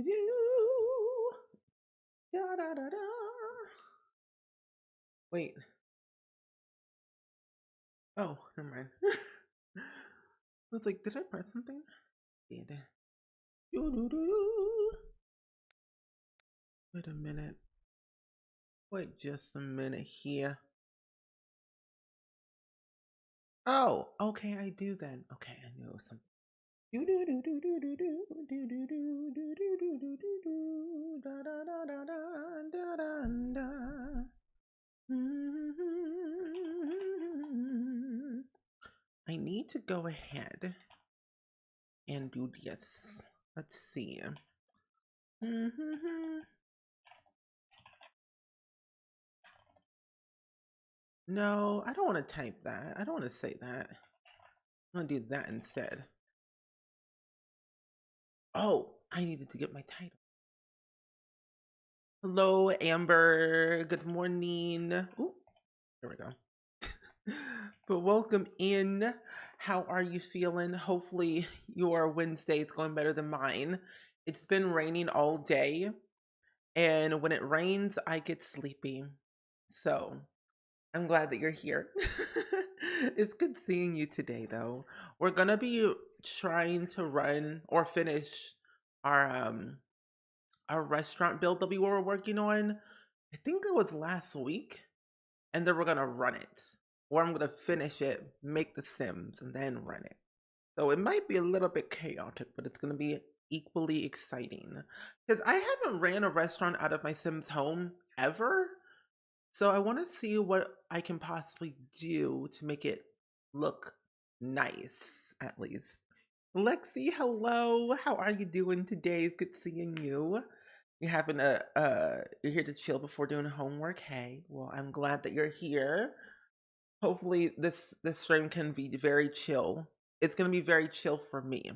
do do. Da da da da. Wait. Oh, never mind. I was like, did I press something? Did. Do do do do. Wait a minute. Wait just a minute here. Oh, okay, I do then. Okay, I knew it was something. Do do do do do do do do do do do do do do do do da da da da da da da da. I need to go ahead and do this. Let's see. No, I don't want to type that. I don't want to say that. I'm going to do that instead. Oh, I needed to get my title. Hello, Amber. Good morning. Ooh, there we go. But welcome in. How are you feeling? Hopefully your Wednesday is going better than mine. It's been raining all day, and when it rains, I get sleepy. So I'm glad that you're here. It's good seeing you today, though. We're gonna be trying to run or finish our restaurant build that we were working on. I think it was last week, and then we're gonna run it, or I'm gonna finish it, make the Sims, and then run it. So it might be a little bit chaotic, but it's gonna be equally exciting because I haven't ran a restaurant out of my Sims home ever. So I want to see what I can possibly do to make it look nice, at least. Lexi, hello. How are you doing today? It's good seeing you. You're having you're here to chill before doing homework. Hey, well, I'm glad that you're here. Hopefully this stream can be very chill. It's gonna be very chill for me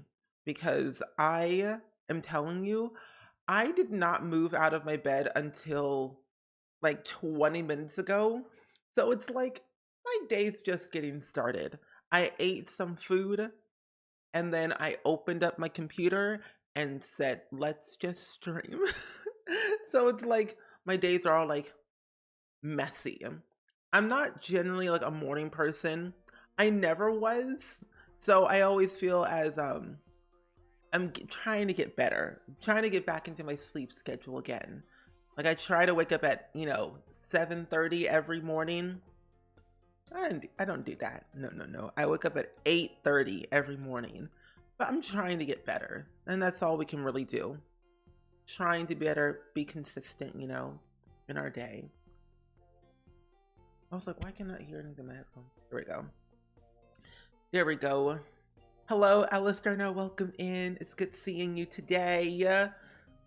because I am telling you, I did not move out of my bed until like 20 minutes ago. So it's like my day's just getting started. I ate some food and then I opened up my computer and said, let's just stream. So it's like my days are all like messy. I'm not generally like a morning person. I never was. So I always feel as trying to get better. I'm trying to get back into my sleep schedule again. Like I try to wake up at 7:30 every morning. I don't do that. No. I wake up at 8:30 every morning. But I'm trying to get better, and that's all we can really do. Trying to better be consistent, in our day. I was like, why can I not hear anything in my headphones? There we go. There we go. Hello, Alistair. Now, welcome in. It's good seeing you today.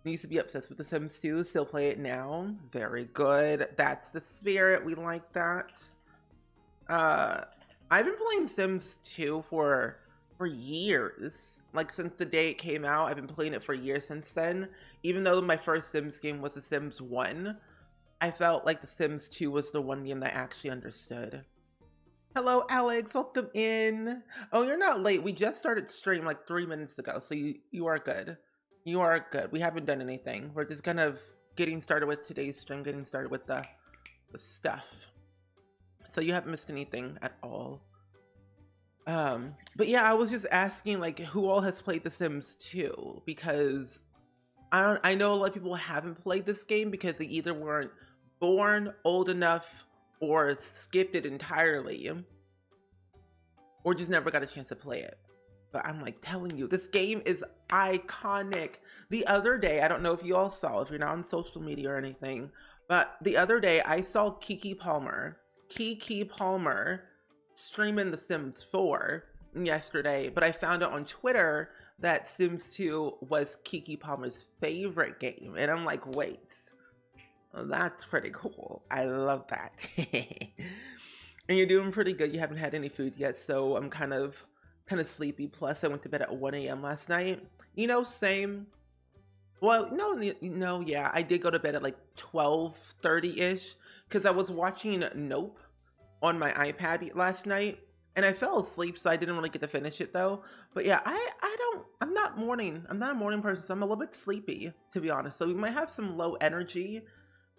Used to be obsessed with The Sims 2, still play it now. Very good. That's the spirit. We like that. I've been playing Sims 2 for years. Like since the day it came out, I've been playing it for years since then. Even though my first Sims game was The Sims 1, I felt like The Sims 2 was the one game that I actually understood. Hello, Alex. Welcome in. Oh, you're not late. We just started stream like 3 minutes ago, so you are good. You are good. We haven't done anything. We're just kind of getting started with today's stream, getting started with the stuff. So you haven't missed anything at all. But yeah, I was just asking like who all has played The Sims 2, because I know a lot of people haven't played this game because they either weren't born old enough or skipped it entirely or just never got a chance to play it. But I'm like telling you, this game is iconic. The other day, I don't know if you all saw, if you're not on social media or anything, but the other day I saw Keke Palmer streaming The Sims 4 yesterday, but I found out on Twitter that Sims 2 was Keke Palmer's favorite game. And I'm like, wait, well, that's pretty cool. I love that. And you're doing pretty good. You haven't had any food yet, so I'm kind of sleepy. Plus, I went to bed at 1 a.m. last night. Same. Well, no, yeah, I did go to bed at like 12:30-ish because I was watching Nope on my iPad last night. And I fell asleep, so I didn't really get to finish it though. But yeah, I'm not I'm not a morning person, so I'm a little bit sleepy, to be honest. So we might have some low energy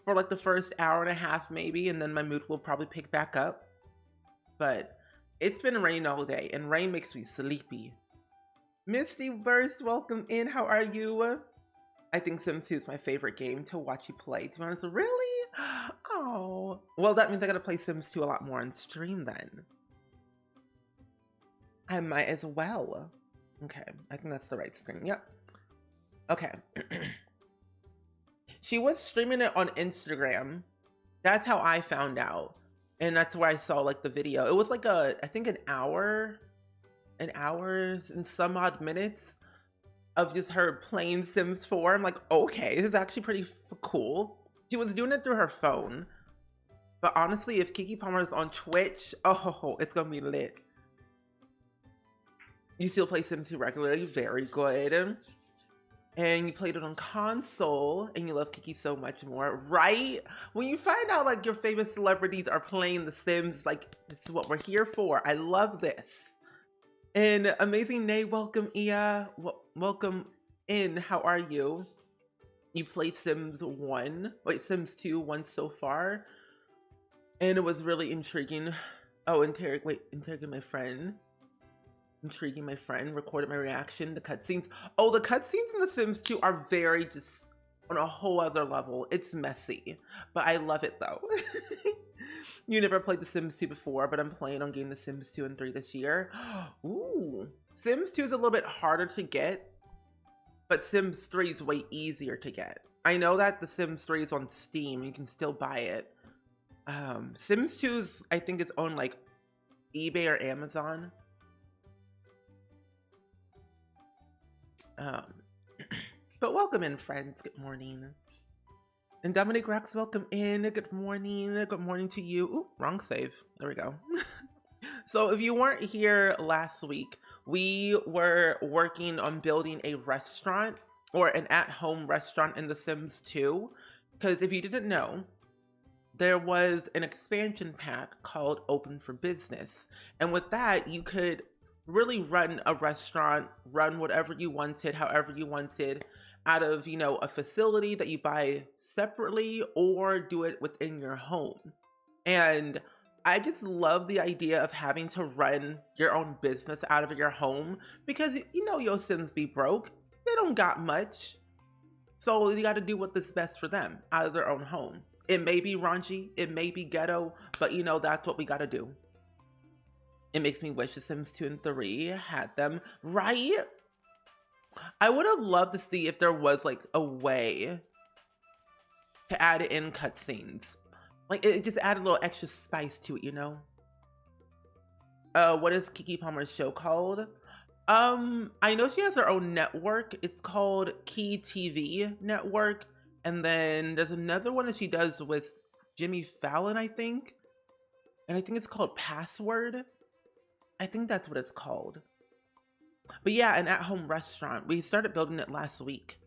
for like the first hour and a half maybe, and then my mood will probably pick back up. But it's been raining all day, and rain makes me sleepy. Misty Burst, welcome in. How are you? I think Sims 2 is my favorite game to watch you play. To be honest, really? Oh, well, that means I gotta play Sims 2 a lot more on stream then. I might as well. Okay, I think that's the right screen. Yep. Okay. She was streaming it on Instagram. That's how I found out. And that's where I saw like the video. It was like I think an hours and some odd minutes of just her playing Sims 4. I'm like, okay, this is actually pretty cool. She was doing it through her phone. But honestly, if Keke Palmer is on Twitch, oh, it's gonna be lit. You still play Sims 2 regularly, very good. And you played it on console, and you love Keke so much more, right? When you find out like your favorite celebrities are playing The Sims, like this is what we're here for. I love this. And Amazing Nay, welcome Ia, welcome in. How are you? You played Sims 2 once so far, and it was really intriguing. Oh, interrogating my friend. Intriguing my friend, recorded my reaction, the cutscenes. Oh, the cutscenes in The Sims 2 are very just on a whole other level. It's messy, but I love it though. You never played The Sims 2 before, but I'm planning on getting The Sims 2 and 3 this year. Ooh, Sims 2 is a little bit harder to get, but Sims 3 is way easier to get. I know that The Sims 3 is on Steam. You can still buy it. Sims 2 is, I think it's on like eBay or Amazon. But welcome in, friends. Good morning. And Dominic Rex, welcome in. Good morning. Good morning to you. Ooh, wrong save. There we go. So if you weren't here last week, we were working on building a restaurant or an at-home restaurant in The Sims 2. Because if you didn't know, there was an expansion pack called Open for Business. And with that, you could really run a restaurant, run whatever you wanted, however you wanted, out of, you know, a facility that you buy separately or do it within your home. And I just love the idea of having to run your own business out of your home because, you know, your Sims be broke. They don't got much. So you got to do what is best for them out of their own home. It may be raunchy, it may be ghetto, but you know, that's what we got to do. It makes me wish The Sims 2 and 3 had them, right? I would have loved to see if there was like a way to add it in cutscenes. Like it just added a little extra spice to it, you know? What is Keke Palmer's show called? I know she has her own network. It's called Key TV Network. And then there's another one that she does with Jimmy Fallon, I think. And I think it's called Password. I think that's what it's called. But yeah, an at-home restaurant. We started building it last week.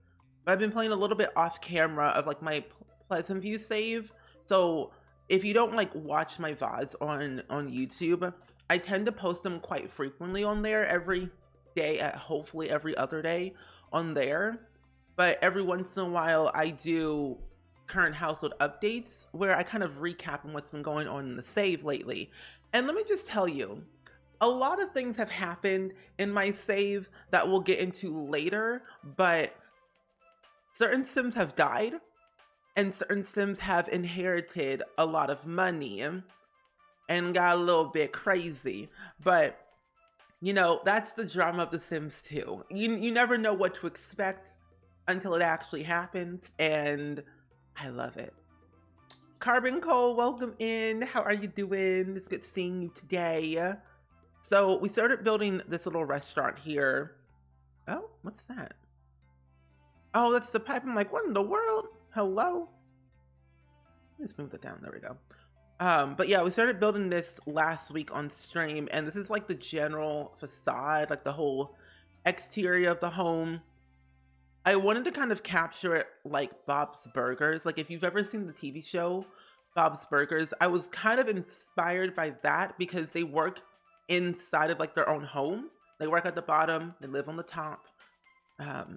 But I've been playing a little bit off camera of like my Pleasant View save. So if you don't like watch my VODs on YouTube, I tend to post them quite frequently on there every day, at hopefully every other day on there. But every once in a while I do current household updates where I kind of recap on what's been going on in the save lately. And let me just tell you, a lot of things have happened in my save that we'll get into later, but certain Sims have died and certain Sims have inherited a lot of money and got a little bit crazy. But you know, that's the drama of The Sims 2. You never know what to expect until it actually happens, and I love it. Carbon Cole, welcome in. How are you doing? It's good seeing you today. So we started building this little restaurant here. Oh, what's that? Oh, that's the pipe. I'm like, what in the world? Hello? Let's move that down. There we go. But yeah, we started building this last week on stream, and this is like the general facade, like the whole exterior of the home. I wanted to kind of capture it like Bob's Burgers. Like if you've ever seen the TV show Bob's Burgers, I was kind of inspired by that because they work inside of like their own home. They work at the bottom, they live on the top.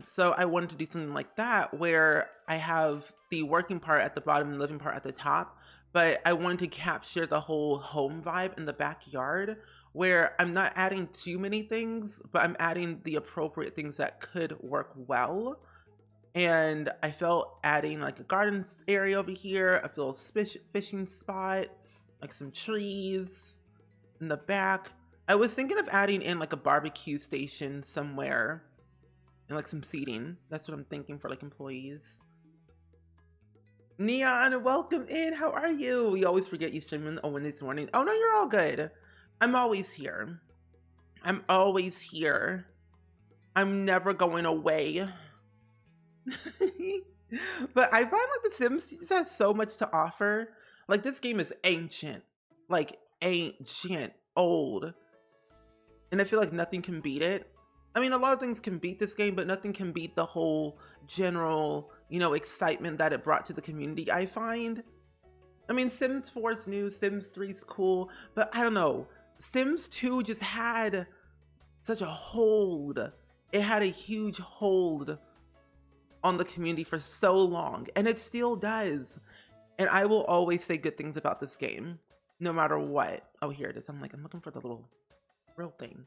So I wanted to do something like that where I have the working part at the bottom and living part at the top, but I wanted to capture the whole home vibe in the backyard where I'm not adding too many things, but I'm adding the appropriate things that could work well. And I felt adding like a garden area over here, a little fishing spot, like some trees in the back. I was thinking of adding in like a barbecue station somewhere and like some seating. That's what I'm thinking for like employees. Neon, welcome in. How are you? We always forget you streaming on Wednesday morning. Oh no, you're all good. I'm always here. I'm always here. I'm never going away. But I find like The Sims just has so much to offer. Like this game is ancient. Like ancient, old. And I feel like nothing can beat it. I mean, a lot of things can beat this game, but nothing can beat the whole general, you know, excitement that it brought to the community, I find. I mean, Sims 4 is new, Sims 3 is cool, but I don't know. Sims 2 just had such a hold. It had a huge hold on the community for so long, and it still does. And I will always say good things about this game, no matter what. Oh, here it is. I'm looking for the little real thing.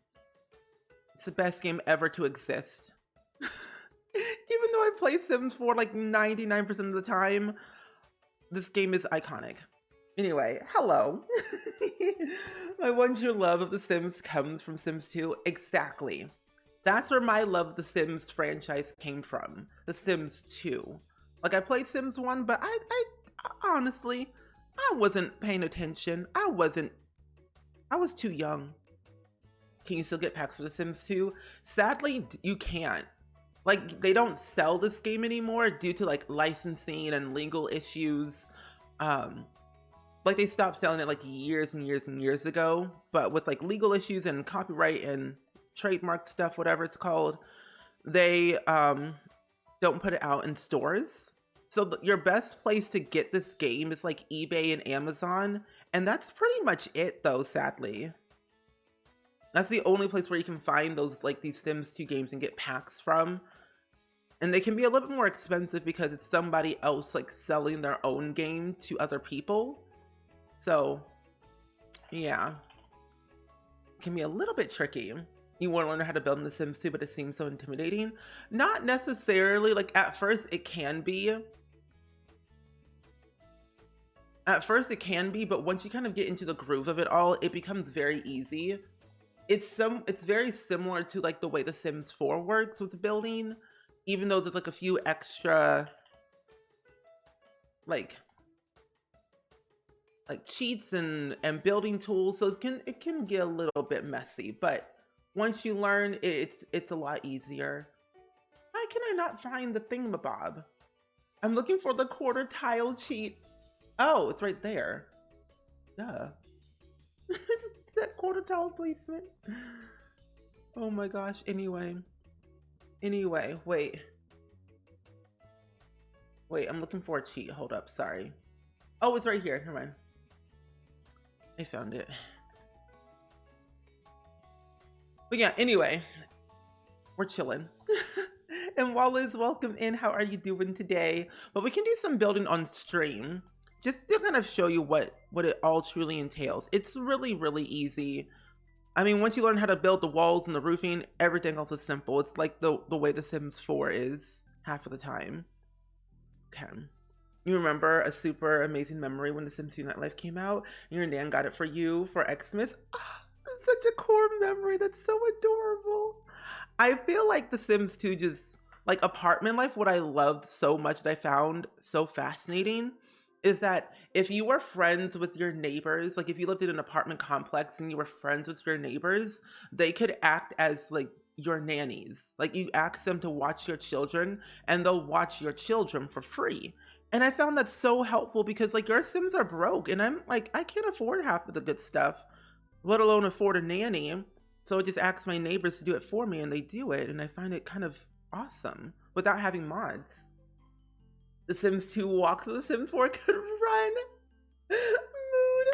It's the best game ever to exist. Even though I play Sims 4 like 99% of the time, this game is iconic. Anyway, hello. My one true love of The Sims comes from Sims 2. Exactly. That's where my love of the Sims franchise came from. The Sims 2. Like I played Sims 1, but I honestly, I wasn't paying attention. I was too young. Can you still get packs for The Sims 2? Sadly, you can't. Like, they don't sell this game anymore due to like licensing and legal issues. Like they stopped selling it like years and years and years ago, but with like legal issues and copyright and trademark stuff, whatever it's called, they don't put it out in stores. So your best place to get this game is like eBay and Amazon, and that's pretty much it though, sadly. That's the only place where you can find those like these Sims 2 games and get packs from. And they can be a little bit more expensive because it's somebody else like selling their own game to other people. So yeah, it can be a little bit tricky. You want to learn how to build in The Sims 2, but it seems so intimidating. Not necessarily. Like at first it can be. At first it can be, but once you kind of get into the groove of it all, it becomes very easy. It's very similar to like the way The Sims 4 works with building, even though there's like a few extra like cheats and building tools, so it can get a little bit messy, but once you learn, it's a lot easier. Why can I not find the thingamabob? I'm looking for the quarter tile cheat. Oh, it's right there. Duh. That quarter tile placement. Oh my gosh. Anyway, wait, I'm looking for a cheat. Hold up, sorry. Oh, it's right here. Never mind. I found it. But yeah, anyway, we're chilling. And Wallace, welcome in. How are you doing today? But we can do some building on stream, just to kind of show you what it all truly entails. It's really, really easy. I mean, once you learn how to build the walls and the roofing, everything else is simple. It's like the way The Sims 4 is half of the time. Okay. You remember a super amazing memory when The Sims 2 Nightlife came out? And your nan got it for you for Xmas? Oh, that's such a core memory. That's so adorable. I feel like The Sims 2 just, like apartment life, what I loved so much that I found so fascinating is that if you were friends with your neighbors, like if you lived in an apartment complex and you were friends with your neighbors, they could act as like your nannies. Like you ask them to watch your children and they'll watch your children for free. And I found that so helpful because like your Sims are broke and I'm like, I can't afford half of the good stuff, let alone afford a nanny. So I just ask my neighbors to do it for me and they do it. And I find it kind of awesome without having mods. The Sims 2 walks with The Sims 4 could run. Mood.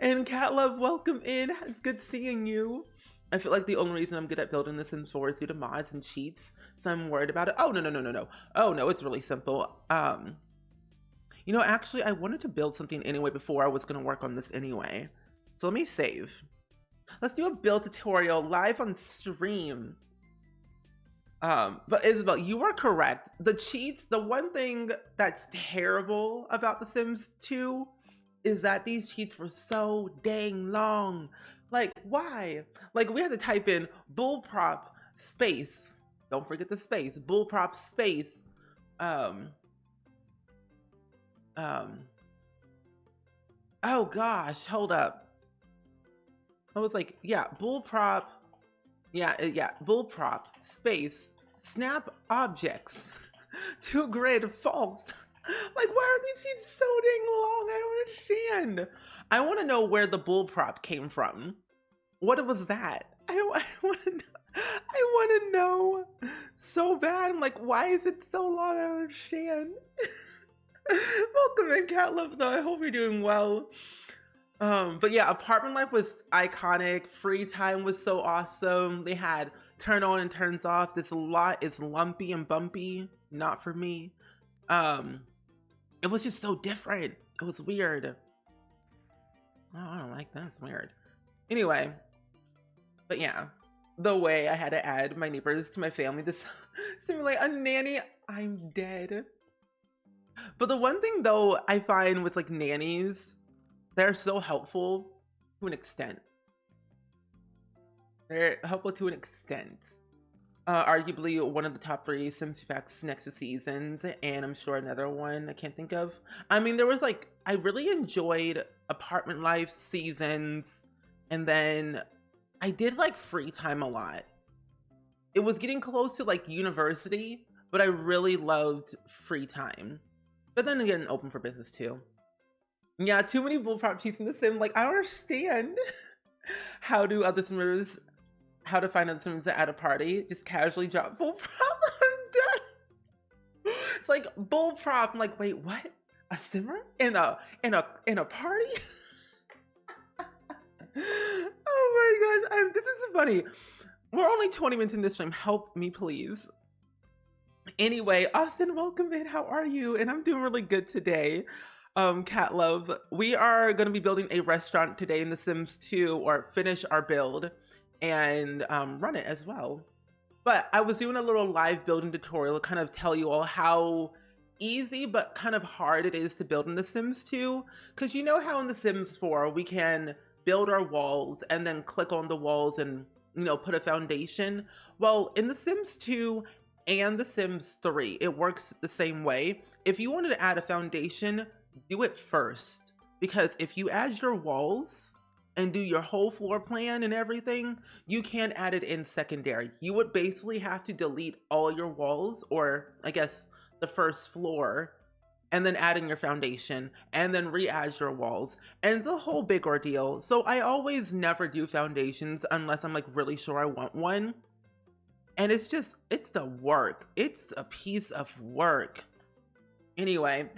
And Cat Love, welcome in. It's good seeing you. I feel like the only reason I'm good at building The Sims 4 is due to mods and cheats, so I'm worried about it. Oh, no. Oh, no, it's really simple. You know, actually, I wanted to build something anyway before I was going to work on this anyway. So let me save. Let's do a build tutorial live on stream. But Isabel, you are correct. The cheats, the one thing that's terrible about The Sims 2 is that these cheats were so dang long. Like, why? Like, we had to type in bullprop space. Don't forget the space. Bullprop space. Oh gosh, hold up. I was like, yeah, bullprop. Yeah, bullprop space snap objects to grid false. Like, why are these sheets so dang long? I don't understand. I want to know where the bullprop came from. What was that? I want to know so bad. I'm like, why is it so long? I don't understand. Welcome in, Cat Love, though. I hope you're doing well. But yeah, apartment life was iconic. Free time was so awesome. They had turn on and turns off. This lot is lumpy and bumpy. Not for me. It was just so different. It was weird. Oh, I don't like that. It's weird. Anyway, but yeah, the way I had to add my neighbors to my family to simulate a nanny, I'm dead. But the one thing though I find with like nannies, they're so helpful to an extent. They're helpful to an extent. Arguably one of the top 3 Sims 2 packs next to Seasons, and I'm sure another one I can't think of. I mean, there was like, I really enjoyed Apartment Life, Seasons, and then I did like Free Time a lot. It was getting close to like University, but I really loved Free Time. But then again, Open for Business too. Yeah, too many bullprop cheats in the sim. Like, I don't understand. How do other simmers, how to find other simmers at a party? Just casually drop bullprop. I'm done. It's like bullprop. I'm like, wait, what? A simmer in a party? Oh my gosh, this is funny. We're only 20 minutes in this stream. Help me, please. Anyway, Austin, welcome in. How are you? And I'm doing really good today. Cat Love, we are going to be building a restaurant today in The Sims 2, or finish our build and run it as well. But I was doing a little live building tutorial to kind of tell you all how easy but kind of hard it is to build in The Sims 2. Because you know how in The Sims 4 we can build our walls and then click on the walls and, you know, put a foundation. Well, in The Sims 2 and The Sims 3, it works the same way. If you wanted to add a foundation, do it first, because if you add your walls and do your whole floor plan and everything, you can't add it in secondary. You would basically have to delete all your walls, or I guess the first floor, and then add in your foundation and then re-add your walls, and it's a whole big ordeal. So I always never do foundations unless I'm like really sure I want one, and it's the work. It's a piece of work. Anyway,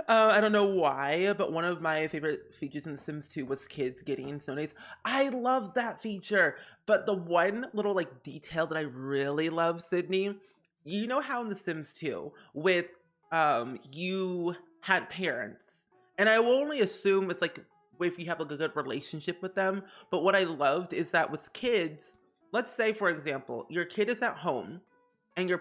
I don't know why, but one of my favorite features in The Sims 2 was kids getting snow days. I love that feature, but the one little like detail that I really love, Sydney, you know how in The Sims 2 with you had parents, and I will only assume it's like if you have like a good relationship with them, but what I loved is that with kids, let's say for example, your kid is at home and the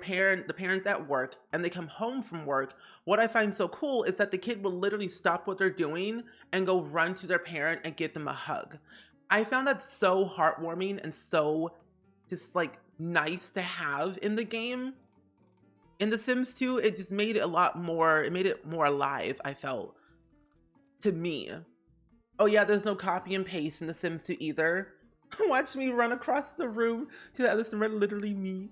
parent's at work, and they come home from work. What I find so cool is that the kid will literally stop what they're doing and go run to their parent and give them a hug. I found that so heartwarming and so just like nice to have in the game. In The Sims 2, it just made it made it more alive, I felt, to me. Oh yeah, there's no copy and paste in The Sims 2 either. Watch me run across the room to the other Simmer, literally me.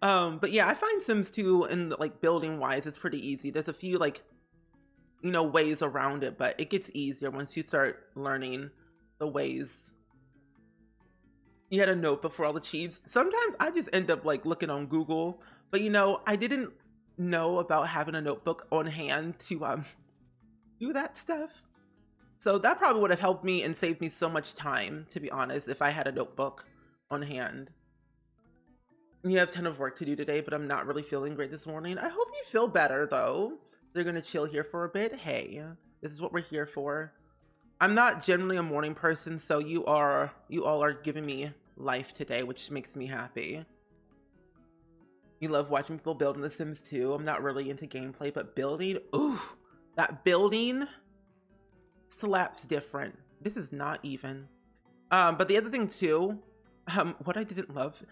But yeah, I find Sims 2 and like building wise is pretty easy. There's a few like, you know, ways around it, but it gets easier once you start learning the ways. You had a notebook for all the cheats. Sometimes I just end up like looking on Google, but you know, I didn't know about having a notebook on hand to do that stuff. So that probably would have helped me and saved me so much time, to be honest, if I had a notebook on hand. You have a ton of work to do today, but I'm not really feeling great this morning. I hope you feel better though. They're gonna chill here for a bit. Hey, this is what we're here for. I'm not generally a morning person, so you all are giving me life today, which makes me happy. You love watching people build in The Sims 2. I'm not really into gameplay, but building, ooh, that building slaps different. This is not even. But the other thing too, what I didn't love,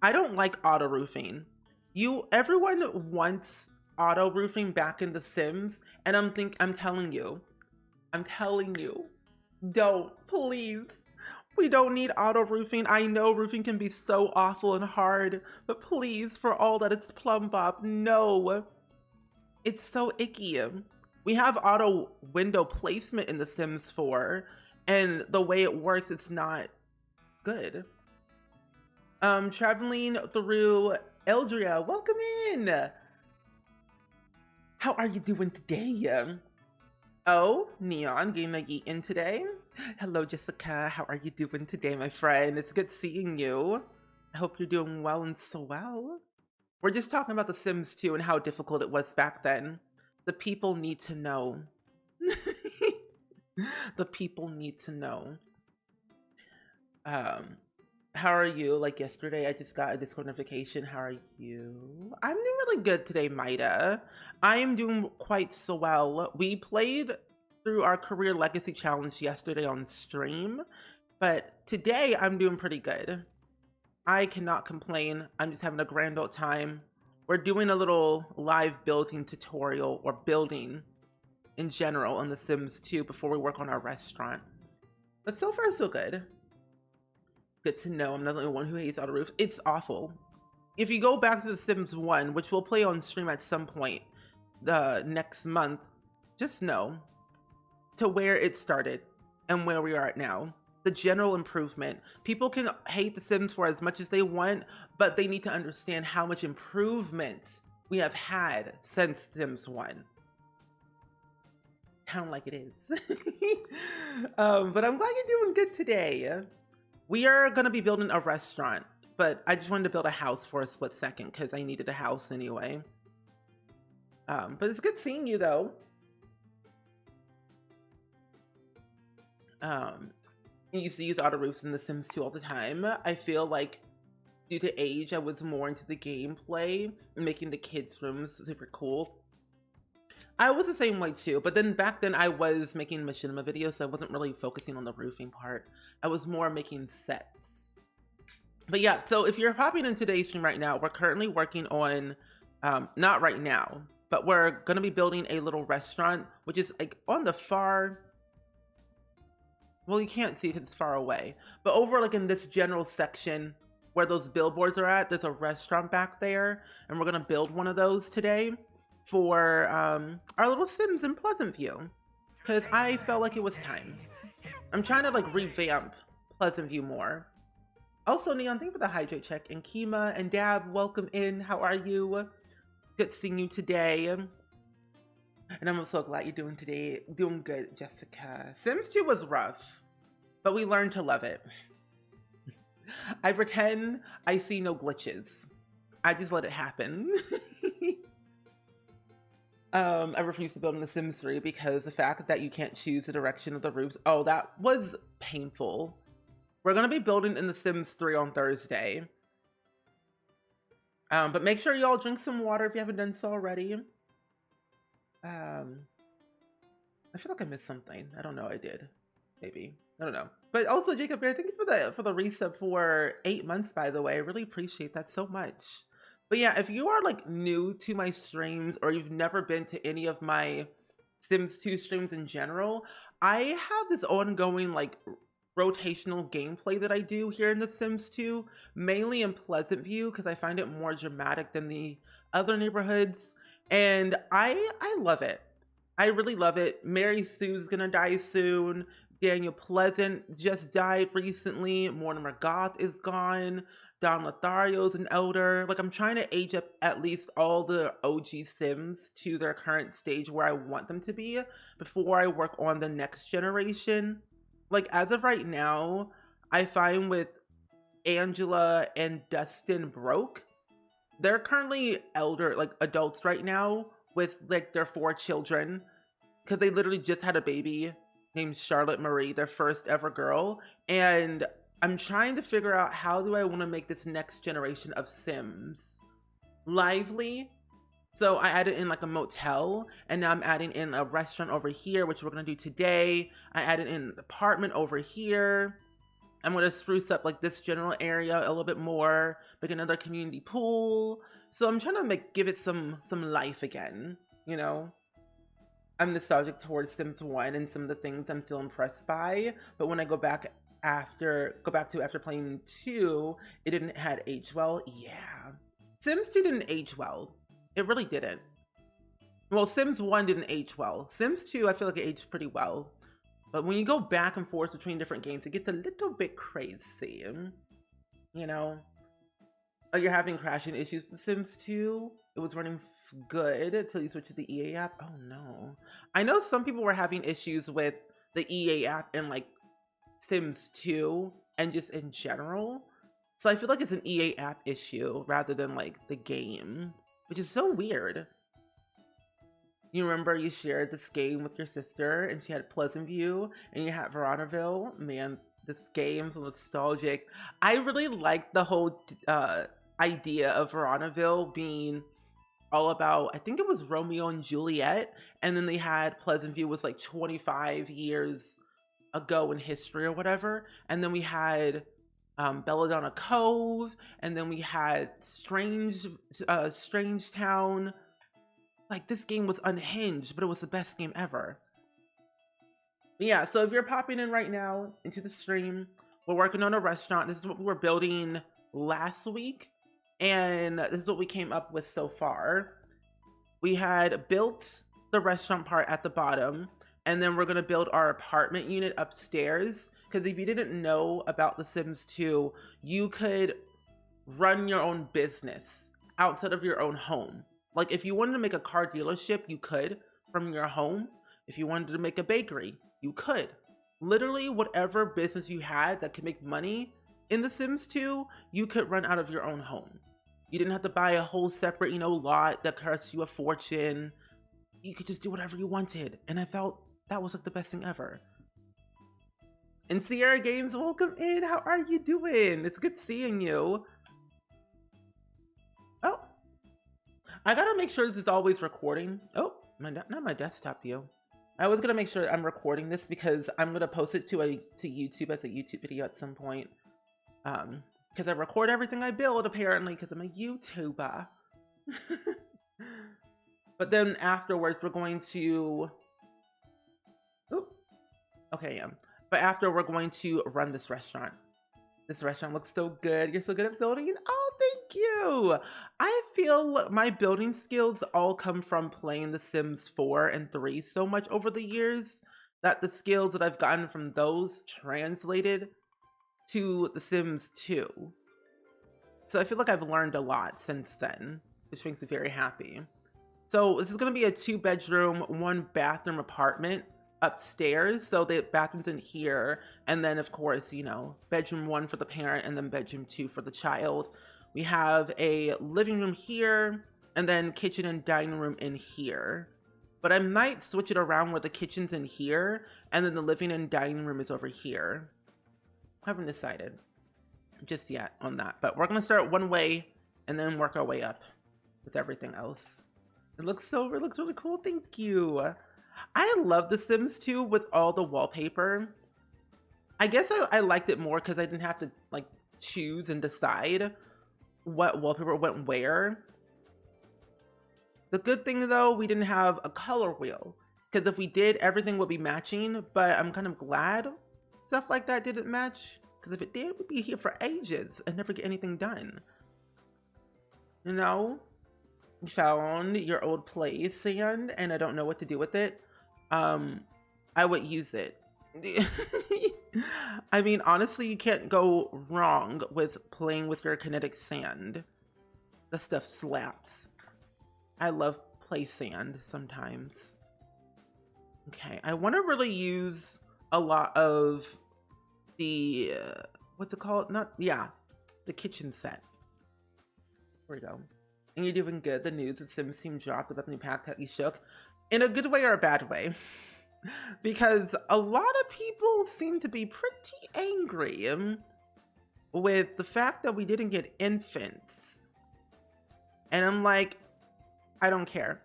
I don't like auto roofing. Everyone wants auto roofing back in The Sims, and I'm telling you, don't, please. We don't need auto roofing. I know roofing can be so awful and hard, but please, for all that it's Plum Bob, no. It's so icky. We have auto window placement in The Sims 4, and the way it works, it's not good. Traveling through Eldria, welcome in. How are you doing today? Oh, Neon, getting a yeet in today. Hello, Jessica. How are you doing today, my friend? It's good seeing you. I hope you're doing well and so well. We're just talking about The Sims 2 and how difficult it was back then. The people need to know. The people need to know. How are you? Like yesterday, I just got a Discord notification. How are you? I'm doing really good today, Maida. I am doing quite so well. We played through our Career Legacy Challenge yesterday on stream, but today I'm doing pretty good. I cannot complain. I'm just having a grand old time. We're doing a little live building tutorial, or building in general, on The Sims 2 before we work on our restaurant. But so far, so good. Good to know I'm not the only one who hates auto roof. It's awful. If you go back to The Sims 1, which we'll play on stream at some point the next month, just know to where it started and where we are at now. The general improvement. People can hate The Sims for as much as they want, but they need to understand how much improvement we have had since Sims 1. Kind of like it is. But I'm glad you're doing good today. We are going to be building a restaurant, but I just wanted to build a house for a split second because I needed a house anyway. But it's good seeing you though. I used to use auto roofs in The Sims 2 all the time. I feel like due to age, I was more into the gameplay and making the kids' rooms super cool. I was the same way too, but then back then I was making machinima videos, so I wasn't really focusing on the roofing part. I was more making sets. But yeah, so if you're popping in today's stream right now, we're currently working on, not right now, but we're gonna be building a little restaurant, which is like on the far, well, you can't see it because it's far away, but over like in this general section where those billboards are at, there's a restaurant back there, and we're gonna build one of those today for our little Sims in Pleasant View, because I felt like it was time. I'm trying to like revamp Pleasant View more. Also, Neon, thank you for the hydrate check. And Kima and Dab, welcome in. How are you? Good seeing you today. And I'm so glad you're doing today. Doing good, Jessica. Sims 2 was rough, but we learned to love it. I pretend I see no glitches. I just let it happen. I refuse to build in The Sims 3 because the fact that you can't choose the direction of the roofs, oh, that was painful. We're gonna be building in The Sims 3 on Thursday. But make sure y'all drink some water if you haven't done so already. I feel like I missed something. I don't know. I did, maybe. I don't know. But also, Jacob Bear, thank you for the resub for 8 months. By the way, I really appreciate that so much. But yeah, if you are like new to my streams or you've never been to any of my Sims 2 streams in general, I have this ongoing like rotational gameplay that I do here in The Sims 2, mainly in Pleasant View because I find it more dramatic than the other neighborhoods, and I love it. I really love it. Mary Sue's gonna die soon. Daniel Pleasant just died recently. Mortimer Goth is gone. Don Lothario's an elder. Like, I'm trying to age up at least all the OG Sims to their current stage where I want them to be before I work on the next generation. Like, as of right now, I find with Angela and Dustin Broke, they're currently elder, like adults right now with like their 4 children because they literally just had a baby named Charlotte Marie, their first ever girl. And I'm trying to figure out, how do I want to make this next generation of Sims lively? So I added in like a motel, and now I'm adding in a restaurant over here, which we're gonna do today. I added in an apartment over here. I'm gonna spruce up like this general area a little bit more, make another community pool. So I'm trying to give it some life again, you know? I'm nostalgic towards Sims 1 and some of the things I'm still impressed by, but when I go back to after playing 2, it didn't had age well. Yeah. Sims 2 didn't age well. It really didn't. Well, Sims 1 didn't age well. Sims 2, I feel like it aged pretty well. But when you go back and forth between different games, it gets a little bit crazy, you know? Oh, you're having crashing issues with Sims 2? It was running good until you switched to the EA app? Oh no. I know some people were having issues with the EA app and like Sims 2 and just in general. So I feel like it's an EA app issue rather than like the game, which is so weird. You remember you shared this game with your sister and she had Pleasant View and you had Veronaville? Man, this game's nostalgic. I really like the whole idea of Veronaville being all about, I think it was Romeo and Juliet, and then they had Pleasant View was like 25 years ago in history or whatever, and then we had Belladonna Cove, and then we had Strangetown. Like, this game was unhinged, but it was the best game ever. But yeah, so if you're popping in right now into the stream, we're working on a restaurant. This is what we were building last week, and this is what we came up with so far. We had built the restaurant part at the bottom, and then we're gonna build our apartment unit upstairs, because if you didn't know about The Sims 2, you could run your own business outside of your own home. Like, if you wanted to make a car dealership, you could from your home. If you wanted to make a bakery, you could. Literally, whatever business you had that could make money in The Sims 2, you could run out of your own home. You didn't have to buy a whole separate, lot that costs you a fortune. You could just do whatever you wanted. And I felt that was like the best thing ever. And Sierra Games, welcome in. How are you doing? It's good seeing you. Oh. I gotta make sure this is always recording. Oh, not my desktop view. I was gonna make sure I'm recording this because I'm gonna post it to YouTube as a YouTube video at some point. Because I record everything I build apparently because I'm a YouTuber. But then afterwards we're going to. Oh, okay, yeah. But after we're going to run this restaurant. This restaurant looks so good. You're so good at building. Oh, thank you. I feel my building skills all come from playing The Sims 4 and 3 so much over the years that the skills that I've gotten from those translated to The Sims 2. So I feel like I've learned a lot since then, which makes me very happy. So this is going to be a 2-bedroom, 1-bathroom apartment upstairs. So the bathroom's in here, and then of course, bedroom 1 for the parent and then bedroom 2 for the child. We have a living room here and then kitchen and dining room in here, but I might switch it around where the kitchen's in here and then the living and dining room is over here. Haven't decided just yet on that, but we're gonna start one way and then work our way up with everything else. It looks really cool. Thank you. I love The Sims 2 with all the wallpaper. I guess I liked it more because I didn't have to like choose and decide what wallpaper went where. The good thing though, we didn't have a color wheel, because if we did, everything would be matching, but I'm kind of glad stuff like that didn't match, because if it did, we'd be here for ages and never get anything done. You found your old play sand and I don't know what to do with it. I would use it. I mean, honestly, you can't go wrong with playing with your kinetic sand. The stuff slaps. I love play sand sometimes. Okay, I want to really use a lot of the, what's it called? The kitchen set. There we go. And you're doing good. The news that Sims team dropped about the new pack that you shook. In a good way or a bad way? Because a lot of people seem to be pretty angry with the fact that we didn't get infants. And I'm like, I don't care.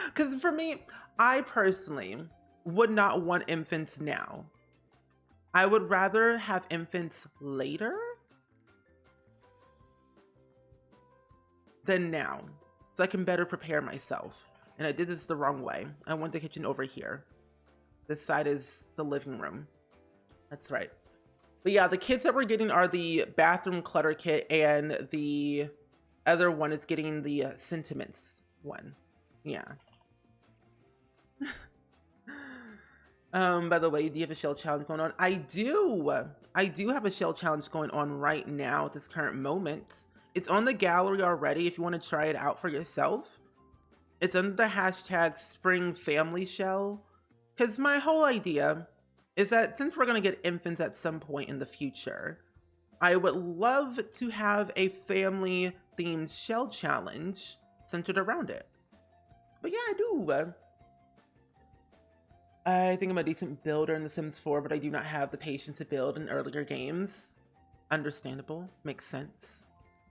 Because for me, I personally would not want infants now. I would rather have infants later than now, so I can better prepare myself. And I did this the wrong way. I want the kitchen over here. This side is the living room. That's right. But yeah, the kits that we're getting are the bathroom clutter kit, and the other one is getting the sentiments one. Yeah. By the way, do you have a shell challenge going on? I do. I do have a shell challenge going on right now at this current moment. It's on the gallery already if you want to try it out for yourself. It's under the hashtag Spring Family Shell. Because my whole idea is that since we're going to get infants at some point in the future, I would love to have a family themed shell challenge centered around it. But yeah, I do. I think I'm a decent builder in The Sims 4, but I do not have the patience to build in earlier games. Understandable. Makes sense.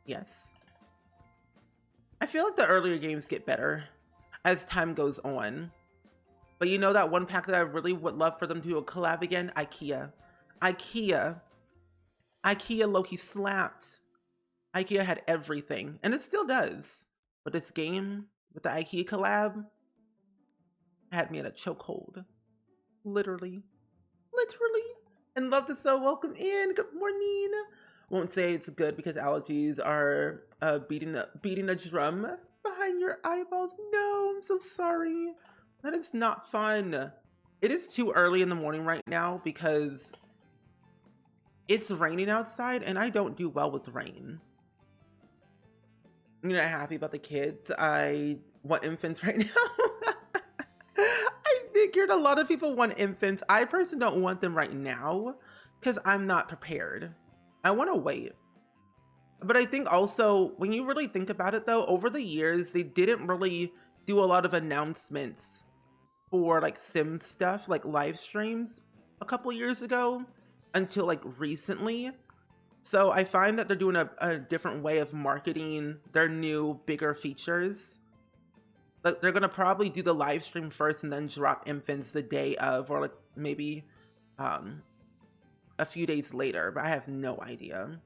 Yes. I feel like the earlier games get better as time goes on. But you know that one pack that I really would love for them to do a collab again? IKEA. IKEA low-key slapped. IKEA had everything, and it still does. But this game with the IKEA collab had me in a chokehold. Literally. And love to so welcome in. Good morning. Won't say it's good because allergies are beating a drum behind your eyeballs. No, I'm so sorry. That is not fun. It is too early in the morning right now because it's raining outside and I don't do well with rain. You're not happy about the kids. I want infants right now. I figured a lot of people want infants. I personally don't want them right now because I'm not prepared. I want to wait. But I think also when you really think about it though, over the years, they didn't really do a lot of announcements for like Sims stuff, like live streams a couple years ago until like recently. So I find that they're doing a different way of marketing their new bigger features. Like they're gonna probably do the live stream first and then drop infants the day of, or like maybe a few days later, but I have no idea.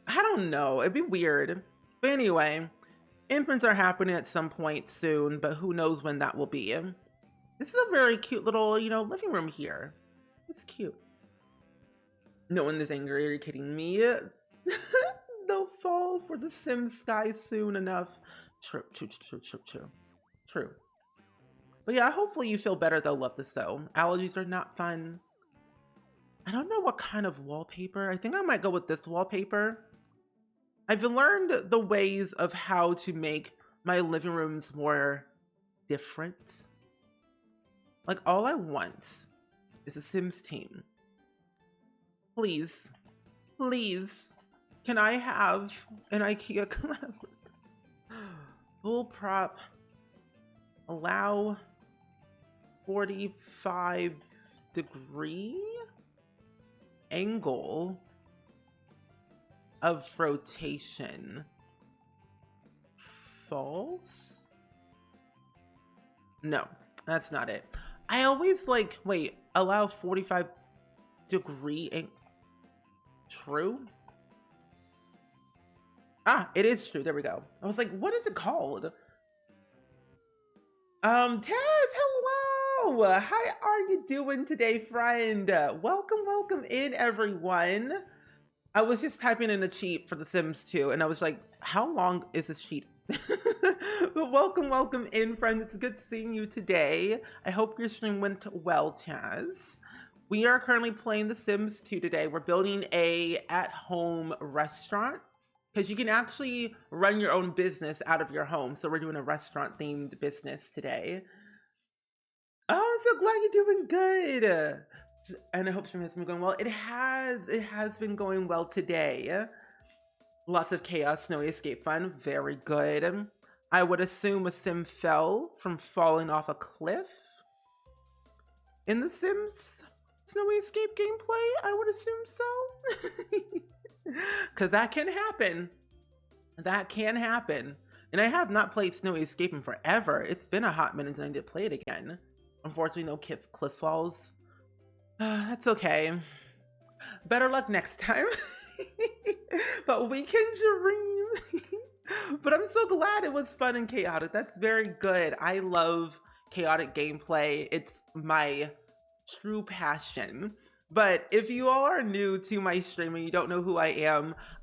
I don't know, it'd be weird. But anyway, infants are happening at some point soon, but who knows when that will be. This is a very cute little, living room here. It's cute. No one is angry, are you kidding me? They'll fall for the Sims sky soon enough. True. But yeah, hopefully you feel better though, love this though. Allergies are not fun. I don't know what kind of wallpaper. I think I might go with this wallpaper. I've learned the ways of how to make my living rooms more different. Like all I want is a Sims team. Please, can I have an IKEA collab? Full prop, allow 45-degree angle of rotation. False? No, that's not it. I always wait, allow 45-degree angle. True? Ah, it is true. There we go. I was like, what is it called? Taz, hello! How are you doing today, friend? Welcome in, everyone. I was just typing in a cheat for The Sims 2, and I was like, how long is this cheat? But welcome in, friend. It's good seeing you today. I hope your stream went well, Taz. We are currently playing The Sims 2 today. We're building a at-home restaurant because you can actually run your own business out of your home. So we're doing a restaurant-themed business today. Oh, I'm so glad you're doing good. And I hope stream has been going well. It has been going well today. Lots of chaos, snowy escape fun. Very good. I would assume a sim fell from falling off a cliff in The Sims snowy escape gameplay. I would assume so. Because that can happen. That can happen. And I have not played Snowy Escape in forever. It's been a hot minute since I did play it again. Unfortunately, no cliff falls. That's okay. Better luck next time. But we can dream. But I'm so glad it was fun and chaotic. That's very good. I love chaotic gameplay. It's my true passion. But if you all are new to my stream and you don't know who I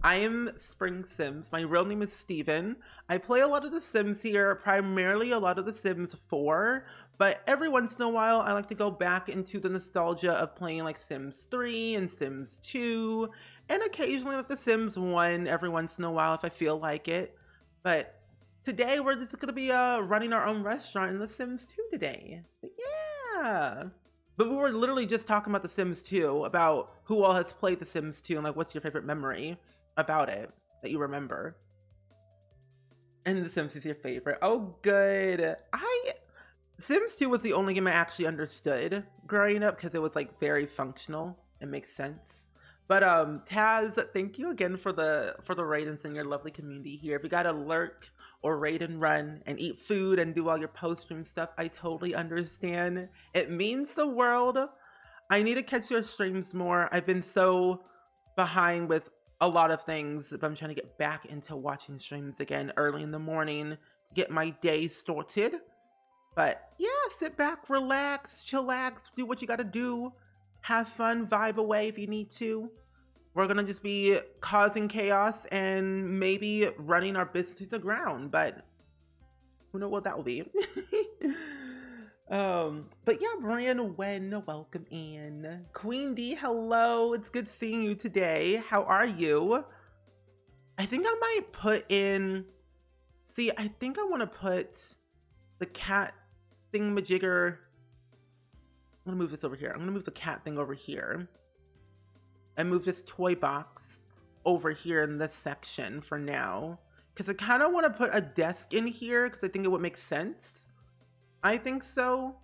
am Spring Sims. My real name is Steven. I play a lot of The Sims here, primarily a lot of The Sims 4, but every once in a while I like to go back into the nostalgia of playing like Sims 3 and Sims 2, and occasionally like The Sims 1 every once in a while if I feel like it. But today we're just gonna be running our own restaurant in The Sims 2 today. But yeah. But we were literally just talking about The Sims 2, about who all has played The Sims 2 and like what's your favorite memory about it that you remember. And The Sims is your favorite. Oh, good. Sims 2 was the only game I actually understood growing up because it was like very functional. It makes sense. But Taz, thank you again for the raid and your lovely community here. If you gotta lurk or raid and run and eat food and do all your post-stream stuff, I totally understand. It means the world. I need to catch your streams more. I've been so behind with a lot of things, but I'm trying to get back into watching streams again early in the morning to get my day started. But yeah, sit back, relax, chillax, do what you gotta do. Have fun, vibe away if you need to. We're gonna just be causing chaos and maybe running our business to the ground, but who knows what that will be. But yeah, Brian Wen, welcome in. Queen D, hello. It's good seeing you today. How are you? I think I might put in, I think I want to put the cat thingamajigger. I'm gonna move this over here. I'm gonna move the cat thing over here and move this toy box over here in this section for now. Because I kind of want to put a desk in here because I think it would make sense. I think so.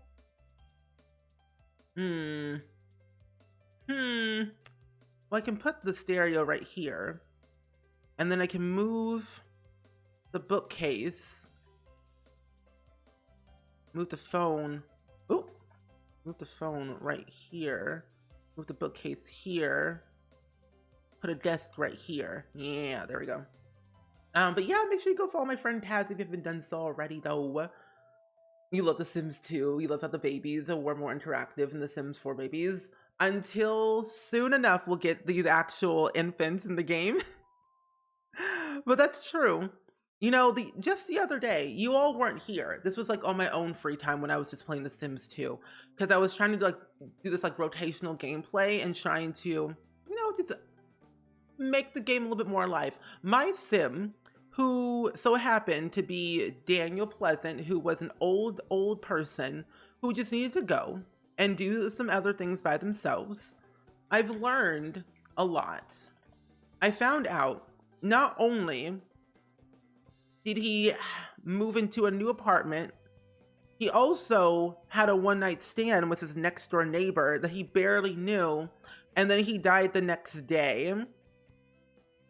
Well, I can put the stereo right here. And then I can move the bookcase. Move the phone. Oh, move the phone right here. Move the bookcase here. Put a desk right here. Yeah, there we go. But yeah, make sure you go follow my friend Taz if you haven't done so already, though. You love The Sims 2. You love how the babies were more interactive in The Sims 4 babies. Until soon enough, we'll get these actual infants in the game. But that's true. You know, just the other day, you all weren't here. This was like on my own free time when I was just playing The Sims 2. Because I was trying to do this like rotational gameplay and trying to, you know, just make the game a little bit more alive. My sim, who so happened to be Daniel Pleasant, who was an old person who just needed to go and do some other things by themselves. I've learned a lot. I found out not only did he move into a new apartment, he also had a one-night stand with his next door neighbor that he barely knew, and then he died the next day.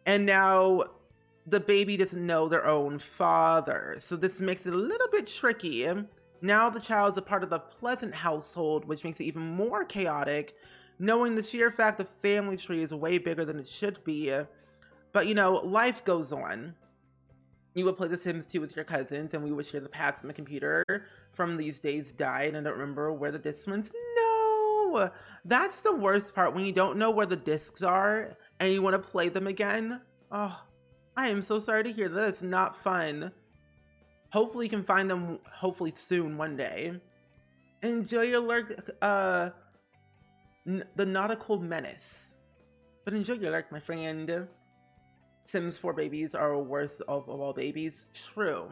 And now the baby doesn't know their own father. So this makes it a little bit tricky. Now the child's a part of the Pleasant household, which makes it even more chaotic, knowing the sheer fact the family tree is way bigger than it should be. But you know, life goes on. You would play The Sims 2 with your cousins, and we would share the paths on the computer from these days died, and I don't remember where the discs went. No! That's the worst part, when you don't know where the discs are, and you want to play them again. Oh, I am so sorry to hear that. It's not fun. Hopefully you can find them, hopefully soon, one day. Enjoy your lurk, The Nautical Menace. But enjoy your life, my friend. Sims 4 babies are worst of all babies. True.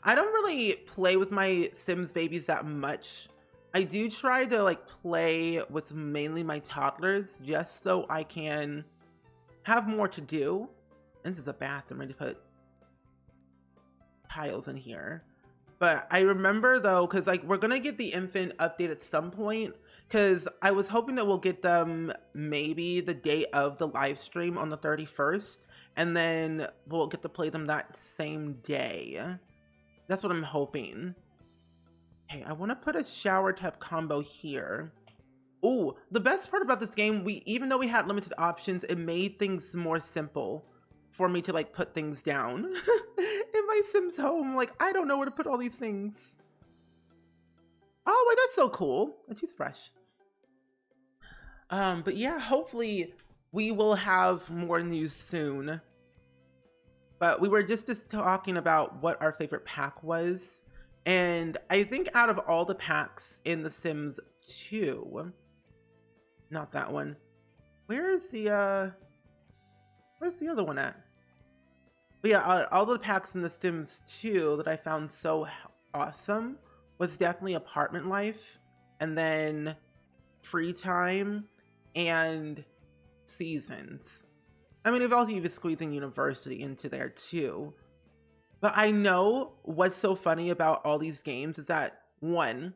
I don't really play with my Sims babies that much. I do try to like play with mainly my toddlers just so I can have more to do. And this is a bathroom. I need to put tiles in here. But I remember though, because like we're gonna get the infant update at some point, because I was hoping that we'll get them maybe the day of the live stream on the 31st, and then we'll get to play them that same day. That's what I'm hoping. Hey, I want to put a shower tub combo here. Oh, the best part about this game, even though we had limited options, it made things more simple for me to like put things down in my Sims home. Like, I don't know where to put all these things. Oh, wait, that's so cool. A toothbrush. But yeah, hopefully we will have more news soon. But we were just talking about what our favorite pack was. And I think out of all the packs in The Sims 2, not that one. Where's the other one at? But yeah, all the packs in The Sims 2 that I found so awesome was definitely Apartment Life, and then Free Time, and Seasons. I mean, I've also even squeezing University into there too. But I know what's so funny about all these games is that, one,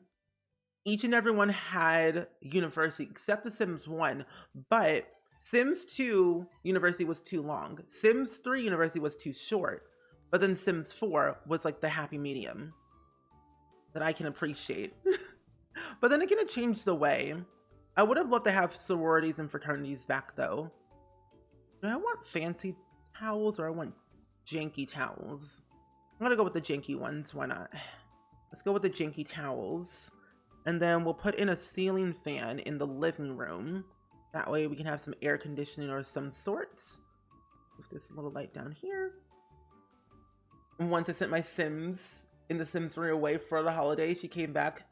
each and every one had University except The Sims 1, but Sims 2 University was too long. Sims 3 University was too short. But then Sims 4 was like the happy medium that I can appreciate. But then again, it changed the way. I would have loved to have sororities and fraternities back though. Do I want fancy towels or I want janky towels? I'm gonna go with the janky ones, why not? Let's go with the janky towels. And then we'll put in a ceiling fan in the living room. That way we can have some air conditioning or some sorts. Move this little light down here. And once I sent my Sims in The Sims 3 away for the holiday, she came back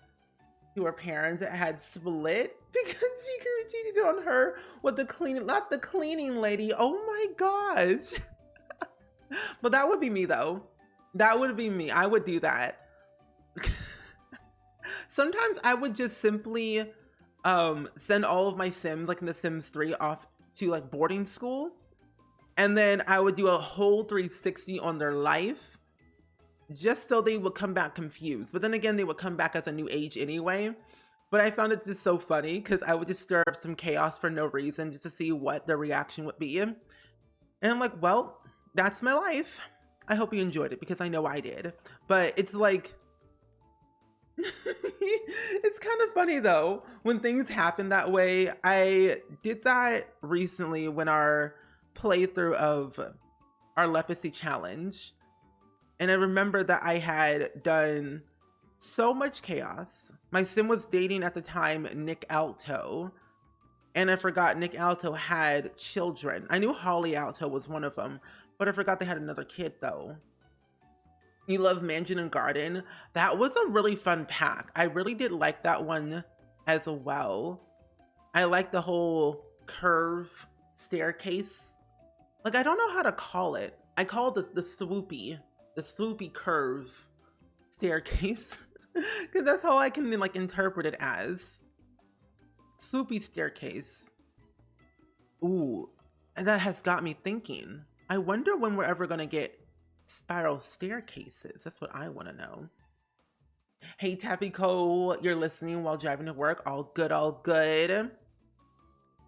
to her parents that had split because she cheated on her with the cleaning, not the cleaning lady. Oh my gosh. But that would be me though. That would be me. I would do that. Sometimes I would just simply send all of my Sims, like in The Sims 3, off to like boarding school. And then I would do a whole 360 on their life just so they would come back confused. But then again, they would come back as a new age anyway. But I found it just so funny because I would just stir up some chaos for no reason just to see what their reaction would be. And I'm like, well, that's my life. I hope you enjoyed it because I know I did. But it's like, it's kind of funny though when things happen that way. I did that recently when our playthrough of our Leprosy challenge, and I remember that I had done so much chaos. My Sim was dating at the time Nick Alto, and I forgot Nick Alto had children. I knew Holly Alto was one of them, but I forgot they had another kid though. You Love Mansion and Garden. That was a really fun pack. I really did like that one as well. I like the whole curve staircase. Like, I don't know how to call it. I call it the swoopy curve staircase. Because that's how I can like interpret it as. Swoopy staircase. Ooh, and that has got me thinking. I wonder when we're ever gonna get spiral staircases. That's what I want to know. Hey Tappy Cole, you're listening while driving to work. All good, all good.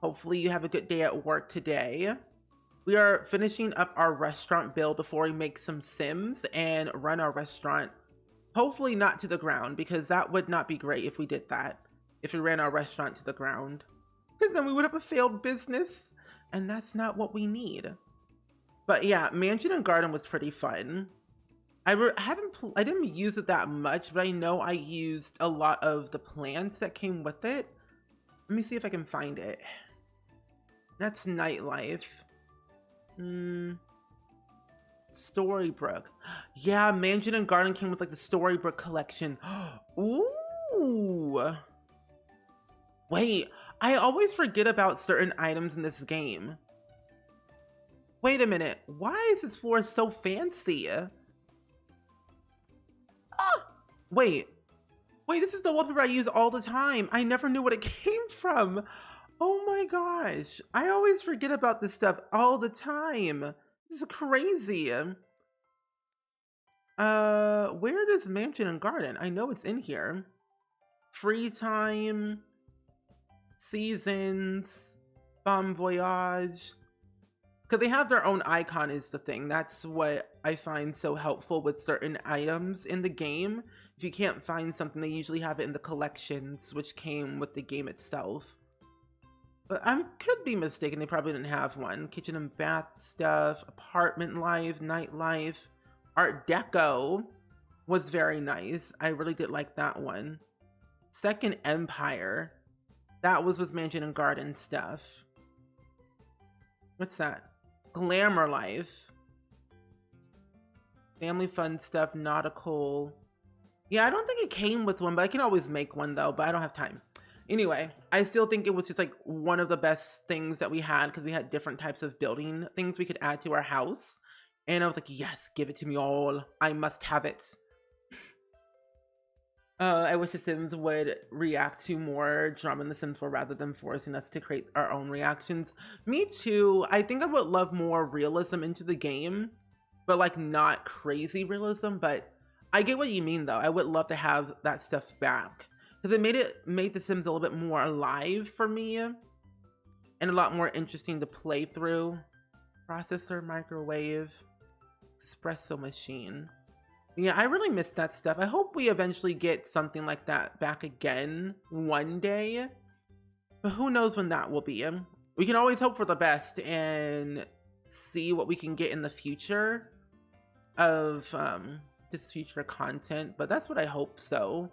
Hopefully you have a good day at work today. We are finishing up our restaurant build before we make some Sims and run our restaurant. Hopefully not to the ground, because that would not be great if we did that. If we ran our restaurant to the ground. Because then we would have a failed business. And that's not what we need. But yeah, Mansion and Garden was pretty fun. I didn't use it that much, but I know I used a lot of the plants that came with it. Let me see if I can find it. That's Nightlife. Storybrooke. Yeah, Mansion and Garden came with like the Storybrooke collection. Ooh. Wait, I always forget about certain items in this game. Wait a minute. Why is this floor so fancy? Ah, wait. Wait, this is the wallpaper I use all the time. I never knew what it came from. Oh my gosh. I always forget about this stuff all the time. This is crazy. Where does mansion and garden? I know it's in here. Free time, seasons, bon voyage. Because they have their own icon is the thing. That's what I find so helpful with certain items in the game. If you can't find something, they usually have it in the collections, which came with the game itself. But I could be mistaken, they probably didn't have one. Kitchen and bath stuff, apartment life, nightlife, Art Deco was very nice. I really did like that one. Second Empire, that was with mansion and garden stuff. What's that? Glamour life. Family fun stuff, nautical. Yeah, I don't think it came with one, but I can always make one though, but I don't have time. Anyway, I still think it was just like one of the best things that we had because we had different types of building things we could add to our house. And I was like, yes, give it to me all. I must have it. I wish The Sims would react to more drama in The Sims 4 rather than forcing us to create our own reactions. Me too. I think I would love more realism into the game, but like not crazy realism. But I get what you mean though. I would love to have that stuff back because it made The Sims a little bit more alive for me and a lot more interesting to play through. Processor, microwave, espresso machine. Yeah, I really miss that stuff. I hope we eventually get something like that back again one day. But who knows when that will be. We can always hope for the best and see what we can get in the future of this future content. But that's what I hope so.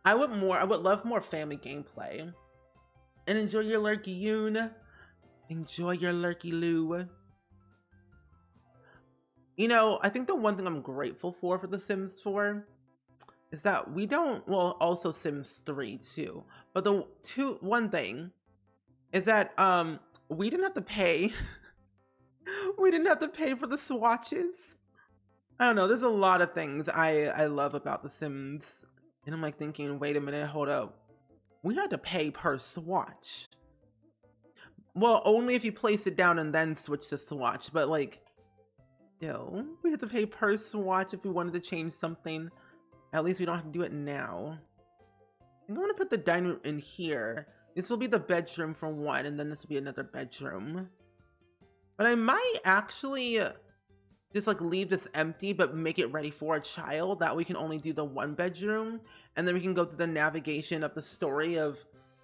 I would love more family gameplay. And enjoy your lurky Yoon. Enjoy your lurky Lou. You know, I think the one thing I'm grateful for The Sims 4 is that we don't, well, also Sims 3 too, but one thing is that we didn't have to pay. We didn't have to pay for the swatches. I don't know, there's a lot of things I love about The Sims. And I'm like thinking, wait a minute, hold up. We had to pay per swatch. Well, only if you place it down and then switch the swatch, but like, still, we had to pay per swatch if we wanted to change something. At least we don't have to do it now. I'm going to put the dining room in here. This will be the bedroom for one, and then this will be another bedroom. But I might actually just like leave this empty, but make it ready for a child. That we can only do the one bedroom, and then we can go through the navigation of the story of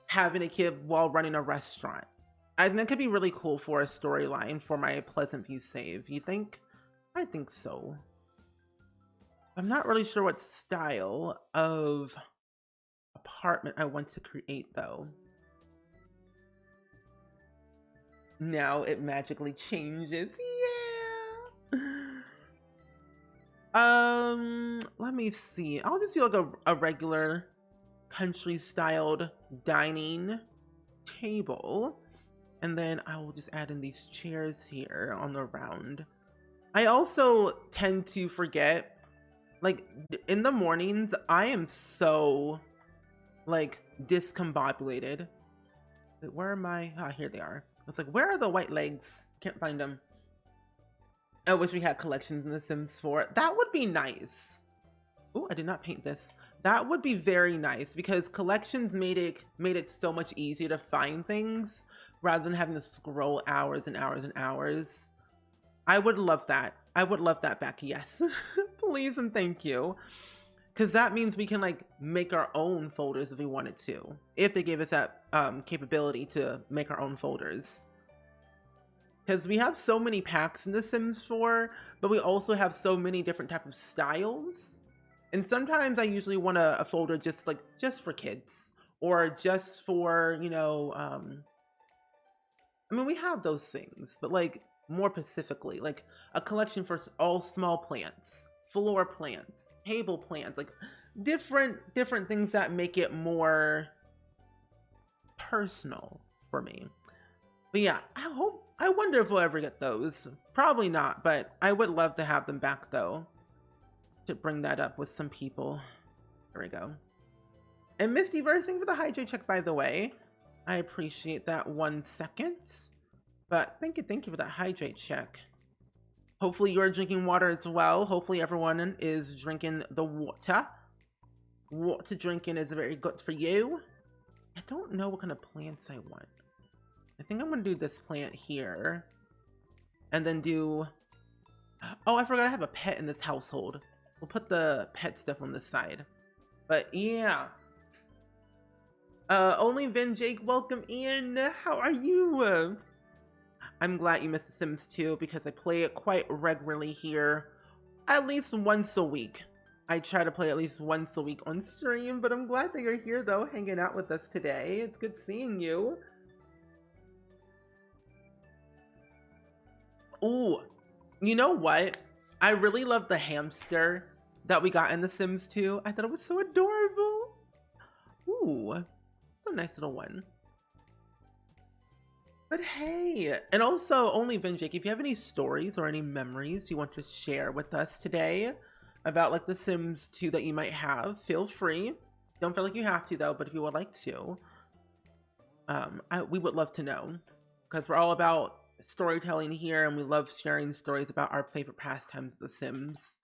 having a kid while running a restaurant. I think that could be really cool for a storyline for my Pleasant View save. You think? I think so. I'm not really sure what style of apartment I want to create though. Now it magically changes. Yeah. Let me see. I'll just do like a regular country styled dining table. And then I will just add in these chairs here on the round. I also tend to forget, like in the mornings, I am so like discombobulated. Wait, where am I? Ah, here they are. It's like, where are the white legs? Can't find them. I wish we had collections in The Sims 4. That would be nice. Oh, I did not paint this. That would be very nice because collections made it so much easier to find things rather than having to scroll hours and hours and hours. I would love that. I would love that back, yes. Please and thank you. Because that means we can like make our own folders if we wanted to. If they gave us that capability to make our own folders. Because we have so many packs in The Sims 4, but we also have so many different types of styles. And sometimes I usually want a folder just for kids. Or just for, you know, I mean, we have those things, but like more specifically, like a collection for all small plants, floor plants, table plants, like different things that make it more personal for me. But yeah, I wonder if we'll ever get those. Probably not, but I would love to have them back though. To bring that up with some people. There we go. And Misty versing for the hydrate check, by the way. I appreciate that 1 second. But thank you for that hydrate check. Hopefully you're drinking water as well. Hopefully everyone is drinking the water. Water drinking is very good for you. I don't know what kind of plants I want. I think I'm gonna do this plant here. And then do... Oh, I forgot I have a pet in this household. We'll put the pet stuff on this side. But yeah. Only Vin Jake, welcome in. How are you? I'm glad you missed The Sims 2 because I play it quite regularly here. At least once a week. I try to play at least once a week on stream, but I'm glad that you're here though, hanging out with us today. It's good seeing you. Ooh, you know what? I really love the hamster that we got in The Sims 2. I thought it was so adorable. Ooh, it's a nice little one. But hey, and also only Vinjake, if you have any stories or any memories you want to share with us today about like The Sims 2 that you might have, feel free. Don't feel like you have to though, but if you would like to, we would love to know because we're all about storytelling here and we love sharing stories about our favorite pastimes, The Sims.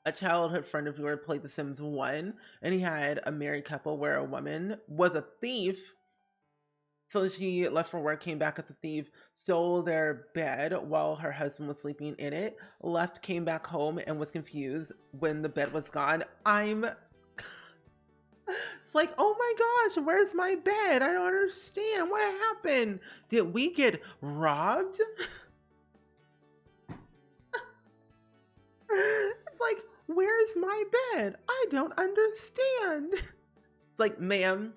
A childhood friend of yours played The Sims 1 and he had a married couple where a woman was a thief. So she left for work, came back as a thief, stole their bed while her husband was sleeping in it, left, came back home, and was confused when the bed was gone. It's like, oh my gosh, where's my bed? I don't understand. What happened? Did we get robbed? It's like, where's my bed? I don't understand. It's like, ma'am,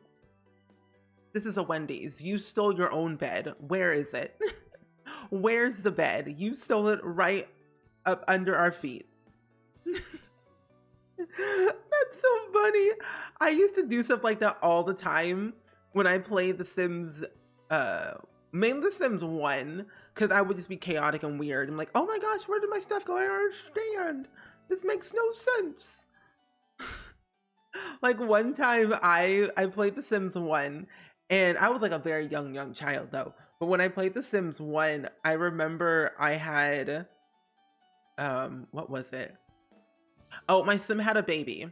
this is a Wendy's. You stole your own bed. Where is it? Where's the bed? You stole it right up under our feet. That's so funny. I used to do stuff like that all the time when I played The Sims, mainly The Sims 1, because I would just be chaotic and weird. I'm like, oh my gosh, where did my stuff go? I don't understand. This makes no sense. Like one time I played The Sims 1 and I was like a very young child though. But when I played The Sims 1, I remember I had, what was it? Oh, my sim had a baby.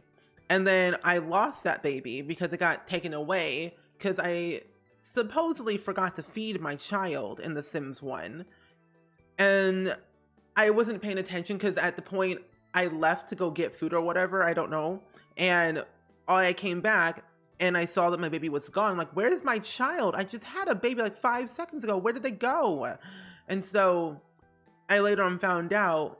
And then I lost that baby because it got taken away because I supposedly forgot to feed my child in The Sims 1. And I wasn't paying attention because at the point I left to go get food or whatever, I don't know. And I came back and I saw that my baby was gone. I'm like, where's my child? I just had a baby like 5 seconds ago. Where did they go? And so I later on found out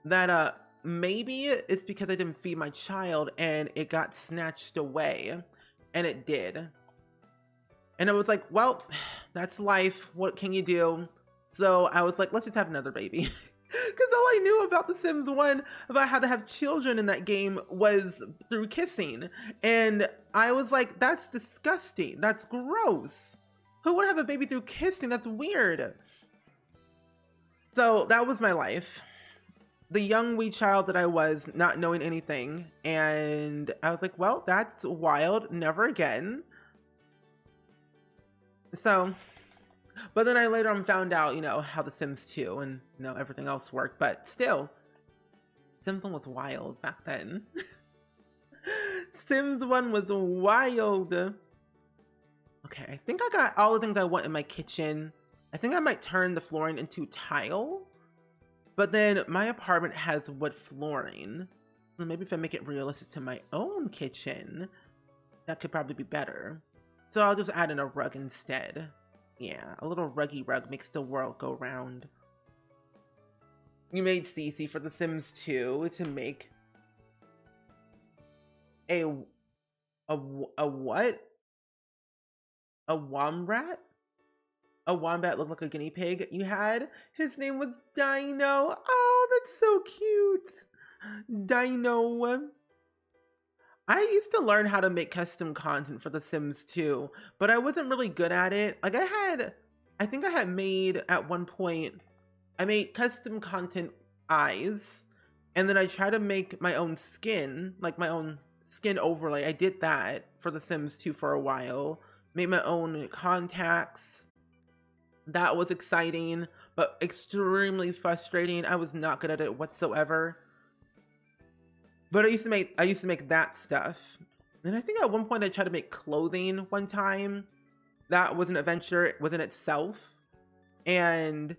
that maybe it's because I didn't feed my child and it got snatched away. And it did. And I was like, well, that's life. What can you do? So I was like, let's just have another baby. Because all I knew about The Sims 1, about how to have children in that game, was through kissing. And I was like, that's disgusting. That's gross. Who would have a baby through kissing? That's weird. So that was my life. The young wee child that I was, not knowing anything. And I was like, well, that's wild. Never again. So... But then I later on found out, you know, how The Sims 2 and, you know, everything else worked. But still, Sims 1 was wild back then. Sims 1 was wild. Okay, I think I got all the things I want in my kitchen. I think I might turn the flooring into tile. But then my apartment has wood flooring. So maybe if I make it realistic to my own kitchen, that could probably be better. So I'll just add in a rug instead. Yeah, a little ruggy rug makes the world go round. You made Cece for The Sims 2 to make a what? A wombat? A wombat looked like a guinea pig you had? His name was Dino. Oh, that's so cute. Dino. I used to learn how to make custom content for The Sims 2, but I wasn't really good at it. Like I think I had made at one point, I made custom content eyes, and then I tried to make my own skin, like my own skin overlay. I did that for The Sims 2 for a while. Made my own contacts. That was exciting, but extremely frustrating. I was not good at it whatsoever. But I used to make that stuff. And I think at one point I tried to make clothing one time. That was an adventure within itself. And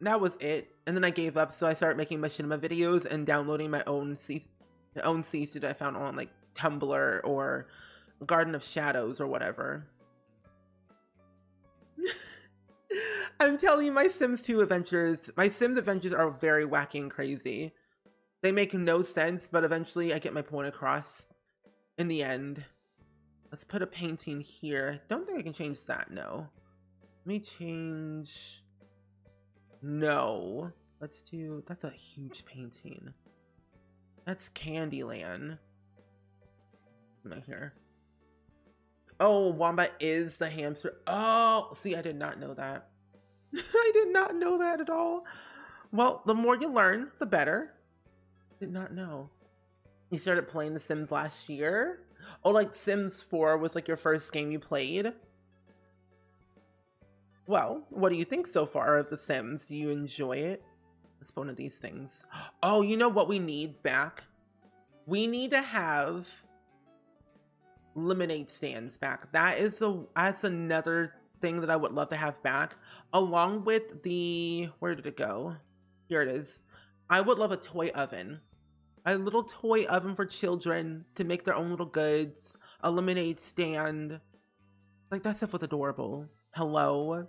that was it. And then I gave up, so I started making machinima videos and downloading my own CC that I found on like Tumblr or Garden of Shadows or whatever. I'm telling you, my Sims 2 adventures, my Sims adventures are very wacky and crazy. They make no sense, but eventually I get my point across in the end. Let's put a painting here. I don't think I can change that, no. Let me change... No. Let's do... That's a huge painting. That's Candyland. Right here. Oh, Wombat is the hamster. Oh, see, I did not know that. I did not know that at all. Well, the more you learn, the better. Did not know. You started playing The Sims last year? Oh, like Sims 4 was like your first game you played? Well, what do you think so far of The Sims? Do you enjoy it? Let's put one of these things. Oh, you know what we need back? We need to have lemonade stands back. That's another thing that I would love to have back, along with the, where did it go? Here it is. I would love a toy oven. A little toy oven for children to make their own little goods. A lemonade stand. Like, that stuff was adorable. Hello?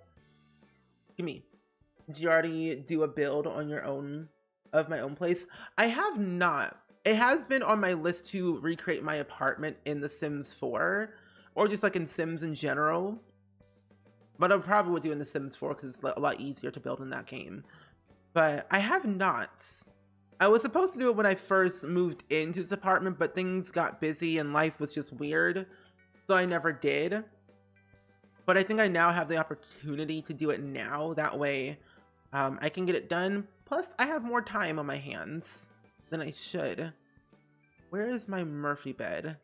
Give me. Did you already do a build on your own, of my own place? I have not. It has been on my list to recreate my apartment in The Sims 4. Or just like in Sims in general. But I probably would do in The Sims 4 because it's a lot easier to build in that game. But I have not. I was supposed to do it when I first moved into this apartment, but things got busy and life was just weird. So I never did. But I think I now have the opportunity to do it now. That way I can get it done. Plus I have more time on my hands than I should. Where is my Murphy bed?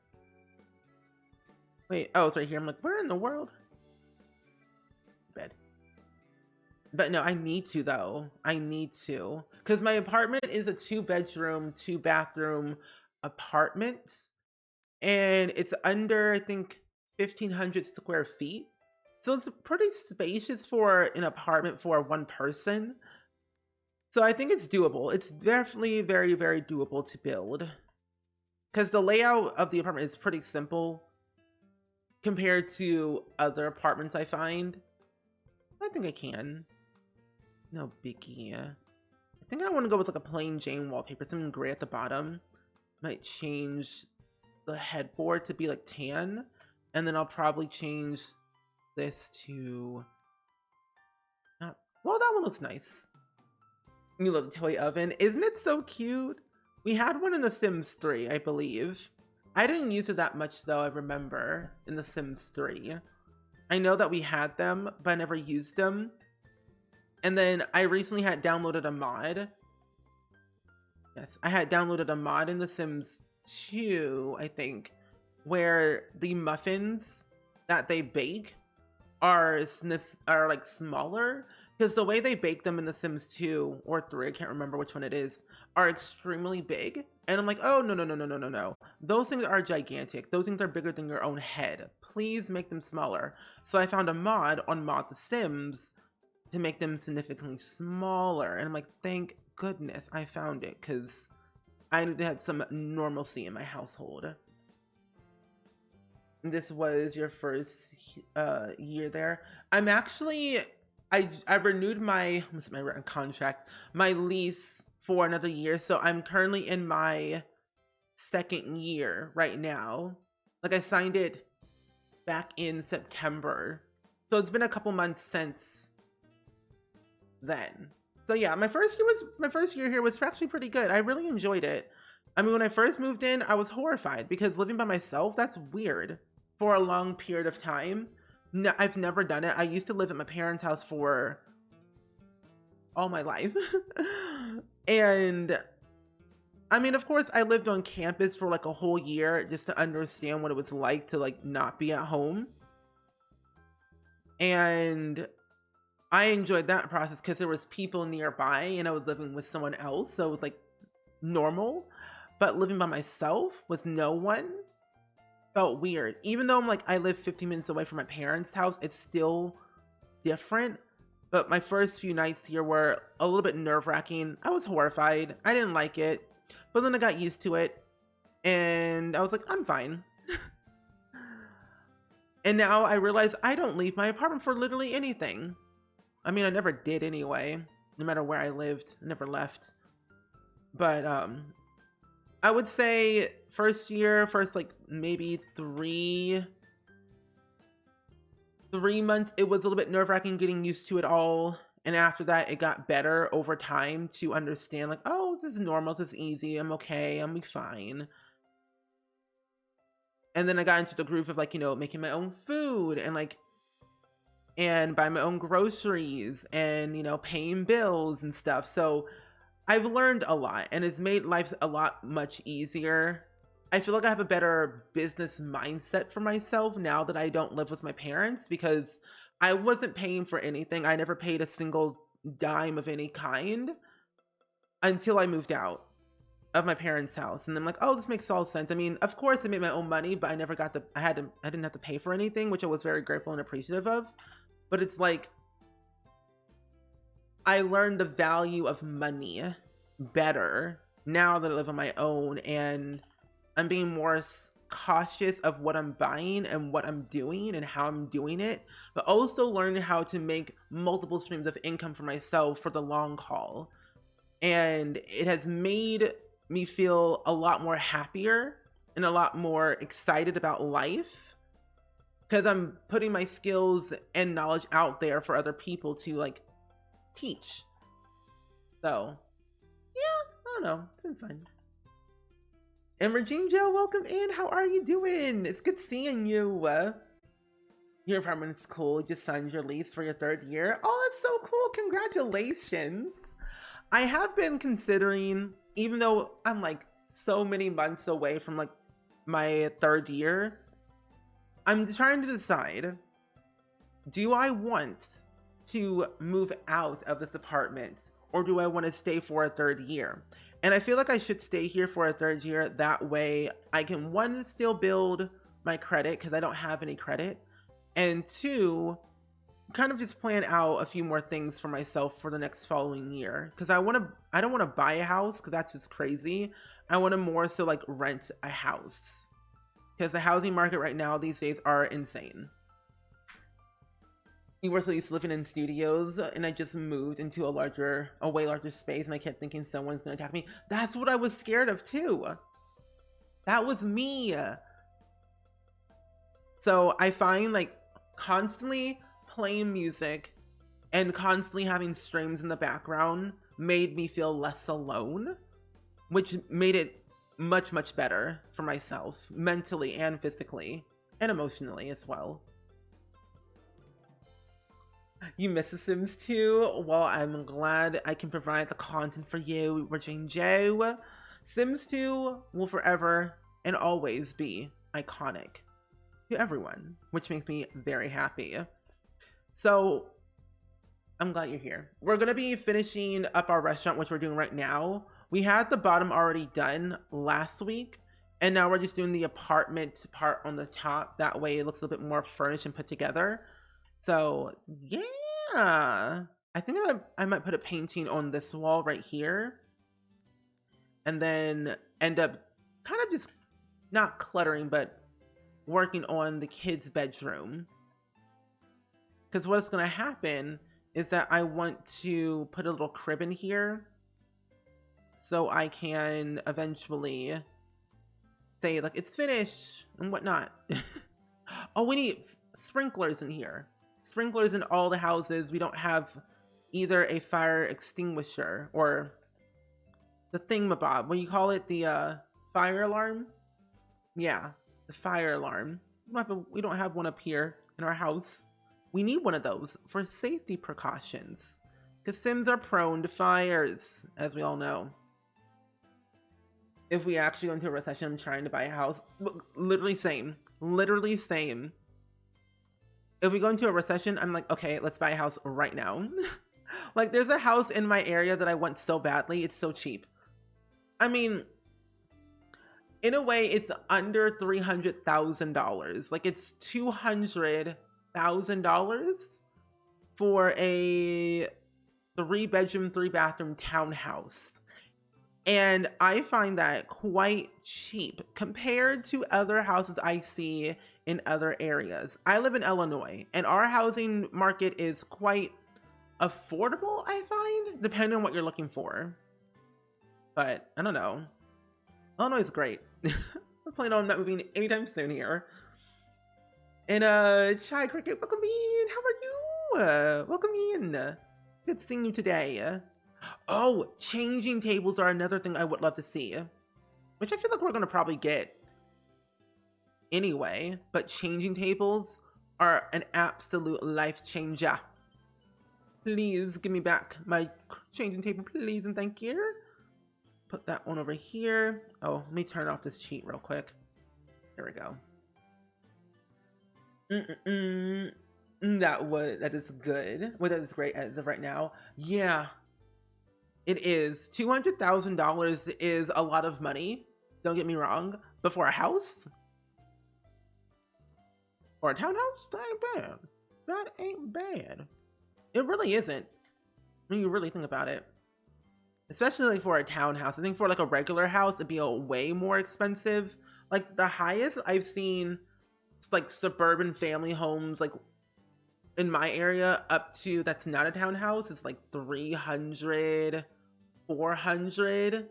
Wait, oh, it's right here. I'm like, where in the world? Bed. But no, I need to though. I need to. Because my apartment is a 2-bedroom, 2-bathroom apartment. And it's under, I think, 1,500 square feet. So it's pretty spacious for an apartment for one person. So I think it's doable. It's definitely very, very doable to build. Because the layout of the apartment is pretty simple compared to other apartments I find. I think I can. No biggie. I think I want to go with like a plain Jane wallpaper, something gray at the bottom. Might change the headboard to be like tan. And then I'll probably change this to... Not... Well, that one looks nice. You love the toy oven. Isn't it so cute? We had one in The Sims 3, I believe. I didn't use it that much though, I remember, in The Sims 3. I know that we had them, but I never used them. And then I recently had downloaded a mod. Yes, I had downloaded a mod in The Sims 2, I think, where the muffins that they bake are like smaller. Because the way they bake them in The Sims 2 or 3, I can't remember which one it is, are extremely big. And I'm like, oh, no. Those things are gigantic. Those things are bigger than your own head. Please make them smaller. So I found a mod on Mod The Sims to make them significantly smaller. And I'm like, thank goodness I found it, because I needed to have some normalcy in my household. This was your first year there. I'm actually... I renewed my contract, my lease for another year. So I'm currently in my 2nd year right now. Like I signed it back in September. So it's been a couple months since then. So yeah, my first year here was actually pretty good. I really enjoyed it. I mean, when I first moved in, I was horrified because living by myself, that's weird for a long period of time. No, I've never done it. I used to live at my parents' house for all my life. And I mean, of course, I lived on campus for like a whole year just to understand what it was like to like not be at home. And I enjoyed that process because there was people nearby and I was living with someone else. So it was like normal. But living by myself with no one felt weird. Even though I'm like, I live 15 minutes away from my parents' house, it's still different. But my first few nights here were a little bit nerve-wracking. I was horrified. I didn't like it. But then I got used to it. And I was like, I'm fine. And now I realize I don't leave my apartment for literally anything. I mean, I never did anyway. No matter where I lived, I never left. But I would say first like maybe three months, it was a little bit nerve-wracking getting used to it all. And after that, it got better over time to understand like, oh, this is normal, this is easy, I'm okay, I'm fine. And then I got into the groove of like, you know, making my own food and like, and buy my own groceries and, you know, paying bills and stuff. So I've learned a lot and it's made life a lot much easier. I feel like I have a better business mindset for myself now that I don't live with my parents because I wasn't paying for anything. I never paid a single dime of any kind until I moved out of my parents' house. And I'm like, oh, this makes all sense. I mean, of course I made my own money, but I didn't have to pay for anything, which I was very grateful and appreciative of. But it's like, I learned the value of money better now that I live on my own, and I'm being more cautious of what I'm buying and what I'm doing and how I'm doing it, but also learning how to make multiple streams of income for myself for the long haul. And it has made me feel a lot more happier and a lot more excited about life because I'm putting my skills and knowledge out there for other people to like teach. So yeah, I don't know, it's been fun. And Regine Joe, welcome in. How are you doing? It's good seeing you. Your apartment's cool. You just signed your lease for your 3rd year. Oh, that's so cool. Congratulations. I have been considering, even though I'm like so many months away from like my 3rd year, I'm trying to decide, do I want to move out of this apartment or do I want to stay for a 3rd year? And I feel like I should stay here for a 3rd year. That way I can, 1, still build my credit because I don't have any credit. And 2, kind of just plan out a few more things for myself for the next following year. Because I don't want to buy a house because that's just crazy. I want to more so like rent a house. Because the housing market right now these days are insane. We were so used to living in studios and I just moved into a way larger space and I kept thinking someone's gonna attack me. That's what I was scared of too. That was me. So I find like constantly playing music and constantly having streams in the background made me feel less alone, which made it much, much better for myself mentally and physically and emotionally as well. You miss The Sims 2? Well, I'm glad I can provide the content for you, Regine Joe. Sims 2 will forever and always be iconic to everyone, which makes me very happy. So, I'm glad you're here. We're going to be finishing up our restaurant, which we're doing right now. We had the bottom already done last week, and now we're just doing the apartment part on the top. That way it looks a little bit more furnished and put together. So, yeah. I think I might put a painting on this wall right here. And then end up kind of just not cluttering, but working on the kids' bedroom. Because what's going to happen is that I want to put a little crib in here so I can eventually say like it's finished and whatnot. Oh, we need sprinklers in here. Sprinklers in all the houses. We don't have either a fire extinguisher or the thingamabob. What do you call it? The fire alarm. Yeah, the fire alarm. We don't have one up here in our house. We need one of those for safety precautions, because Sims are prone to fires, as we all know. If we actually go into a recession, I'm trying to buy a house. Literally same. Literally same. If we go into a recession, I'm like, okay, let's buy a house right now. Like, there's a house in my area that I want so badly. It's so cheap. I mean, in a way, it's under $300,000. Like, it's $200,000 for a 3-bedroom, 3-bathroom townhouse. And I find that quite cheap compared to other houses I see in other areas. I live in Illinois, and our housing market is quite affordable, I find, depending on what you're looking for. But I don't know. Illinois is great. I'm planning on not moving anytime soon here. And Chai Cricket, welcome in. How are you? Welcome in. Good seeing you today. Oh, changing tables are another thing I would love to see, which I feel like we're gonna probably get anyway. But changing tables are an absolute life changer. Please give me back my changing table, please, and thank you. Put that one over here. Oh, let me turn off this cheat real quick. There we go. That is good. Well, that is great as of right now. Yeah, it is. $200,000 is a lot of money. Don't get me wrong, but for a house or a townhouse, that ain't bad. That ain't bad. It really isn't when you really think about it. Especially like for a townhouse. I think for like a regular house, it'd be a way more expensive. Like the highest I've seen, like suburban family homes, like in my area, up to, that's not a townhouse, it's like 300, 400.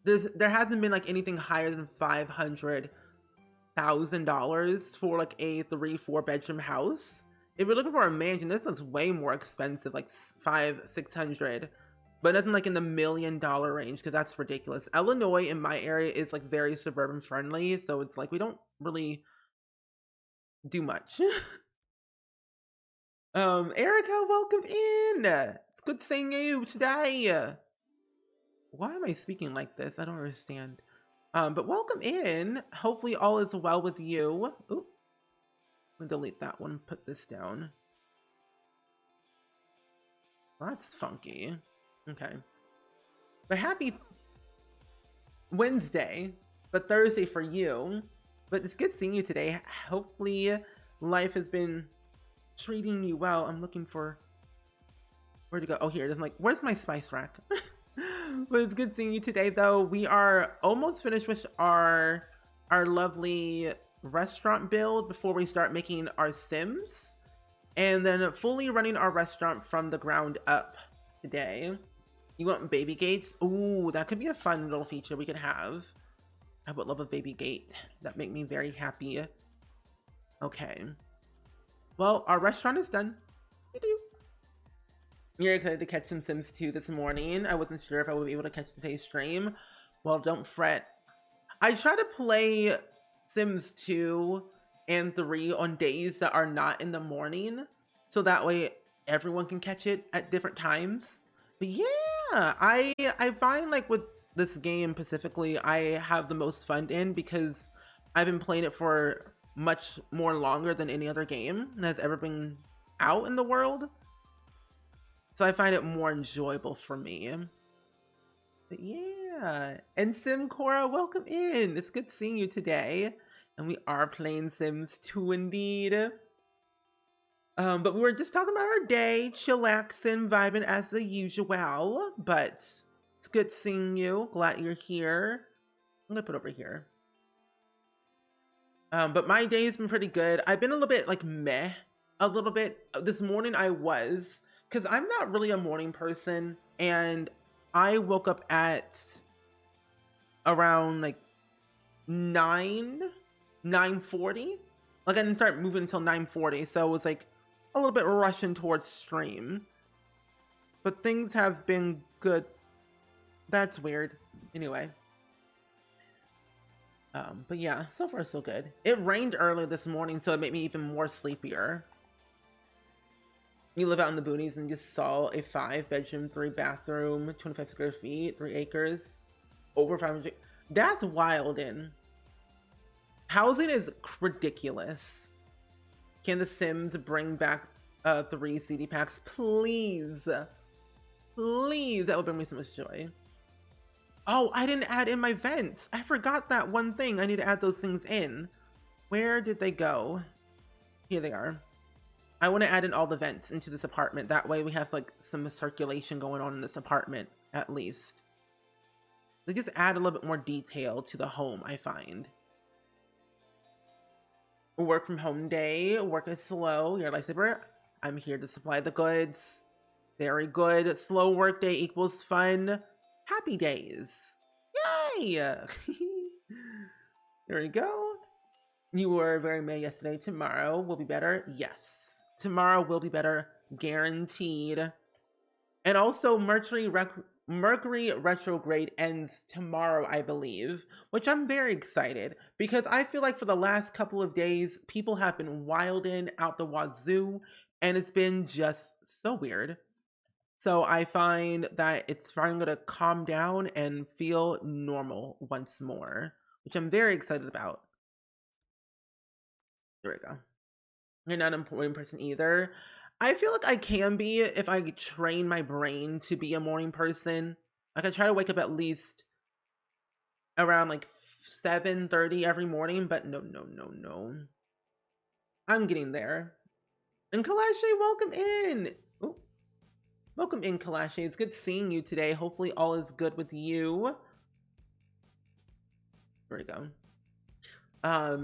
There hasn't been like anything higher than $500,000 for like a 3-4 bedroom house. If you're looking for a mansion, this looks way more expensive, like 500-600, but nothing like in the $1 million range, because that's ridiculous. Illinois in my area is like very suburban friendly, so it's like we don't really do much. Erica, welcome in. It's good seeing you today. Why am I speaking like this? I don't understand. But welcome in. Hopefully all is well with you. Oop. I'm gonna delete that one, put this down. Well, that's funky. Okay. But happy Wednesday, but Thursday for you. But it's good seeing you today. Hopefully life has been treating you well. I'm looking for where to go. Oh, here it is. I'm like, where's my spice rack? But it's good seeing you today, though. We are almost finished with our lovely restaurant build before we start making our Sims, and then fully running our restaurant from the ground up today. You want baby gates? Ooh, that could be a fun little feature we could have. I would love a baby gate. That make me very happy. Okay. Well, our restaurant is done. You're excited to catch some Sims 2 this morning. I wasn't sure if I would be able to catch today's stream. Well, don't fret. I try to play Sims 2 and 3 on days that are not in the morning, so that way everyone can catch it at different times. But yeah, I find like with this game specifically, I have the most fun in because I've been playing it for much more longer than any other game that has ever been out in the world. So I find it more enjoyable for me. But yeah, and Simcora, welcome in. It's good seeing you today. And we are playing Sims 2 indeed. But we were just talking about our day, chillaxing, vibing as the usual. But it's good seeing you. Glad you're here. I'm gonna put over here. But my day has been pretty good. I've been a little bit like meh, a little bit. This morning I was, because I'm not really a morning person, and I woke up at around like 9:40. Like I didn't start moving until 9:40, so it was like a little bit rushing towards stream. But things have been good. That's weird. Anyway. But yeah, so far so good. It rained early this morning, so it made me even more sleepier. You live out in the boonies and just saw a 5-bedroom, 3-bathroom, 25 square feet, 3 acres, over 500. That's wild. In housing is ridiculous. Can The Sims bring back 3 CD packs, please? Please, that would bring me so much joy. Oh, I didn't add in my vents. I forgot that one thing. I need to add those things in. Where did they go? Here they are. I want to add in all the vents into this apartment. That way we have like some circulation going on in this apartment, at least. They just add a little bit more detail to the home, I find. Work from home day. Work is slow. Your lifesaver. I'm here to supply the goods. Very good. Slow work day equals fun. Happy days. Yay! There we go. You were very May yesterday. Tomorrow will be better. Yes. Tomorrow will be better. Guaranteed. And also Mercury retrograde ends tomorrow, I believe, which I'm very excited because I feel like for the last couple of days, people have been wilding out the wazoo and it's been just so weird. So I find that it's finally going to calm down and feel normal once more, which I'm very excited about. There we go. You're not a morning person either. I feel like I can be if I train my brain to be a morning person. Like I try to wake up at least around like 7:30 every morning, but no. I'm getting there. And Kalashe, welcome in. Ooh. Welcome in, Kalashe. It's good seeing you today. Hopefully all is good with you. There we go.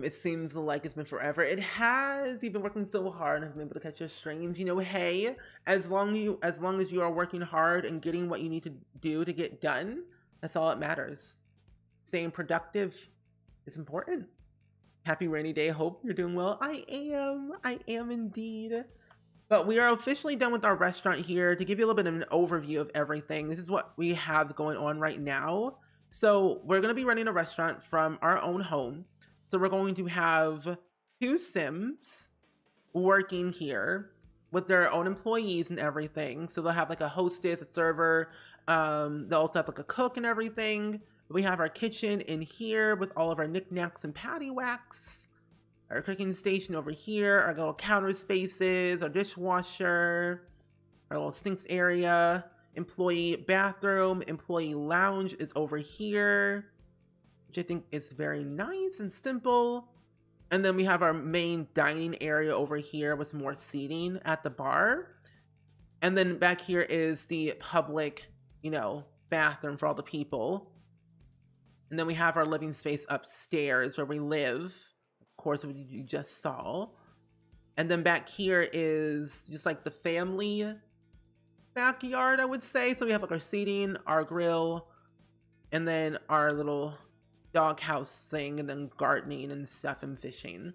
It seems like it's been forever. It has. You've been working so hard. I've been able to catch your streams. You know, hey, as long as you are working hard and getting what you need to do to get done, that's all that matters. Staying productive is important. Happy rainy day. Hope you're doing well. I am indeed. But we are officially done with our restaurant here. To give you a little bit of an overview of everything, this is what we have going on right now. So we're going to be running a restaurant from our own home. So we're going to have 2 Sims working here with their own employees and everything. So they'll have like a hostess, a server. They'll also have like a cook and everything. We have our kitchen in here with all of our knickknacks and paddywhacks. Our cooking station over here, our little counter spaces, our dishwasher, our little sinks area, employee bathroom, employee lounge is over here, which I think is very nice and simple. And then we have our main dining area over here with more seating at the bar. And then back here is the public, bathroom for all the people. And then we have our living space upstairs where we live. Of course, what you just saw. And then back here is just like the family backyard, I would say. So we have like our seating, our grill, and then our little doghouse thing, and then gardening and stuff and fishing.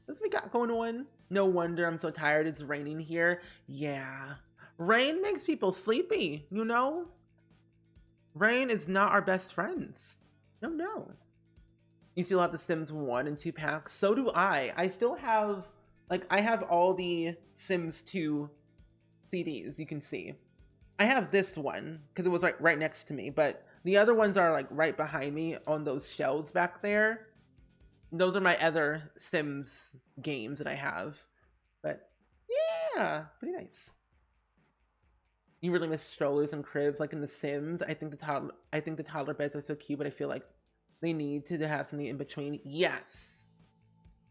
That's what we got going on. No wonder I'm so tired. It's raining here. Yeah. Rain makes people sleepy, Rain is not our best friends. No. You still have the Sims 1 and 2 packs. So do I. I still have, I have all the Sims 2 CDs, you can see. I have this one, because it was right next to me, but the other ones are right behind me on those shelves back there. Those are my other Sims games that I have. But yeah, pretty nice. You really miss strollers and cribs like in The Sims. I think the toddler beds are so cute, but I feel like they need to have something in between. Yes.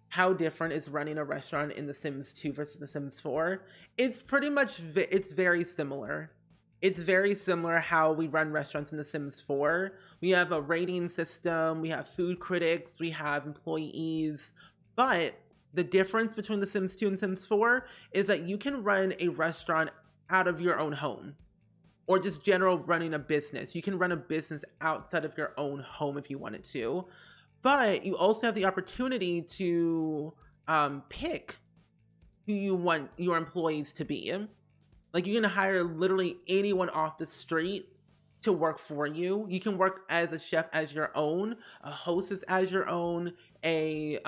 How different is running a restaurant in The Sims 2 versus The Sims 4? It's pretty much, it's very similar. It's very similar how we run restaurants in The Sims 4. We have a rating system, we have food critics, we have employees, but the difference between The Sims 2 and Sims 4 is that you can run a restaurant out of your own home. Or just general running a business. You can run a business outside of your own home if you wanted to. But you also have the opportunity to pick who you want your employees to be. Like you can hire literally anyone off the street to work for you. You can work as a chef as your own, a hostess as your own, a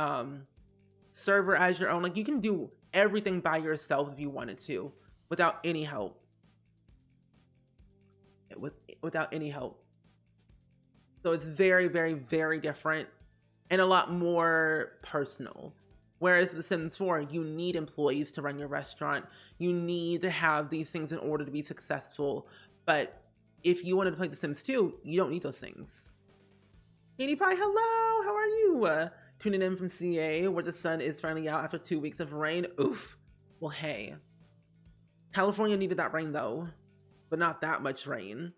server as your own. Like, you can do everything by yourself if you wanted to, without any help. Without any help. So it's very, very, very different and a lot more personal. Whereas The Sims 4, you need employees to run your restaurant. You need to have these things in order to be successful. But if you wanted to play The Sims 2, you don't need those things. Katie Pie, hello, how are you? Tuning in from CA, where the sun is finally out after 2 weeks of rain. Oof. Well, hey. California needed that rain, though. But not that much rain.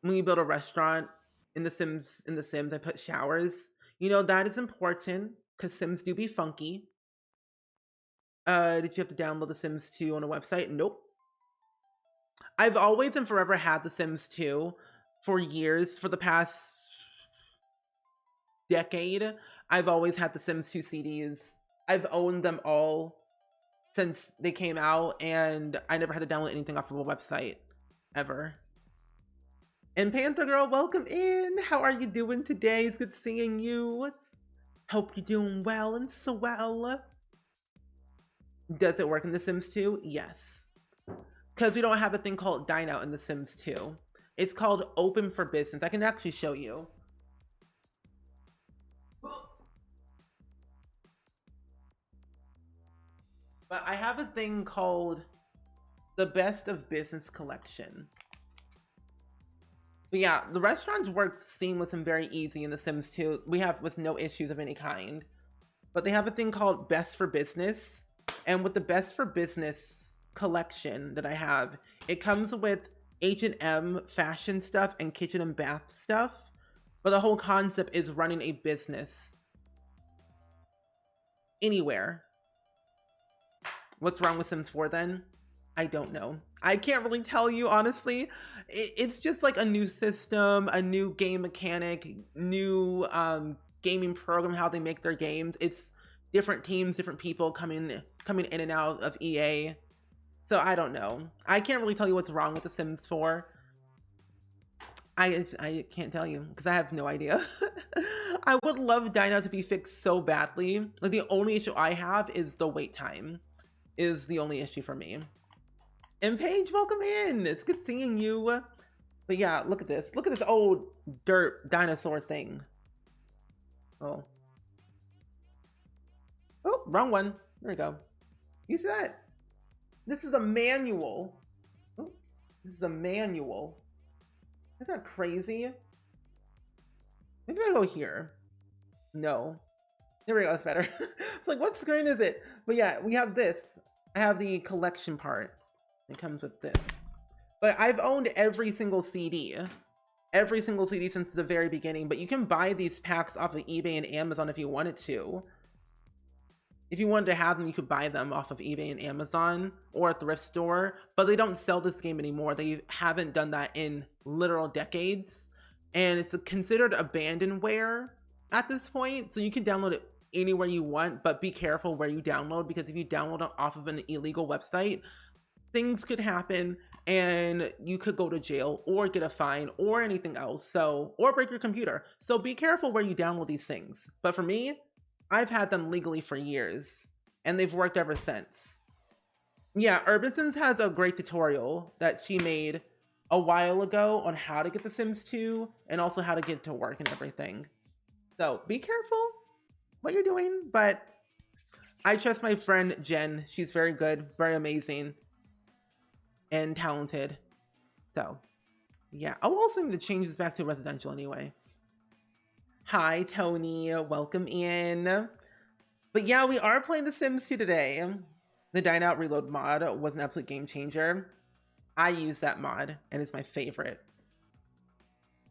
When you build a restaurant in The Sims, I put showers. You know, that is important, because Sims do be funky. Did you have to download The Sims 2 on a website? Nope. I've always and forever had The Sims 2 for years. For the past decade, I've always had The Sims 2 CDs. I've owned them all since they came out, and I never had to download anything off of a website, ever. And Panther Girl, welcome in. How are you doing today? It's good seeing you. Hope you're doing well and swell. Does it work in The Sims 2? Yes. Because we don't have a thing called Dine Out in The Sims 2. It's called Open for Business. I can actually show you. But I have a thing called the Best of Business Collection. But yeah, the restaurants work seamless and very easy in The Sims 2. We have with no issues of any kind. But they have a thing called Best for Business. And with the Best for Business collection that I have, it comes with H&M fashion stuff and kitchen and bath stuff. But the whole concept is running a business anywhere. What's wrong with Sims 4 then? I don't know. I can't really tell you, honestly. It's just like a new system, a new game mechanic, new gaming program, how they make their games. It's different teams, different people coming in and out of EA. So I don't know. I can't really tell you what's wrong with The Sims 4. I can't tell you because I have no idea. I would love Dine Out to be fixed so badly. Like, the only issue I have is the wait time is the only issue for me. And Paige, welcome in. It's good seeing you. But yeah, look at this. Look at this old dirt dinosaur thing. Oh, wrong one. There we go. You see that? This is a manual. Oh, this is a manual. Isn't that crazy? Maybe I go here. No. There we go. That's better. It's like, what screen is it? But yeah, we have this. I have the collection part. It comes with this. But I've owned every single CD. Every single CD since the very beginning. But you can buy these packs off of eBay and Amazon if you wanted to. If you wanted to have them, you could buy them off of eBay and Amazon or a thrift store. But they don't sell this game anymore. They haven't done that in literal decades. And it's considered abandonware at this point. So you can download it anywhere you want. But be careful where you download. Because if you download it off of an illegal website, things could happen and you could go to jail or get a fine or anything else. So, or break your computer. So be careful where you download these things. But for me, I've had them legally for years and they've worked ever since. Yeah, Urban has a great tutorial that she made a while ago on how to get The Sims 2 and also how to get to work and everything. So be careful what you're doing, but I trust my friend Jen. She's very good, very amazing, and talented. So yeah, I'll also need to change this back to residential anyway. Hi Tony, welcome in. But yeah, we are playing The Sims 2 today. The Dine Out Reload mod was an absolute game changer. I use that mod and it's my favorite.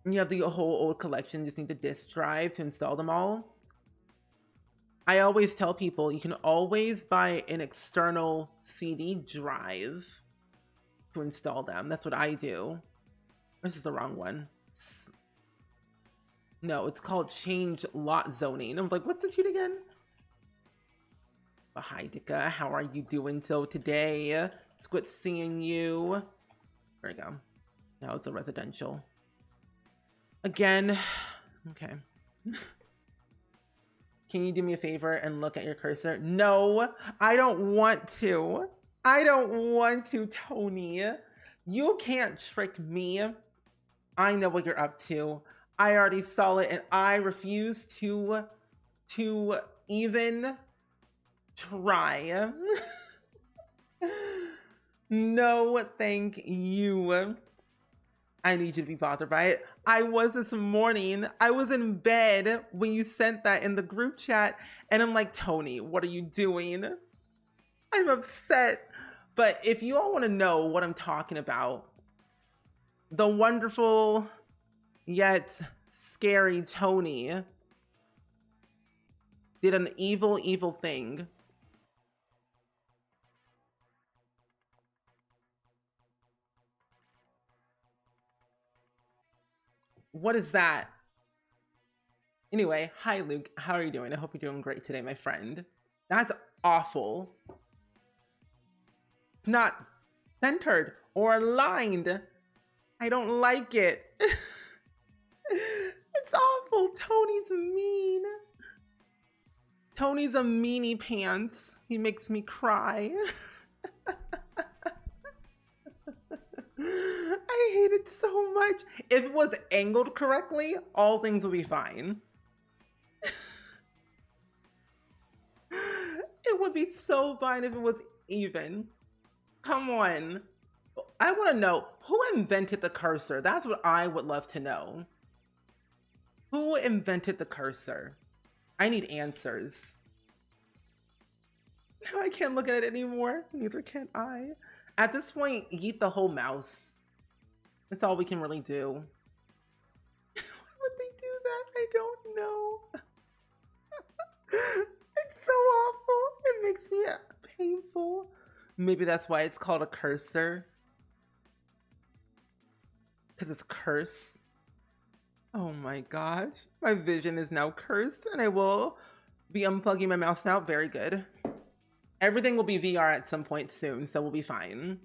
And you have the whole old collection, you just need the disk drive to install them all. I always tell people you can always buy an external CD drive to install them. That's what I do. This is the wrong one. No, it's called change lot zoning. I'm like, what's the cheat again? Oh, hi, Dika. How are you doing till today? It's good seeing you. There we go. No, it's a residential. Again, okay. Can you do me a favor and look at your cursor? No, I don't want to. I don't want to, Tony. You can't trick me. I know what you're up to. I already saw it and I refuse to even try. No, thank you. I need you to be bothered by it. I was this morning, I was in bed when you sent that in the group chat, and I'm like, Tony, what are you doing? I'm upset. But if you all want to know what I'm talking about, the wonderful yet scary Tony did an evil, evil thing. What is that? Anyway, hi Luke, how are you doing? I hope you're doing great today, my friend. That's awful. Not centered or aligned. I don't like it. It's awful. Tony's mean. Tony's a meanie pants. He makes me cry. I hate it so much. If it was angled correctly, all things would be fine. It would be so fine if it was even. Come on. I want to know who invented the cursor. That's what I would love to know. Who invented the cursor? I need answers. Now I can't look at it anymore. Neither can I. At this point, eat the whole mouse. That's all we can really do. Why would they do that? I don't know. It's so awful. It makes me painful. Maybe that's why it's called a cursor. Because it's curse. Oh my gosh. My vision is now cursed and I will be unplugging my mouse now. Very good. Everything will be VR at some point soon, so we'll be fine.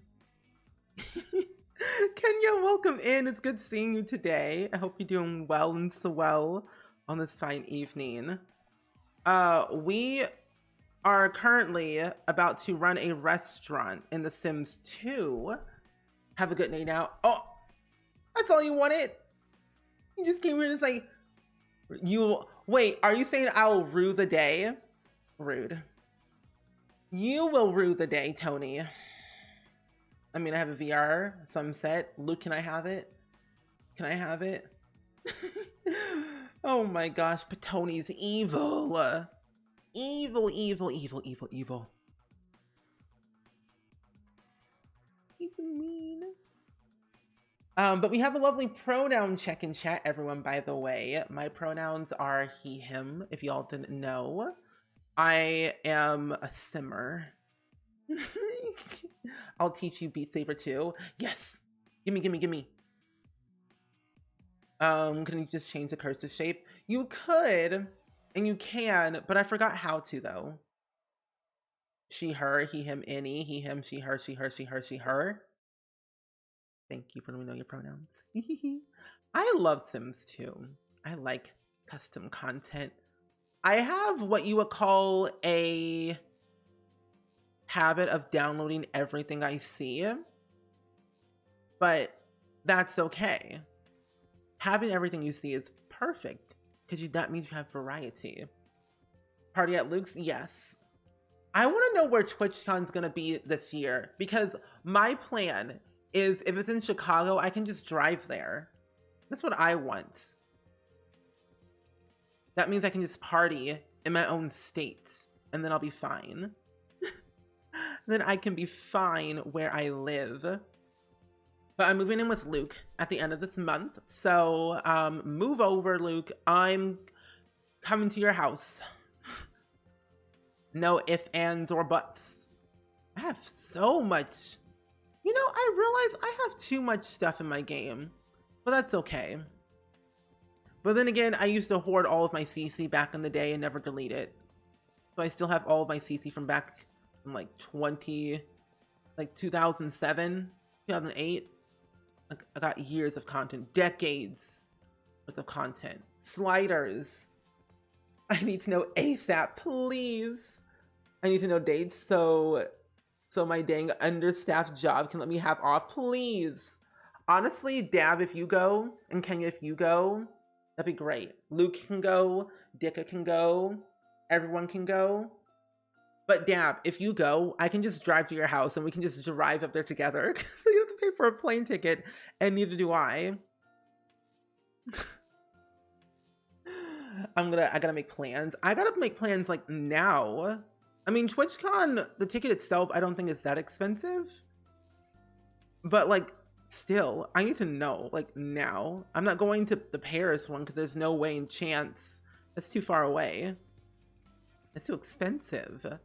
Kenya, welcome in. It's good seeing you today. I hope you're doing well and so well on this fine evening. We are currently about to run a restaurant in The Sims 2. Have a good day now. Oh, that's all you wanted? You just came here and say, wait, are you saying I'll rue the day? Rude. You will rue the day, Tony. I mean, I have a VR, so I'm set. Luke, can I have it? Can I have it? Oh my gosh, but Tony's evil. Evil, evil, evil, evil, evil. He's mean. But we have a lovely pronoun check in chat, everyone, by the way. My pronouns are he, him, if y'all didn't know. I am a simmer. I'll teach you Beat Saber too. Yes. Gimme, gimme, gimme. Can you just change the cursor shape? You could, and you can, but I forgot how to though. She, her, he, him, any, he, him, she, her, she, her, she, her, she, her. Thank you for letting me know your pronouns. I love Sims 2. I like custom content. I have what you would call a habit of downloading everything I see, but that's okay. Having everything you see is perfect because that means you have variety. Party at Luke's? Yes. I want to know where TwitchCon's going to be this year because my plan is if it's in Chicago, I can just drive there. That's what I want. That means I can just party in my own state and then I'll be fine. Then I can be fine where I live. But I'm moving in with Luke at the end of this month. So move over, Luke. I'm coming to your house. No ifs, ands, or buts. I have so much. You know, I realize I have too much stuff in my game, but that's okay. But then again, I used to hoard all of my CC back in the day and never delete it. So I still have all of my CC from back from like 2007, 2008. Like, I got years of content, decades worth of content. Sliders. I need to know ASAP, please. I need to know dates so my dang understaffed job can let me have off, please. Honestly, Dab, if you go, and Kenya, if you go, that'd be great. Luke can go, Dicka can go, everyone can go. But Dab, if you go, I can just drive to your house and we can just drive up there together. So you have to pay for a plane ticket, and neither do I. I gotta make plans. I gotta make plans like now. I mean, TwitchCon, the ticket itself, I don't think it's that expensive. But like, still, I need to know like now. I'm not going to the Paris one because there's no way in chance. That's too far away. It's too expensive.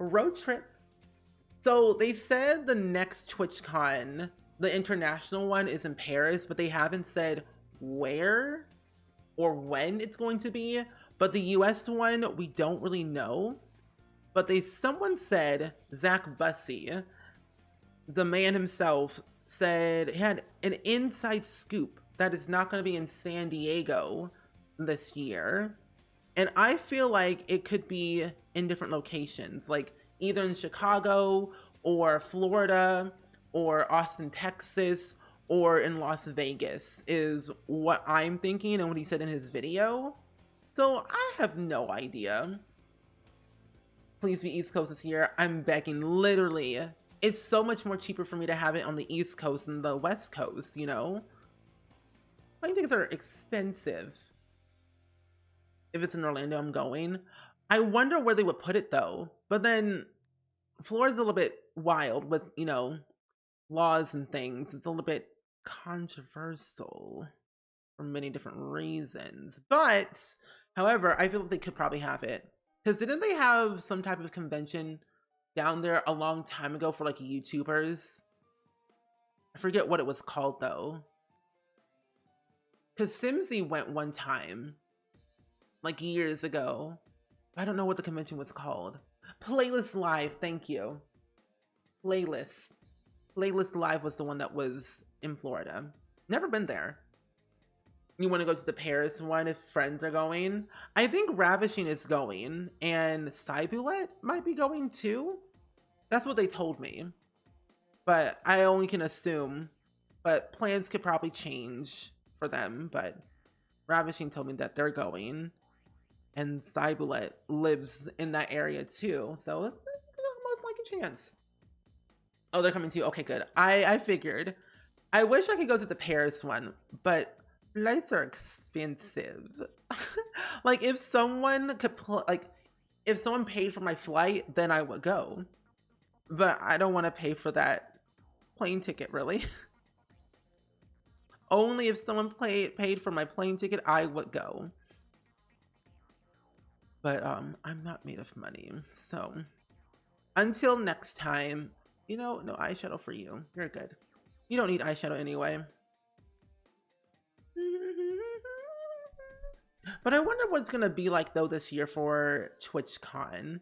Road trip. So they said the next TwitchCon, the international one, is in Paris, but they haven't said where or when it's going to be. But the US one, we don't really know. But someone said, Zach Bussey, the man himself, said he had an inside scoop that it's not going to be in San Diego this year. And I feel like it could be in different locations, like either in Chicago or Florida or Austin, Texas, or in Las Vegas is what I'm thinking and what he said in his video. So I have no idea. Please be East Coast this year. I'm begging, literally. It's so much more cheaper for me to have it on the East Coast than the West Coast, you know? Plane tickets are expensive. If it's in Orlando, I'm going. I wonder where they would put it though. But then Florida's a little bit wild with, you know, laws and things. It's a little bit controversial for many different reasons. But, however, I feel like they could probably have it. Because didn't they have some type of convention down there a long time ago for like YouTubers? I forget what it was called though. Because Simsy went one time, like years ago. I don't know what the convention was called. Playlist Live, thank you. Playlist Live was the one that was in Florida. Never been there. You want to go to the Paris one if friends are going? I think Ravishing is going, and Cybulet might be going too. That's what they told me. But I only can assume. But plans could probably change for them. But Ravishing told me that they're going. And Cybulet lives in that area too. So it's almost like a chance. Oh, they're coming too. Okay, good. I figured. I wish I could go to the Paris one, but flights are expensive. Like if someone could if someone paid for my flight, then I would go. But I don't want to pay for that plane ticket, really. Only if someone paid for my plane ticket, I would go. But I'm not made of money, so until next time, you know, no eyeshadow for you. You're good. You don't need eyeshadow anyway. But I wonder what's gonna be like though this year for TwitchCon.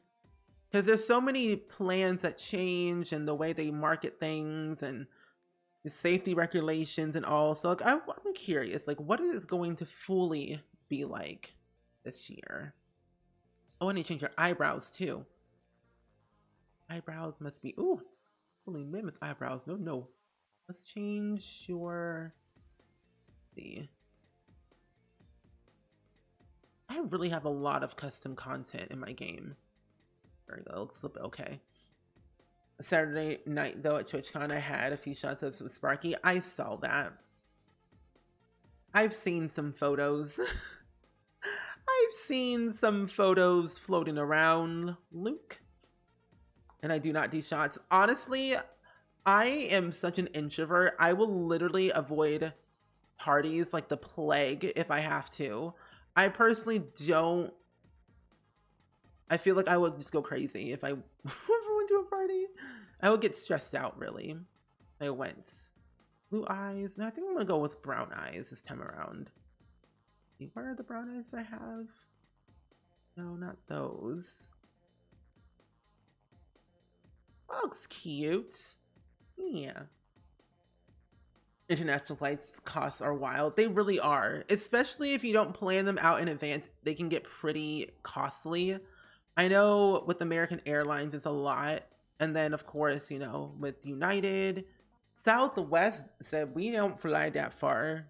Because there's so many plans that change and the way they market things and the safety regulations and all. So like, I'm curious, like what is it going to fully be like this year? Oh, I need to change your eyebrows too. Eyebrows must be, ooh, holy mammoth eyebrows. No. Let's change your, see. I really have a lot of custom content in my game. There we go, looks a little bit okay. Saturday night though at TwitchCon, I had a few shots of some Sparky. I saw that. I've seen some photos. I've seen some photos floating around, Luke. And I do not do shots. Honestly, I am such an introvert. I will literally avoid parties like the plague if I have to. I personally don't. I feel like I would just go crazy if I ever went to a party. I would get stressed out, really. I went. Blue eyes. No, I think I'm gonna go with brown eyes this time around. Where are the brown eyes I have? No, not those. That looks cute. Yeah. International flights costs are wild. They really are. Especially if you don't plan them out in advance, they can get pretty costly. I know with American Airlines it's a lot. And then of course, you know, with United, Southwest said we don't fly that far.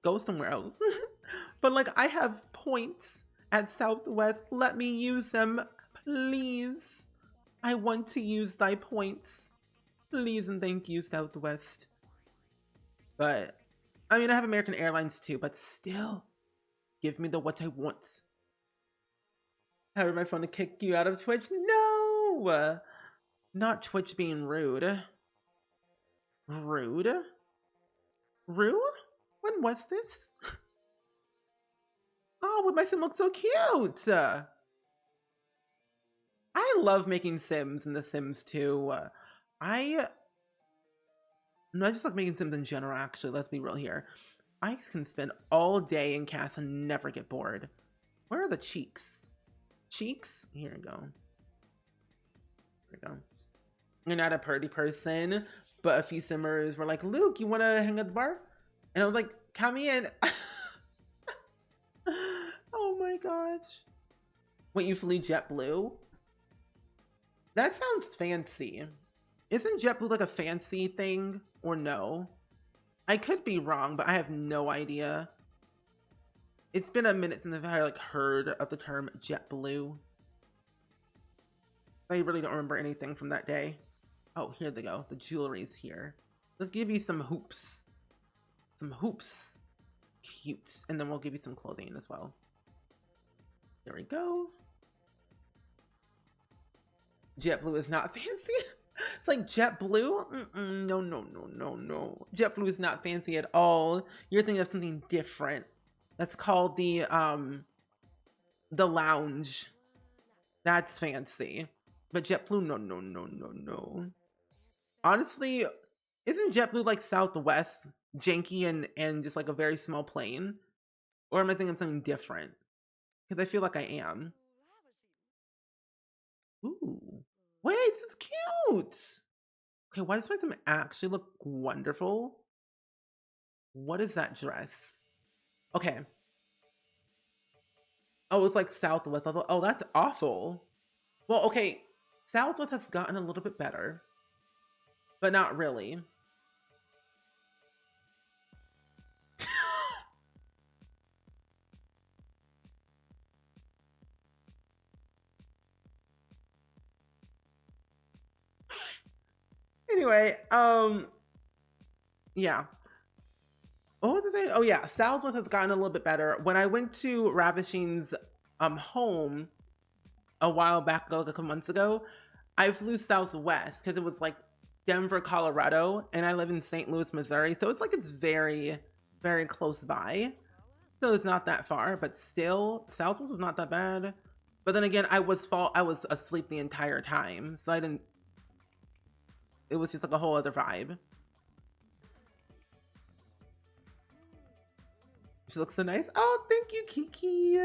Go somewhere else. But like I have points at Southwest. Let me use them, please. I want to use thy points. Please and thank you, Southwest. But I mean, I have American Airlines too, but still, give me the what I want. However, my phone to kick you out of Twitch? No! Not Twitch being rude. Rude? Rude? When was this? Oh, would my sim look so cute? I love making sims in The Sims 2. I just like making sims in general, actually. Let's be real here. I can spend all day in cast and never get bored. Where are the cheeks? Cheeks? Here we go. There we go. You're not a pretty person, but a few simmers were like, Luke, you want to hang at the bar? And I was like, count me in. Oh my gosh. Wait, you flew JetBlue? That sounds fancy. Isn't JetBlue like a fancy thing or no? I could be wrong, but I have no idea. It's been a minute since I've like heard of the term JetBlue. I really don't remember anything from that day. Oh, here they go. The jewelry's here. Let's give you some hoops. Some hoops. Cute. And then we'll give you some clothing as well. There we go. JetBlue is not fancy. It's like JetBlue? No, no, no, no, no. JetBlue is not fancy at all. You're thinking of something different. That's called the lounge. That's fancy. But JetBlue, no, no, no, no, no. Honestly, isn't JetBlue like Southwest, janky and just like a very small plane? Or am I thinking of something different? Because I feel like I am. Ooh. Wait, this is cute. Okay, why does my sim actually look wonderful? What is that dress? Okay. Oh, it's like Southwest. Oh, that's awful. Well, okay. Southwest has gotten a little bit better, but not really. Anyway, yeah. What was I saying? Oh yeah, Southwest has gotten a little bit better. When I went to Ravishing's home a while back, like a couple months ago, I flew Southwest because it was like Denver, Colorado, and I live in St. Louis, Missouri. So it's like it's very, very close by. So it's not that far, but still, Southwest was not that bad. But then again, I was asleep the entire time, so I didn't. It was just like a whole other vibe. She looks so nice. Oh, thank you, Kiki.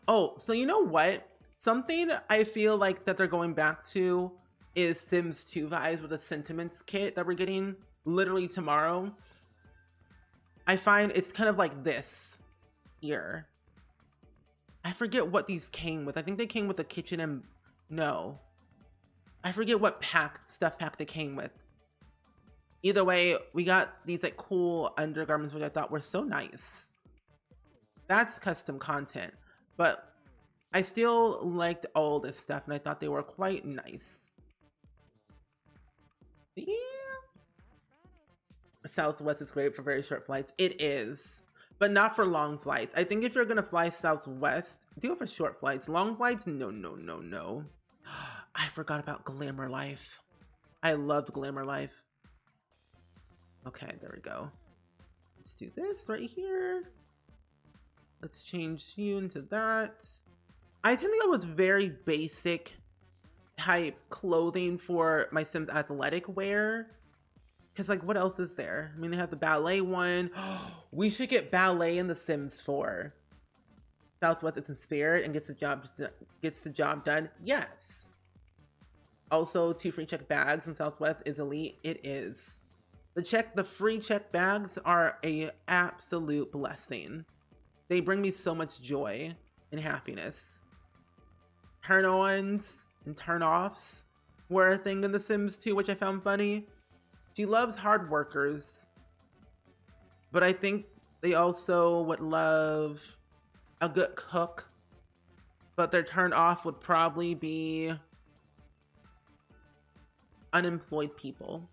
Oh, so you know what? Something I feel like that they're going back to is Sims 2 vibes with the sentiments kit that we're getting literally tomorrow. I find it's kind of like this here. I forget what these came with. I think they came with the kitchen and no. I forget what stuff pack they came with. Either way, we got these like cool undergarments, which I thought were so nice. That's custom content, but I still liked all this stuff and I thought they were quite nice. Yeah. Southwest is great for very short flights. It is, but not for long flights. I think if you're gonna fly Southwest, do it for short flights. Long flights, no, no, no, no. I forgot about Glamour Life. I loved Glamour Life. Okay, there we go. Let's do this right here. Let's change you into that. I tend to go with very basic type clothing for my Sims athletic wear. Because like, what else is there? I mean, they have the ballet one. We should get ballet in The Sims 4. Southwest is in spirit and gets the job done. Yes. Also, 2 free check bags in Southwest is elite. It is. The free check bags are a absolute blessing. They bring me so much joy and happiness. Turn-ons and turn-offs were a thing in The Sims 2, which I found funny. She loves hard workers, but I think they also would love a good cook, but their turn-off would probably be unemployed people.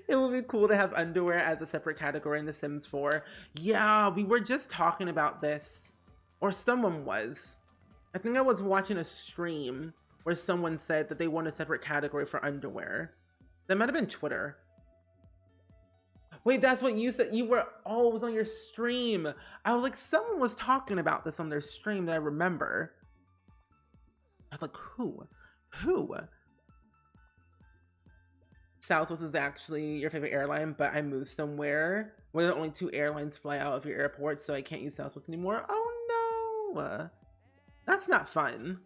It would be cool to have underwear as a separate category in The Sims 4. Yeah, we were just talking about this, or someone was. I think I was watching a stream where someone said that they want a separate category for underwear. That might have been Twitter. Wait, that's what you said. You were always on your stream. I was like, someone was talking about this on their stream that I remember. I was like, who? Who? Southwest is actually your favorite airline, but I moved somewhere where there are only 2 airlines fly out of your airport, so I can't use Southwest anymore. Oh no! That's not fun.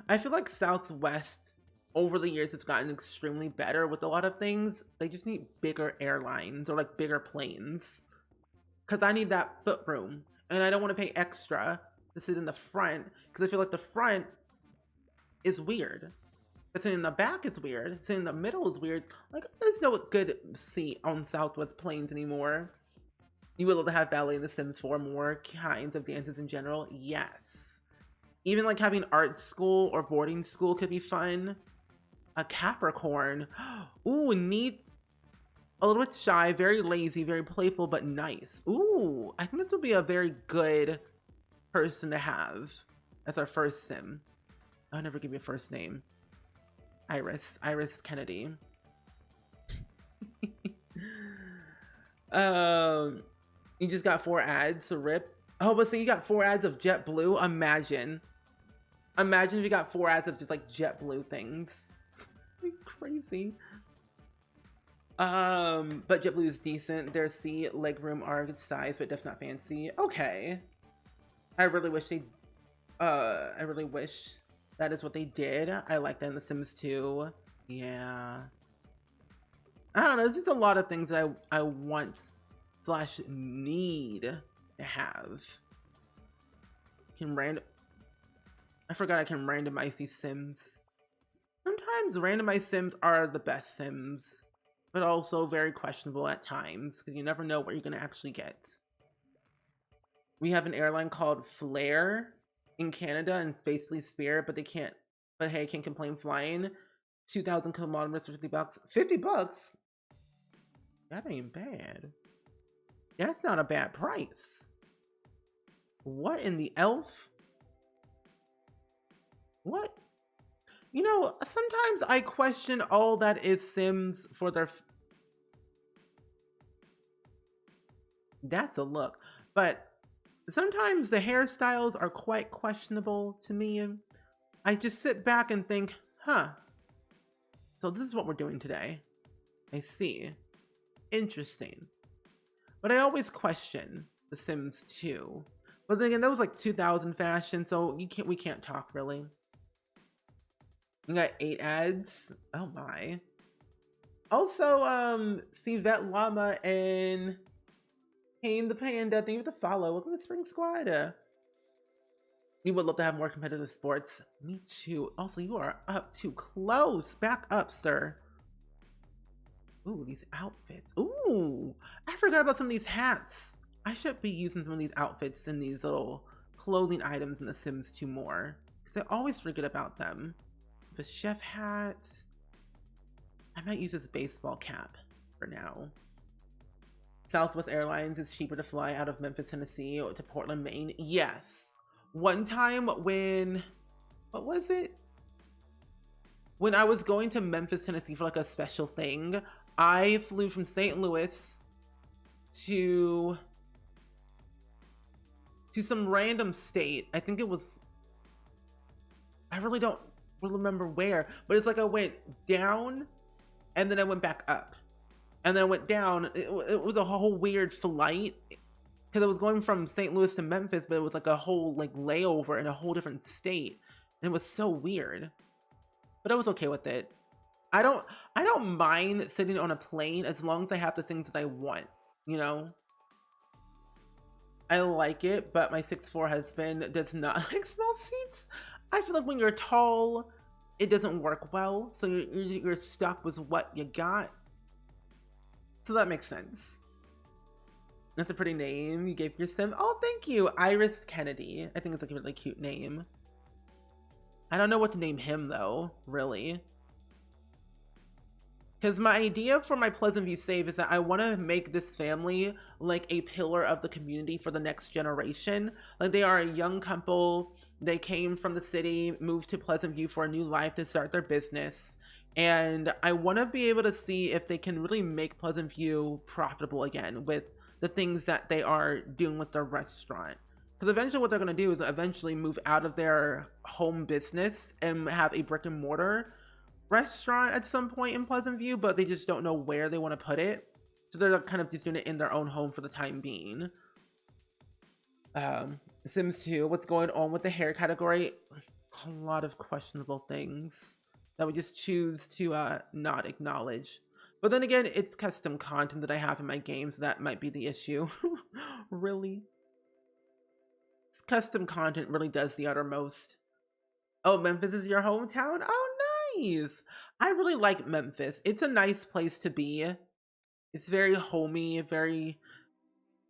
I feel like Southwest, over the years, has gotten extremely better with a lot of things. They just need bigger airlines or like bigger planes. Because I need that foot room, and I don't want to pay extra to sit in the front, because I feel like the front is weird. But sitting in the back is weird. Sitting in the middle is weird. Like, there's no good seat on Southwest planes anymore. You would love to have ballet in The Sims 4, more kinds of dances in general. Yes. Even like having art school or boarding school could be fun. A Capricorn. Ooh, neat. A little bit shy, very lazy, very playful, but nice. Ooh, I think this would be a very good person to have as our first Sim. I'll never give you a first name. Iris Kennedy. You just got 4 ads, so rip. Oh, but so you got 4 ads of JetBlue. Imagine if you got 4 ads of just like JetBlue things. Crazy. But JetBlue is decent. Their seat, legroom are good size, but definitely not fancy. Okay. I really wish that is what they did. I like that in The Sims 2. Yeah. I don't know. There's just a lot of things that I want / need to have. I forgot I can randomize these Sims. Sometimes randomized Sims are the best Sims, but also very questionable at times, because you never know what you're going to actually get. We have an airline called Flair in Canada, and it's basically Spirit, but hey, can't complain flying. 2,000 kilometers for $50. $50? That ain't bad. That's not a bad price. What in the elf? What? You know, sometimes I question all that is Sims for their... That's a look. But sometimes the hairstyles are quite questionable to me. I just sit back and think, huh. So this is what we're doing today. I see. Interesting. But I always question The Sims 2. But then again, that was like 2000 fashion, so we can't talk really. You got 8 ads. Oh my. Also, Civette Llama and Tame the Panda. Thank you for the follow. Welcome to Spring Squad. We would love to have more competitive sports. Me too. Also, you are up too close. Back up, sir. Ooh, these outfits. Ooh, I forgot about some of these hats. I should be using some of these outfits and these little clothing items in The Sims 2 more, because I always forget about them. The chef hat. I might use this baseball cap for now. Southwest Airlines is cheaper to fly out of Memphis, Tennessee or to Portland, Maine. Yes. One time when, what was it? When I was going to Memphis, Tennessee for like a special thing, I flew from St. Louis to some random state. I think it was, I really don't remember where, but it's like I went down and then I went back up and then I went down. It was a whole weird flight because I was going from St. Louis to Memphis, but it was like a whole like layover in a whole different state, and it was so weird, but I was okay with it. I don't mind sitting on a plane as long as I have the things that I want, you know? I like it, but my 6'4" husband does not like small seats. I feel like when you're tall, it doesn't work well, so you're stuck with what you got. So that makes sense. That's a pretty name you gave your sim. Oh, thank you. Iris Kennedy. I think it's like a really cute name. I don't know what to name him though, really. Because my idea for my Pleasant View save is that I want to make this family like a pillar of the community for the next generation. Like they are a young couple. They came from the city, moved to Pleasant View for a new life to start their business. And I want to be able to see if they can really make Pleasant View profitable again with the things that they are doing with their restaurant. Because eventually what they're going to do is eventually move out of their home business and have a brick and mortar restaurant at some point in Pleasant View, but they just don't know where they want to put it. So they're kind of just doing it in their own home for the time being. Sims 2, what's going on with the hair category? A lot of questionable things that we just choose to not acknowledge. But then again, it's custom content that I have in my games. So that might be the issue. Really? Custom content really does the uttermost. Oh, Memphis is your hometown? Oh, nice. I really like Memphis. It's a nice place to be. It's very homey, very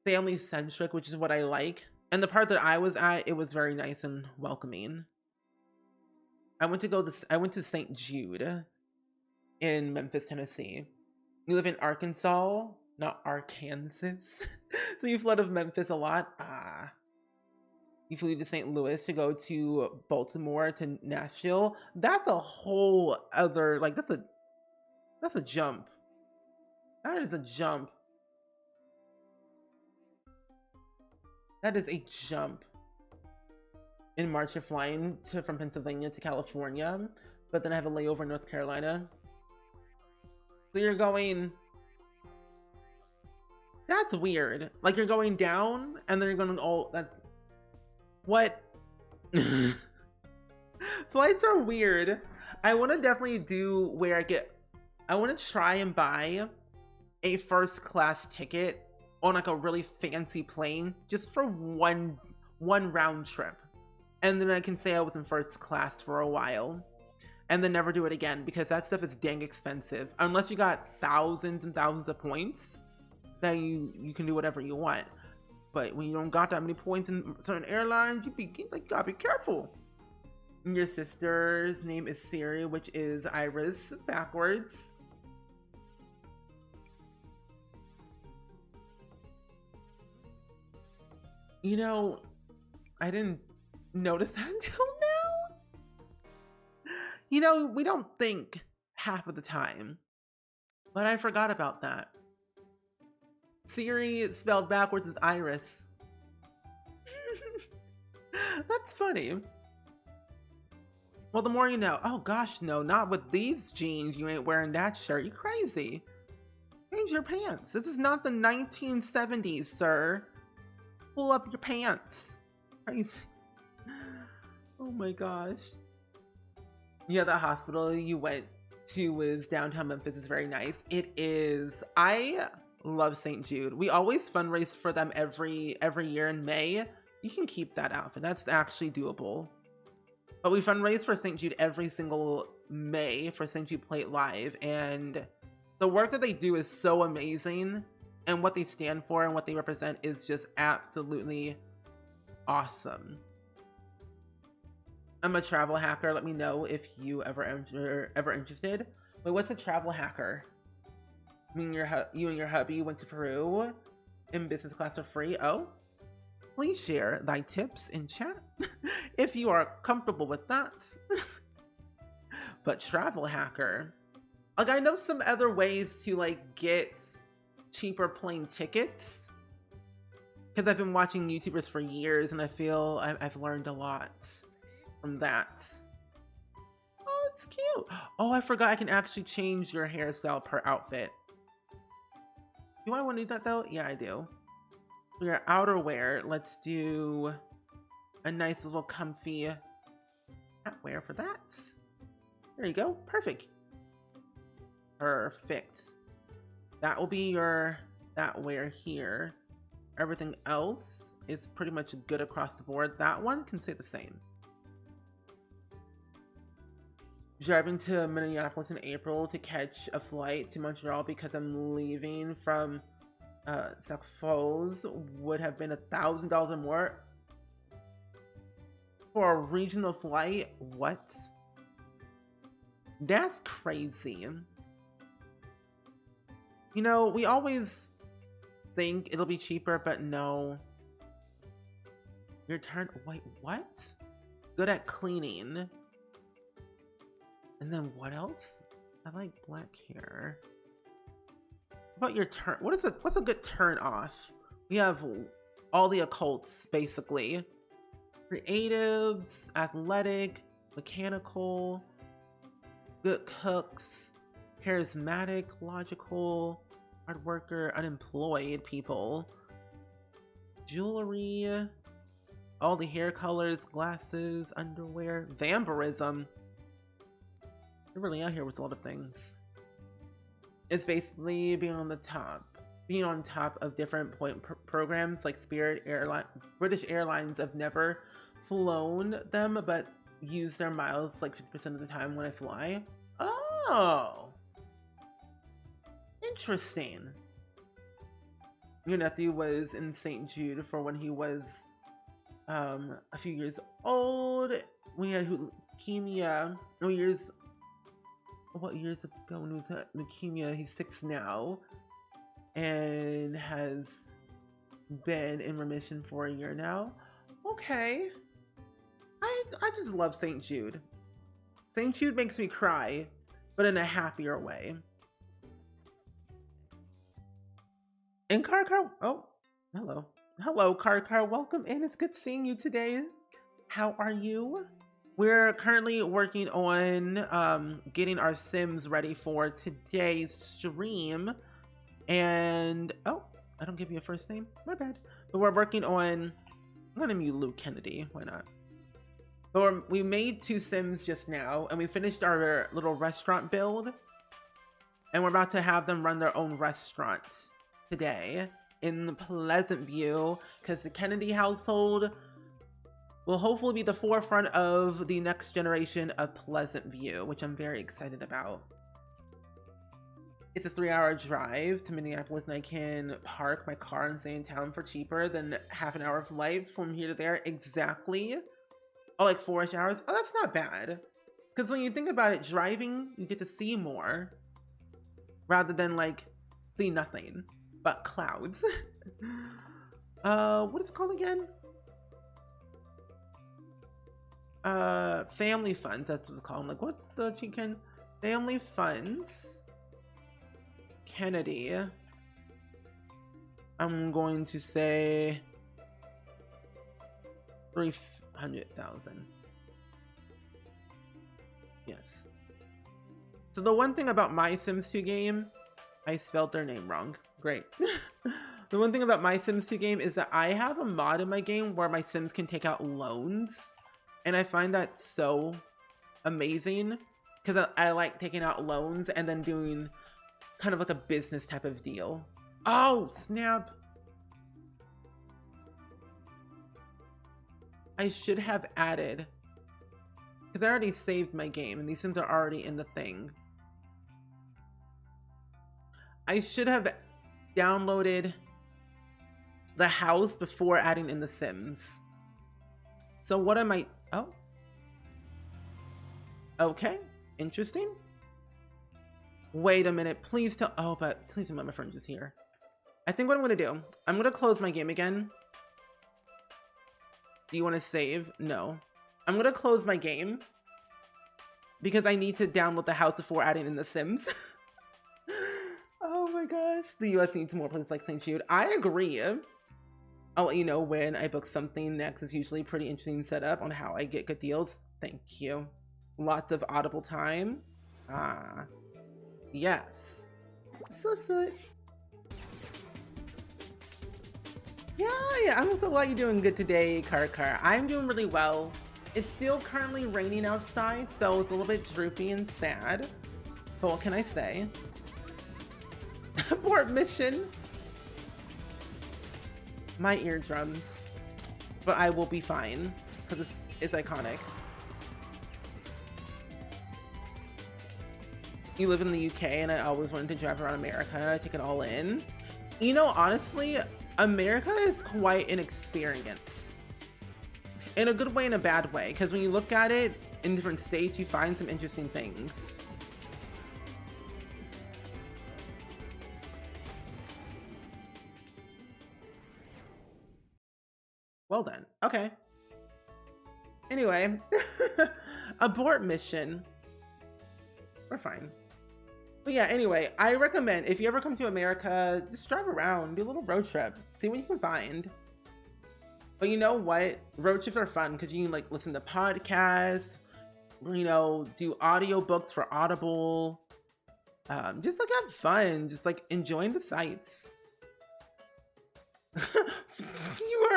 family centric, which is what I like. And the part that I was at, it was very nice and welcoming. I went to St. Jude in Memphis, Tennessee. You live in Arkansas, not Arkansas. So you flood of Memphis a lot. Ah. You flew to St. Louis to go to Baltimore to Nashville. That's a whole other, like, that's a jump. That is a jump. That is a jump. In March, you're flying from Pennsylvania to California, but then I have a layover in North Carolina. So you're going... That's weird. Like, you're going down, and then you're going all... That's... What? Flights are weird. I want to definitely do where I want to try and buy a first class ticket on like a really fancy plane just for one round trip. And then I can say I was in first class for a while and then never do it again, because that stuff is dang expensive. Unless you got thousands and thousands of points, then you can do whatever you want. But when you don't got that many points in certain airlines, you gotta be careful. And your sister's name is Siri, which is Iris backwards. You know, I didn't notice that until now. You know, we don't think half of the time, but I forgot about that. Siri spelled backwards is Iris. That's funny. Well, the more you know. Oh gosh, no, not with these jeans. You ain't wearing that shirt. You crazy. Change your pants. This is not the 1970s, sir. Pull up your pants. Crazy. Oh my gosh. Yeah, the hospital you went to was downtown Memphis is very nice. It is. I love St. Jude. We always fundraise for them every year in May. You can keep that outfit. That's actually doable. But we fundraise for St. Jude every single May for St. Jude Plate Live, and the work that they do is so amazing, and what they stand for and what they represent is just absolutely awesome. I'm a travel hacker. Let me know if you ever interested. Wait, what's a travel hacker? I mean, you and your hubby went to Peru in business class for free. Oh, please share thy tips in chat if you are comfortable with that. But travel hacker, like, I know some other ways to like get cheaper plane tickets, because I've been watching YouTubers for years and I feel I've learned a lot from that. Oh, it's cute. Oh, I forgot I can actually change your hairstyle per outfit. Do I want to do that though? Yeah, I do. For your outerwear, let's do a nice little comfy wear for that. There you go. Perfect. Perfect. That will be your that wear here. Everything else is pretty much good across the board. That one can stay the same. Driving to Minneapolis in April to catch a flight to Montreal because I'm leaving from Sac Falls would have been $1,000 or more for a regional flight. What? That's crazy. You know, we always think it'll be cheaper, but no. Your turn. Wait, what? Good at cleaning. And then what else? I like black hair. What about your turn? What's a good turn off? We have all the occults, basically. Creatives, athletic, mechanical, good cooks, charismatic, logical, hard worker, unemployed people, jewelry, all the hair colors, glasses, underwear, vampirism. You're really out here with a lot of things. It's basically being on top of different point programs like Spirit Airline. British Airlines, I've never flown them, but use their miles like 50% of the time when I fly. Oh, interesting. Your nephew was in St. Jude for when he was a few years old. We had leukemia. What years ago when he was at leukemia? He's 6 now and has been in remission for a year now. Okay. I just love St. Jude. St. Jude makes me cry, but in a happier way. And Car, oh, hello. Hello, Car. Welcome in. It's good seeing you today. How are you? We're currently working on getting our Sims ready for today's stream. And, oh, I don't give you a first name. My bad. But we're working on, I'm going to mute Luke Kennedy. Why not? But we made 2 Sims just now, and we finished our little restaurant build. And we're about to have them run their own restaurant today in Pleasant View, because the Kennedy household will hopefully be the forefront of the next generation of Pleasant View, which I'm very excited about. It's a 3-hour drive to Minneapolis, and I can park my car and stay in town for cheaper than half an hour of flight from here to there. Exactly. Oh, like 4-ish hours. Oh, that's not bad. Because when you think about it, driving, you get to see more rather than like see nothing but clouds. What is it called again? Family funds, that's what it's called. I'm like, what's the chicken? Family funds. Kennedy. I'm going to say 300,000. Yes. So the one thing about my Sims 2 game, I spelled their name wrong. Great. The one thing about my Sims 2 game is that I have a mod in my game where my Sims can take out loans. And I find that so amazing because I like taking out loans and then doing kind of like a business type of deal. Oh, snap. I should have added, because I already saved my game and these Sims are already in the thing. I should have downloaded the house before adding in the Sims. So what am I? Oh. Okay. Interesting. Wait a minute. Please tell. Oh, but please don't let my friend just here. I think what I'm going to do, I'm going to close my game again. Do you want to save? No. I'm going to close my game because I need to download the house before adding in the Sims. Oh my gosh. The US needs more places like St. Jude. I agree. I'll let you know when I book something next. It's usually pretty interesting setup on how I get good deals. Thank you. Lots of audible time. Ah. Yes. So sweet. Yeah, I'm so glad you're doing good today, Car. I'm doing really well. It's still currently raining outside, so it's a little bit droopy and sad. But what can I say? Abort mission. My eardrums. But I will be fine, because this is iconic. You live in the UK, and I always wanted to drive around America, and I take it all in. You know, honestly, America is quite an experience. In a good way and a bad way, because when you look at it in different states, you find some interesting things. Well then, okay. Anyway, abort mission. We're fine. But yeah, anyway, I recommend if you ever come to America, just drive around, do a little road trip, see what you can find. But you know what? Road trips are fun because you can like listen to podcasts, you know, do audiobooks for Audible. Just like have fun, just like enjoying the sights. you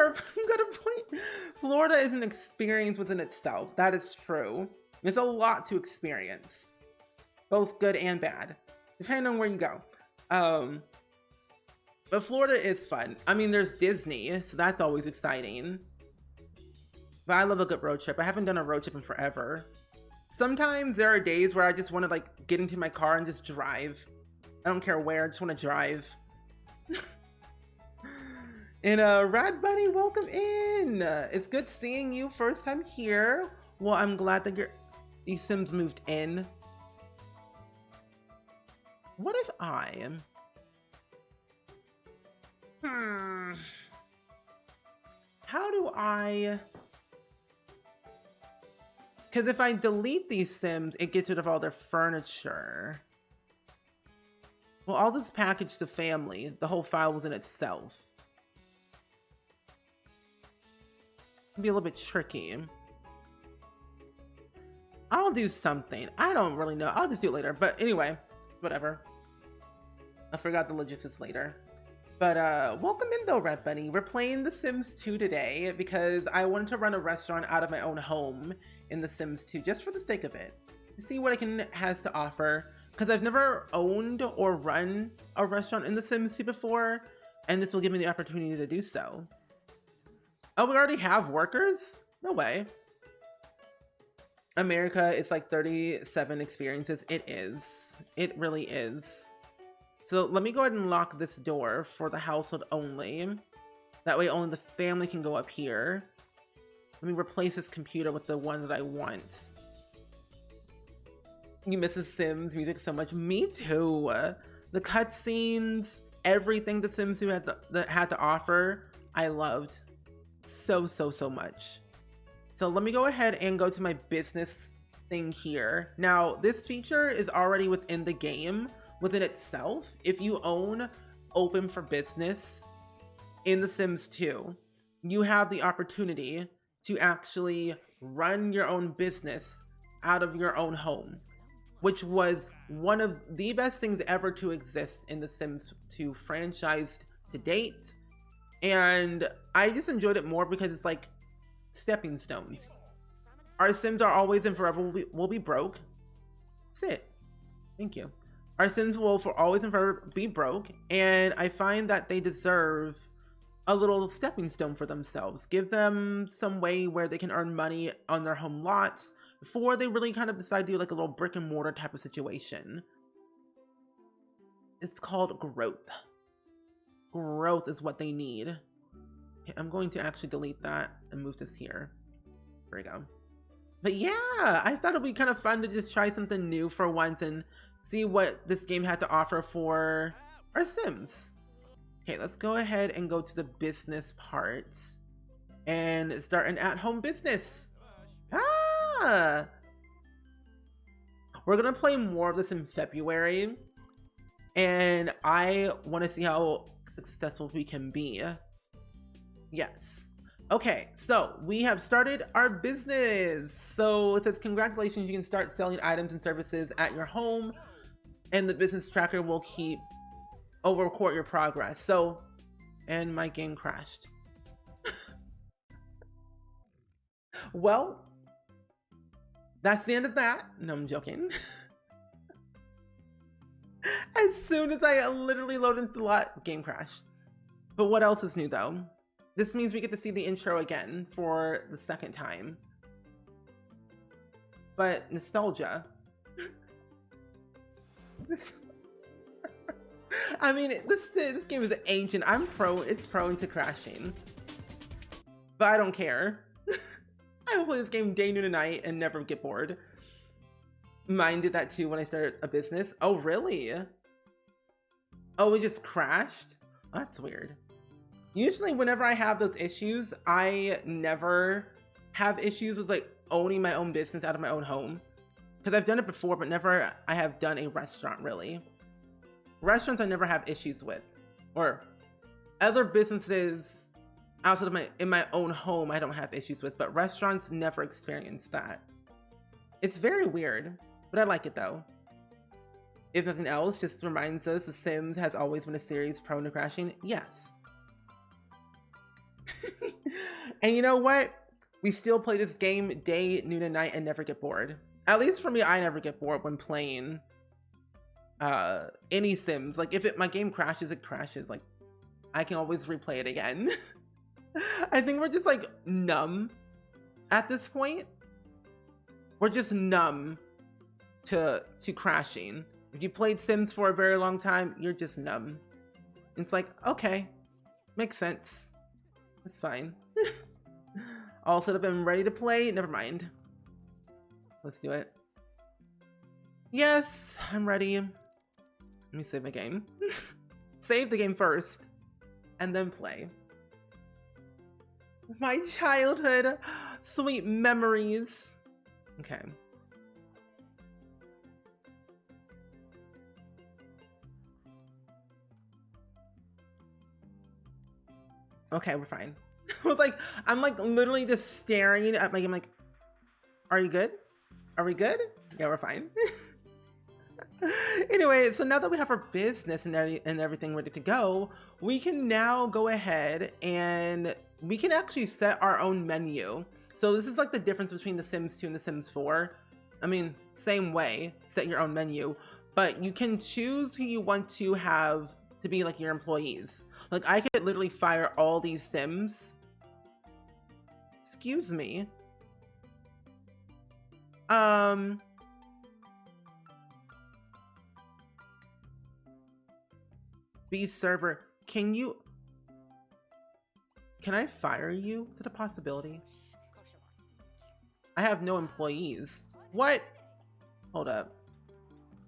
got a point. Florida is an experience within itself. That is true. There's a lot to experience, both good and bad, depending on where you go. But Florida is fun. I mean, there's Disney, so that's always exciting. But I love a good road trip. I haven't done a road trip in forever. Sometimes there are days where I just want to like get into my car and just drive. I don't care where, I just want to drive. And Rad Bunny, welcome in. It's good seeing you first time here. Well, I'm glad that these Sims moved in. What if I how do I, because if I delete these Sims, it gets rid of all their furniture. Well, I'll just package the family. The whole file within itself. It'd be a little bit tricky. I'll do something. I don't really know. I'll just do it later. But anyway, whatever. I forgot the logistics later. But welcome in though, Red Bunny. We're playing The Sims 2 today because I wanted to run a restaurant out of my own home in The Sims 2 just for the sake of it. To see what it has to offer. Because I've never owned or run a restaurant in The Sims 2 before. And this will give me the opportunity to do so. Oh, we already have workers? No way. America, it's like 37 experiences. It is. It really is. So let me go ahead and lock this door for the household only. That way only the family can go up here. Let me replace this computer with the one that I want. You miss The Sims music so much. Me too. The cutscenes, everything The Sims 2 had to offer, I loved so much. So let me go ahead and go to my business thing here. Now, this feature is already within the game, within itself. If you own Open for Business in The Sims 2, you have the opportunity to actually run your own business out of your own home, which was one of the best things ever to exist in The Sims 2 franchise to date. And I just enjoyed it more because it's like stepping stones. Our Sims are always and forever will be broke. That's it. Thank you. Our Sims will for always and forever be broke, and I find that they deserve a little stepping stone for themselves. Give them some way where they can earn money on their home lots before they really kind of decide to do like a little brick and mortar type of situation. It's called growth. Growth is what they need. Okay, I'm going to actually delete that and move this here. There we go. But yeah, I thought it'd be kind of fun to just try something new for once and see what this game had to offer for our Sims. Okay, let's go ahead and go to the business part and start an at-home business. Ah! We're gonna play more of this in February, and I want to see how successful we can be. Yes. Okay, so we have started our business. So it says, congratulations, you can start selling items and services at your home, and the business tracker will record your progress. So, and my game crashed. Well, that's the end of that. No, I'm joking. As soon as I literally load into the lot, game crashed. But what else is new though? This means we get to see the intro again for the second time. But nostalgia. I mean, this game is ancient. It's prone to crashing. But I don't care. I will play this game day, noon, and night and never get bored. Mine did that too when I started a business. Oh, really? Oh, it just crashed? Oh, that's weird. Usually whenever I have those issues, I never have issues with like owning my own business out of my own home. Because I've done it before, but never I have done a restaurant really. Restaurants I never have issues with. Or other businesses outside of in my own home I don't have issues with, but restaurants never experienced that. It's very weird, but I like it though. If nothing else, just reminds us The Sims has always been a series prone to crashing. Yes. And you know what? We still play this game day, noon, and night and never get bored. At least for me, I never get bored when playing any Sims. Like if my game crashes, it crashes. Like I can always replay it again. I think we're just like numb at this point. We're just numb to crashing. If you played Sims for a very long time, you're just numb. It's like, okay, makes sense. It's fine. All set up and ready to play? Never mind. Let's do it. Yes, I'm ready. Let me save my game. Save the game first, and then play. My childhood, sweet memories. Okay. Okay, we're fine. I was like, I'm like literally just staring at my game like, are you good? Are we good? Yeah, we're fine. Anyway, so now that we have our business and everything ready to go, we can now go ahead and we can actually set our own menu. So this is like the difference between The Sims 2 and The Sims 4. I mean, same way, set your own menu, but you can choose who you want to have to be like your employees. Like I could literally fire all these Sims. Excuse me. Be server. Can I fire you? Is it a possibility? I have no employees. What? Hold up.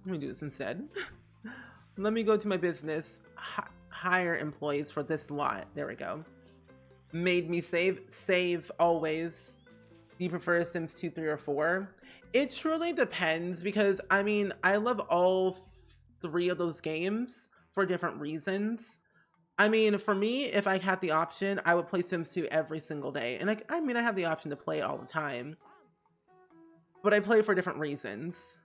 Let me do this instead. Let me go to my business. Hire employees for this lot. There we go. Made me save. Save always. Do you prefer Sims 2, 3, or 4? It truly depends because, I mean, I love all 3 of those games for different reasons. I mean, for me, if I had the option, I would play Sims 2 every single day. And I mean, I have the option to play it all the time. But I play for different reasons.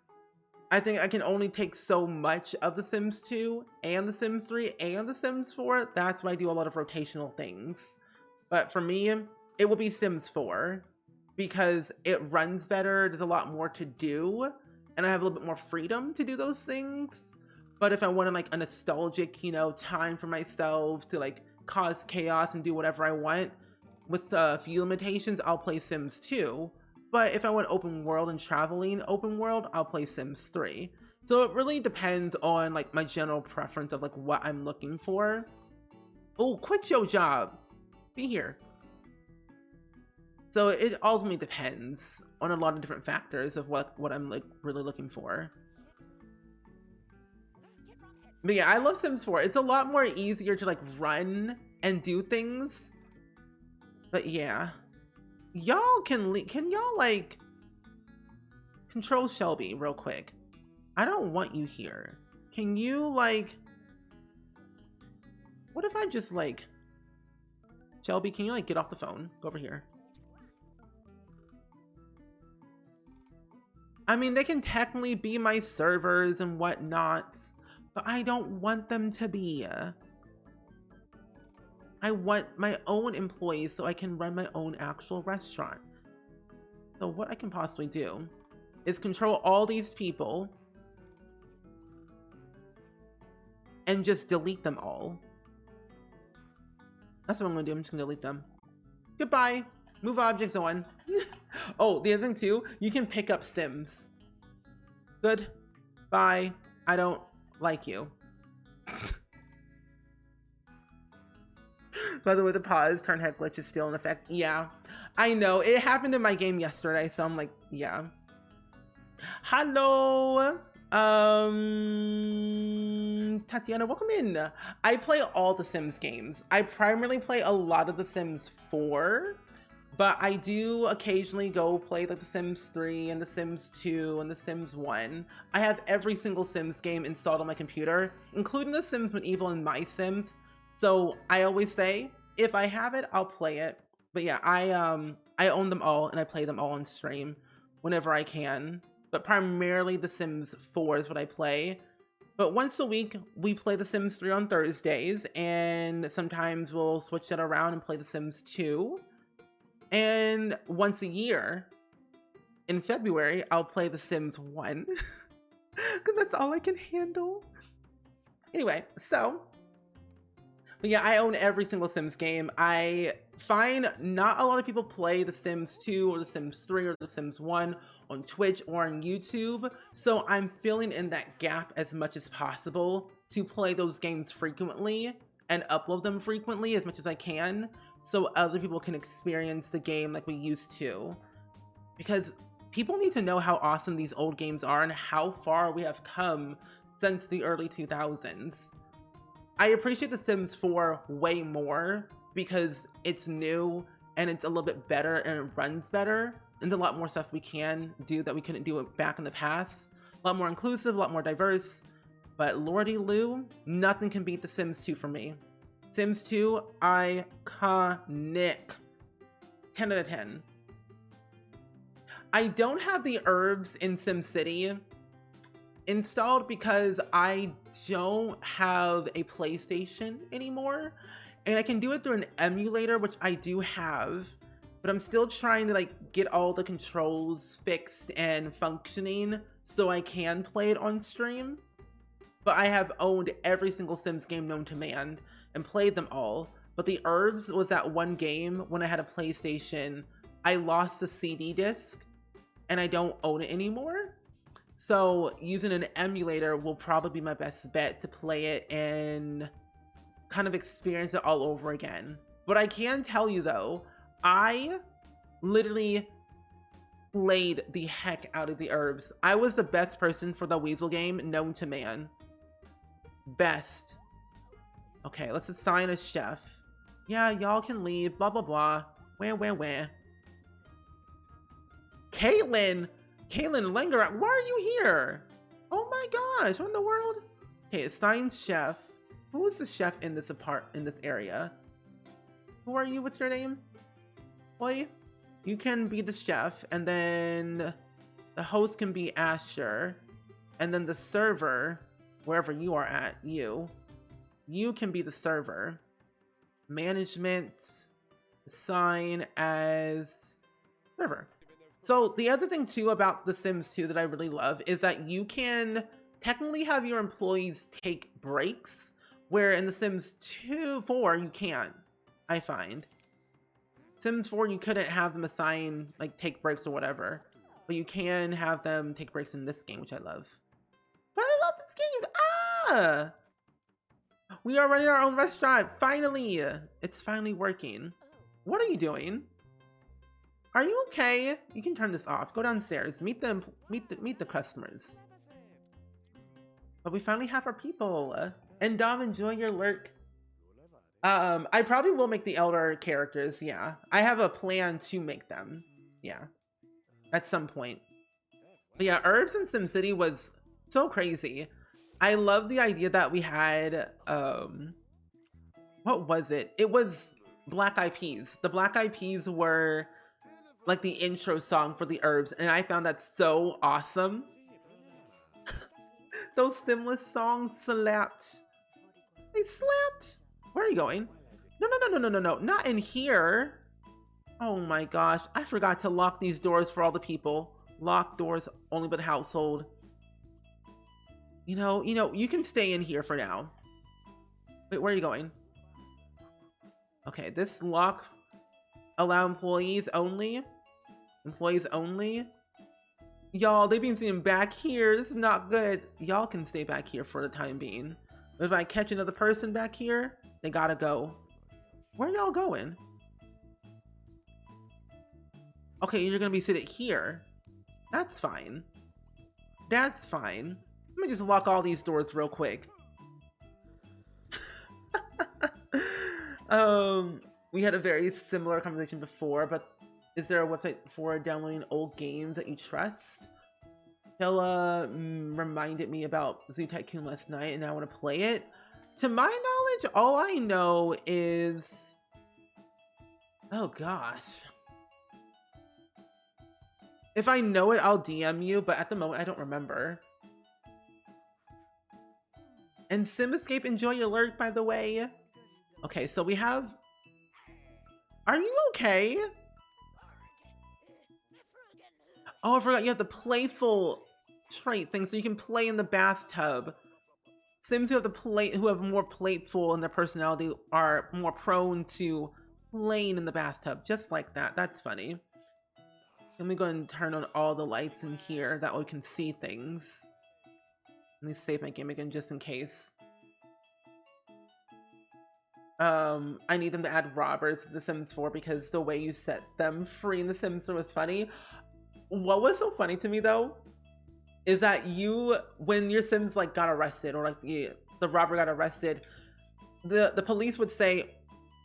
I think I can only take so much of The Sims 2 and The Sims 3 and The Sims 4. That's why I do a lot of rotational things. But for me, it will be Sims 4 because it runs better. There's a lot more to do and I have a little bit more freedom to do those things. But if I wanted like a nostalgic, you know, time for myself to like cause chaos and do whatever I want with a few limitations, I'll play Sims 2. But if I want open world and traveling open world, I'll play Sims 3. So it really depends on like my general preference of like what I'm looking for. Oh, quit your job. Be here. So it ultimately depends on a lot of different factors of what I'm like really looking for. But yeah, I love Sims 4. It's a lot more easier to like run and do things. But yeah. Y'all can y'all like control Shelby real quick? I don't want you here. Can you like, what if I just like, Shelby, can you like get off the phone? Go over here. I mean, they can technically be my servers and whatnot, but I don't want them to be. I want my own employees so I can run my own actual restaurant. So what I can possibly do is control all these people. and just delete them all. That's what I'm gonna do. I'm just gonna delete them. Goodbye. Move objects on. Oh, the other thing too, you can pick up Sims. Good. Bye. I don't like you. By the way, the pause turn head glitch is still in effect. Yeah, I know. It happened in my game yesterday, so I'm like, yeah. Hello. Tatiana, welcome in. I play all the Sims games. I primarily play a lot of the Sims 4, but I do occasionally go play like the Sims 3 and the Sims 2 and the Sims 1. I have every single Sims game installed on my computer, including the Sims Medieval and My Sims. So I always say, if I have it, I'll play it. But yeah, I own them all and I play them all on stream whenever I can. But primarily the Sims 4 is what I play. But once a week, we play the Sims 3 on Thursdays, and sometimes we'll switch that around and play the Sims 2. And once a year, in February, I'll play the Sims 1. Because that's all I can handle. Anyway, so... But yeah, I own every single Sims game. I find not a lot of people play the Sims 2 or the Sims 3 or the Sims 1 on Twitch or on YouTube. So I'm filling in that gap as much as possible to play those games frequently and upload them frequently as much as I can, so other people can experience the game like we used to. Because people need to know how awesome these old games are and how far we have come since the early 2000s. I appreciate The Sims 4 way more because it's new and it's a little bit better and it runs better. And there's a lot more stuff we can do that we couldn't do it back in the past. A lot more inclusive, a lot more diverse. But Lordy Lou, nothing can beat The Sims 2 for me. Sims 2, iconic. 10 out of 10. I don't have the herbs in SimCity installed because I don't have a PlayStation anymore, and I can do it through an emulator, which I do have, but I'm still trying to like get all the controls fixed and functioning so I can play it on stream. But I have owned every single Sims game known to man and played them all. But the herbs was that one game when I had a PlayStation. I lost the CD disc and I don't own it anymore. So using an emulator will probably be my best bet to play it and kind of experience it all over again. But I can tell you though, I literally played the heck out of the herbs. I was the best person for the Weasel game known to man. Best. Okay, let's assign a chef. Yeah, y'all can leave, blah, blah, blah. Where? Caitlin Langer, why are you here? Oh my gosh, what in the world? Okay, assigned chef. Who is the chef in this area? Who are you? What's your name? Boy, you can be the chef, and then the host can be Asher, and then the server, wherever you are at, you can be the server. Management, assign as server. So the other thing too about The Sims 2 that I really love is that you can technically have your employees take breaks, where in The Sims 4 you can't, I find. Sims 4 you couldn't have them assign, like take breaks or whatever, but you can have them take breaks in this game, which I love. But I love this game! Ah! We are running our own restaurant, finally! It's finally working. What are you doing? Are you okay? You can turn this off. Go downstairs. Meet the customers. But we finally have our people. And Dom, enjoy your lurk. I probably will make the elder characters. Yeah, I have a plan to make them. Yeah, at some point. But yeah, herbs in SimCity was so crazy. I love the idea that we had. What was it? It was Black Eyed Peas. The Black Eyed Peas were like the intro song for the herbs, and I found that so awesome. Those Simless songs slapped. They slapped. Where are you going? No, not in here. Oh my gosh, I forgot to lock these doors for all the people. Lock doors only by the household. You know, you can stay in here for now. Wait, where are you going? Okay, this lock allow employees only. Employees only. Y'all, they've been sitting back here. This is not good. Y'all can stay back here for the time being. If I catch another person back here, they gotta go. Where are y'all going? Okay, you're gonna be sitting here. That's fine. That's fine. Let me just lock all these doors real quick. We had a very similar conversation before, but is there a website for downloading old games that you trust? Stella reminded me about Zoo Tycoon last night, and I want to play it. To my knowledge, all I know is... Oh gosh. If I know it, I'll DM you, but at the moment, I don't remember. And Sim Escape, enjoy your lurk, by the way. Okay, so we have... Are you okay? Oh, I forgot you have the playful trait thing, so you can play in the bathtub. Sims who have more playful in their personality are more prone to playing in the bathtub, just like that. That's funny. Let me go and turn on all the lights in here, that way we can see things. Let me save my game again just in case. I need them to add robbers to The Sims 4 because the way you set them free in The Sims 4 was funny. What was so funny to me though, is that when your Sims like got arrested, or like the robber got arrested, the police would say,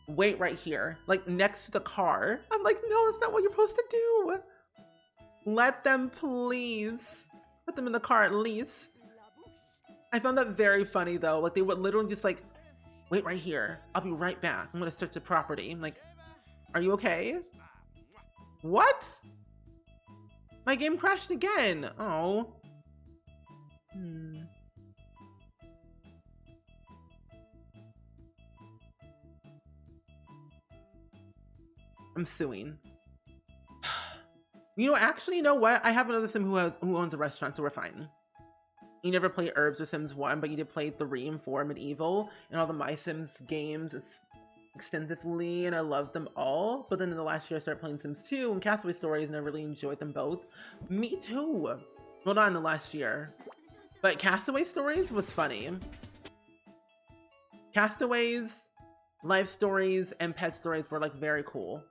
wait right here, like next to the car. I'm like, no, that's not what you're supposed to do. Let them please. Put them in the car at least. I found that very funny though. Like they would literally just like, wait right here. I'll be right back. I'm gonna search the property. I'm like, are you okay? What? My game crashed again. Oh. I'm suing. Actually, you know what? I have another Sim who owns a restaurant, so we're fine. You never played Herbs or Sims 1, but you did play 3 and 4, Medieval, and all the My Sims games extensively, and I loved them all. But then in the last year, I started playing Sims 2 and Castaway Stories, and I really enjoyed them both. Me too. Well, not in the last year. But Castaway Stories was funny. Castaways, Life Stories, and Pet Stories were like very cool,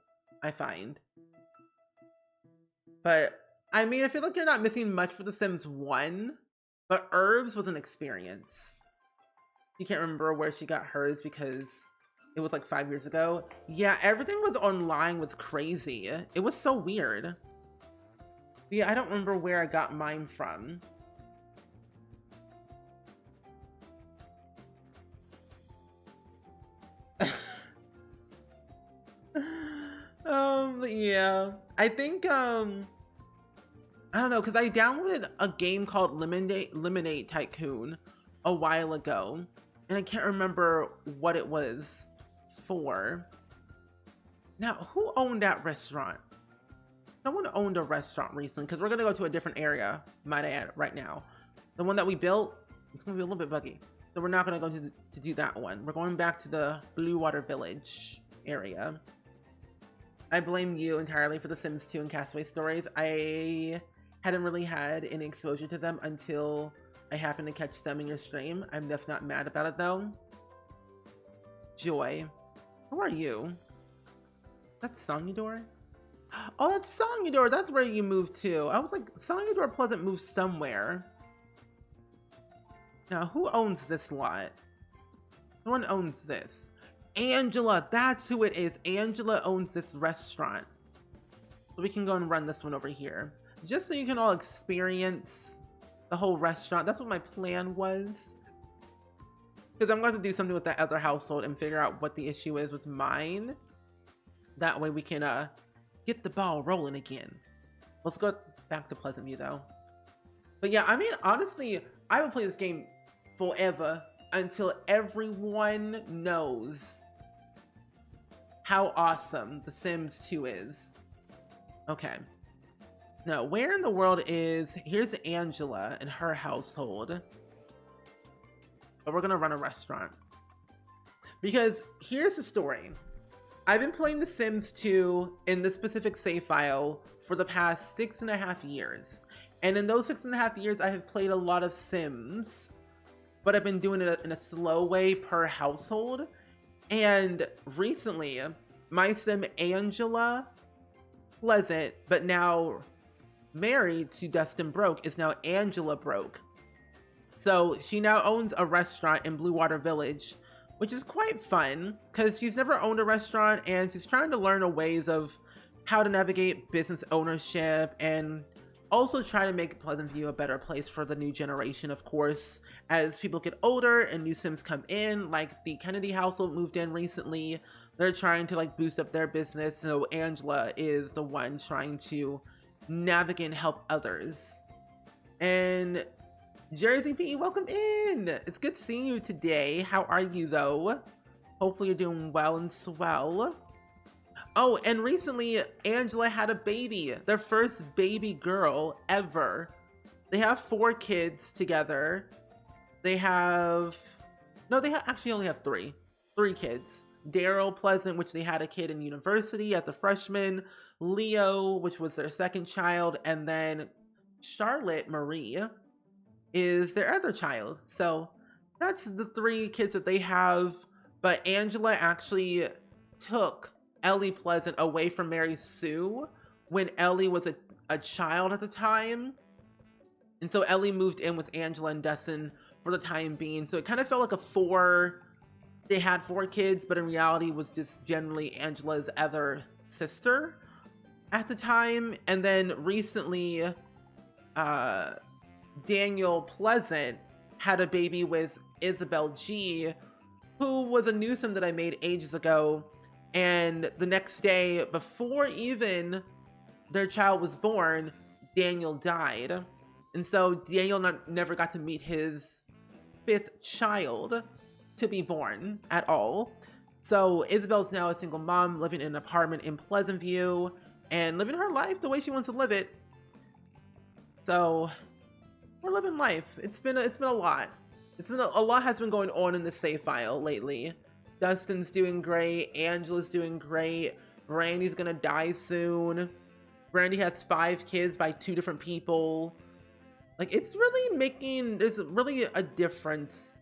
I find. But, I mean, I feel like you're not missing much for The Sims 1. But Herbs was an experience. You can't remember where she got hers because it was like 5 years ago. Yeah, everything was online was crazy. It was so weird. But yeah, I don't remember where I got mine from. Yeah. I think, I don't know, because I downloaded a game called Lemonade Tycoon a while ago, and I can't remember what it was for. Now, who owned that restaurant? Someone owned a restaurant recently, because we're going to go to a different area, might I add, right now. The one that we built, it's going to be a little bit buggy. So we're not going to go to do that one. We're going back to the Blue Water Village area. I blame you entirely for The Sims 2 and Castaway Stories. I hadn't really had any exposure to them until I happened to catch them in your stream. I'm definitely not mad about it though. Joy, who are you? That's Songudor? Oh, that's Songudor. That's where you moved to. I was like, Songudor Pleasant moved somewhere. Now, who owns this lot? Someone owns this. Angela, that's who it is. Angela owns this restaurant. So we can go and run this one over here. Just so you can all experience the whole restaurant. That's what my plan was. Because I'm going to do something with that other household and figure out what the issue is with mine. That way we can get the ball rolling again. Let's go back to Pleasant View though. But yeah, I mean, honestly, I will play this game forever until everyone knows how awesome The Sims 2 is. Okay. Now, where in the world is... Here's Angela and her household. But we're gonna run a restaurant. Because here's the story. I've been playing The Sims 2 in this specific save file for the past 6.5 years. And in those 6.5 years, I have played a lot of Sims, but I've been doing it in a slow way per household. And recently, my Sim Angela Pleasant, but now married to Dustin Broke, is now Angela Broke. So she now owns a restaurant in Blue Water Village, which is quite fun because she's never owned a restaurant and she's trying to learn the ways of how to navigate business ownership and also try to make Pleasant View a better place for the new generation, of course, as people get older and new Sims come in, like the Kennedy household moved in recently. They're trying to like boost up their business, so Angela is the one trying to navigate and help others. And Jersey P, welcome in! It's good seeing you today. How are you though? Hopefully you're doing well and swell. Oh, and recently Angela had a baby, their first baby girl ever. They have 4 kids together. They actually only have 3 kids. Daryl Pleasant, which they had a kid in university as a freshman, Leo, which was their second child, and then Charlotte Marie is their other child. So that's the 3 kids that they have. But Angela actually took Ellie Pleasant away from Mary Sue when Ellie was a child at the time. And so Ellie moved in with Angela and Dustin for the time being. So it kind of felt like they had 4 kids, but in reality was just generally Angela's other sister at the time. And then recently, Daniel Pleasant had a baby with Isabel G, who was a new Sim that I made ages ago. And the next day, before even their child was born, Daniel died. And so Daniel never got to meet his 5th child to be born at all. So Isabel's now a single mom living in an apartment in Pleasant View and living her life the way she wants to live it. So we're living life. It's been a lot. A lot has been going on in the save file lately. Dustin's doing great. Angela's doing great. Brandy's gonna die soon. Brandy has 5 kids by 2 different people. Like, there's really a difference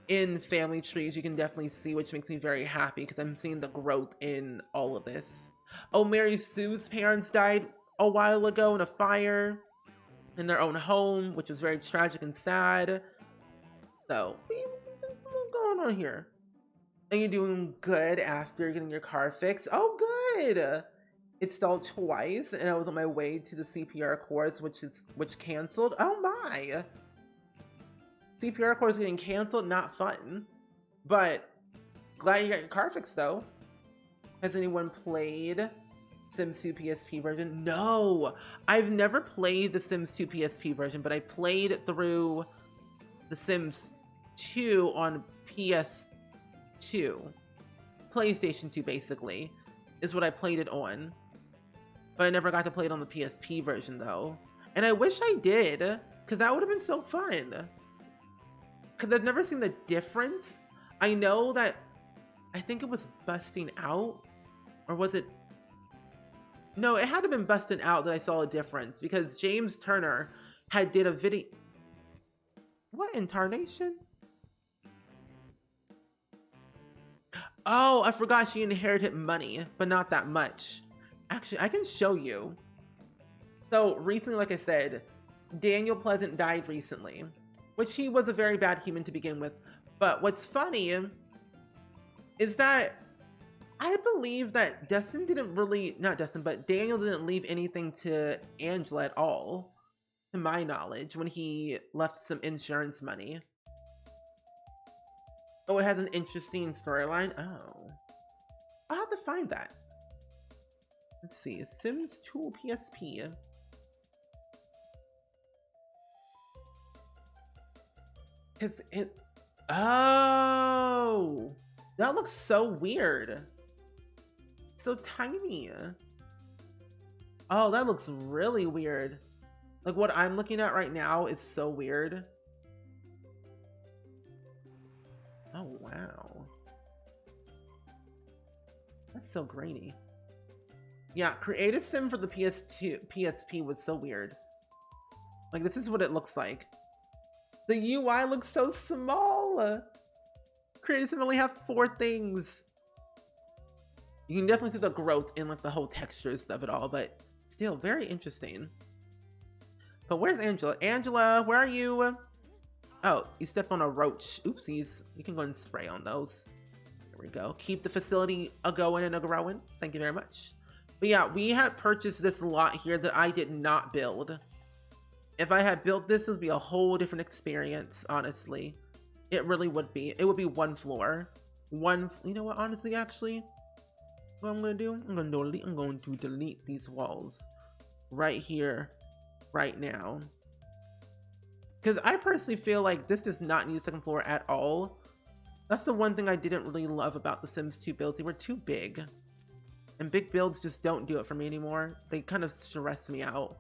in family trees. You can definitely see, which makes me very happy because I'm seeing the growth in all of this. Oh, Mary Sue's parents died a while ago in a fire in their own home, which was very tragic and sad. So, what's going on here? And you're doing good after getting your car fixed. Oh, good. It stalled twice, and I was on my way to the CPR course, which canceled. Oh my! CPR course getting canceled, not fun. But glad you got your car fixed though. Has anyone played Sims 2 PSP version? No, I've never played the Sims 2 PSP version, but I played through the Sims 2 on PS2. PlayStation 2 basically is what I played it on. But I never got to play it on the PSP version though. And I wish I did, because that would have been so fun. Because I've never seen the difference. I know that, I think it was busting out, or was it? No, it had to have been busting out that I saw a difference, because James Turner did a video. What in tarnation? Oh, I forgot she inherited money, but not that much. Actually, I can show you. So recently, like I said, Daniel Pleasant died recently, which he was a very bad human to begin with. But what's funny is that I believe that Daniel didn't leave anything to Angela at all, to my knowledge, when he left some insurance money. Oh, it has an interesting storyline. Oh, I'll have to find that. Let's see, Sims 2 PSP. Oh, that looks so weird. So tiny. Oh, that looks really weird. Like what I'm looking at right now is so weird. Oh, wow. so grainy. Yeah, create a sim for the PSP was so weird. Like, this is what it looks like. The UI looks so small. Create a sim only have 4 things. You can definitely see the growth in like the whole textures of it all, but still very interesting. But where's Angela? Angela, where are you? Oh, you stepped on a roach. Oopsies. You can go and spray on those. There we go. Keep the facility a-going and a-growing. Thank you very much. But yeah, we had purchased this lot here that I did not build. If I had built this, it would be a whole different experience, honestly. It really would be. It would be 1 floor. You know what, honestly, actually? What I'm going to do? I'm going to delete these walls right here, right now. Because I personally feel like this does not need a 2nd floor at all. That's the one thing I didn't really love about the Sims 2 builds. They were too big. And big builds just don't do it for me anymore. They kind of stress me out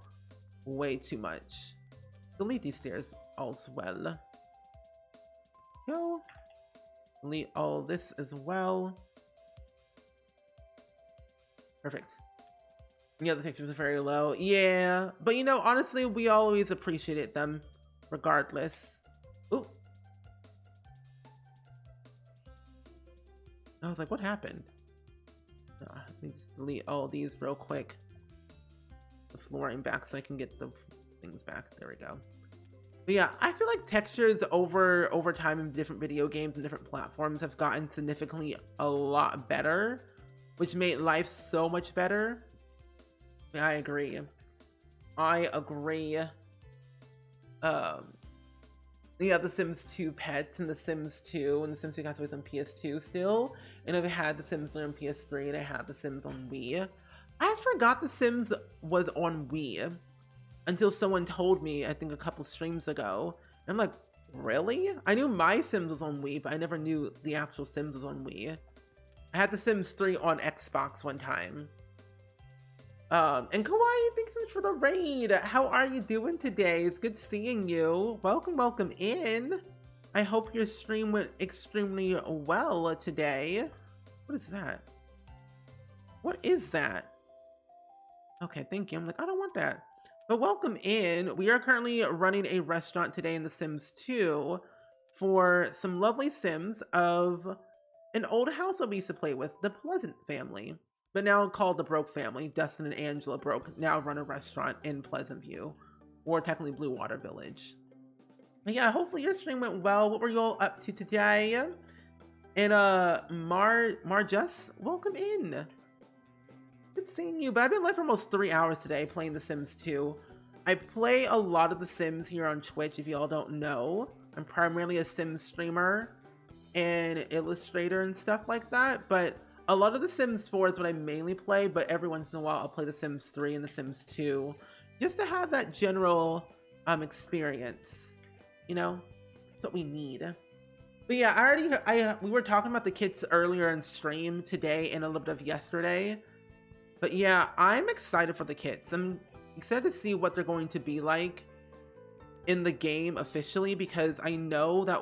way too much. Delete these stairs as well. Go. Delete all this as well. Perfect. Yeah, the textures are very low. Yeah, but you know, honestly, we always appreciated them regardless. Ooh. I was like, what happened? Let me just delete all these real quick. The flooring back so I can get the things back. There we go. But yeah, I feel like textures over time in different video games and different platforms have gotten significantly a lot better, which made life so much better. I agree. I agree. Yeah, The Sims 2 Pets and The Sims 2 and The Sims 2 got toys on PS2 still. And I've had The Sims on PS3 and I had The Sims on Wii. I forgot The Sims was on Wii until someone told me, I think a couple streams ago. And I'm like, really? I knew My Sims was on Wii, but I never knew the actual Sims was on Wii. I had The Sims 3 on Xbox one time. And Kawaii, thanks so much for the raid. How are you doing today? It's good seeing you. Welcome in. I hope your stream went extremely well today. What is that? What is that? Okay, thank you. I'm like, I don't want that. But welcome in. We are currently running a restaurant today in The Sims 2 for some lovely Sims of an old house that we used to play with, the Pleasant family. But now called the Broke family. Dustin and Angela Broke now run a restaurant in Pleasant View, or technically Blue Water Village. But yeah, hopefully your stream went well. What were you all up to today? And Marjus, welcome in. Good seeing you. But I've been live for almost 3 hours today playing The Sims 2. I play a lot of The Sims here on Twitch, if y'all don't know. I'm primarily a Sims streamer and illustrator and stuff like that, but a lot of The Sims 4 is what I mainly play, but every once in a while I'll play The Sims 3 and The Sims 2 just to have that general experience. You know, that's what we need. But yeah, we were talking about the kids earlier in stream today and a little bit of yesterday. But yeah, I'm excited for the kids. I'm excited to see what they're going to be like in the game officially, because I know that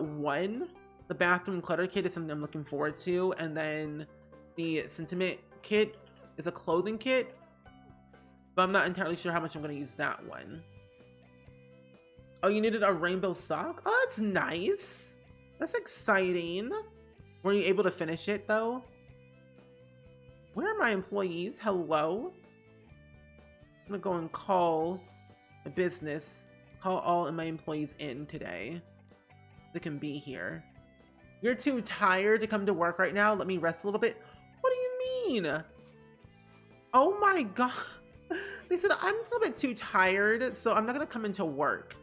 the bathroom clutter kit is something I'm looking forward to, and then the sentiment kit is a clothing kit, but I'm not entirely sure how much I'm going to use that one. Oh, you needed a rainbow sock? Oh, that's nice. That's exciting. Were you able to finish it though? Where are my employees? Hello? I'm gonna go and call a business. Call all of my employees in today. They can be here. You're too tired to come to work right now? Let me rest a little bit. What do you mean? Oh my god. They said I'm a little bit too tired, so I'm not gonna come into work.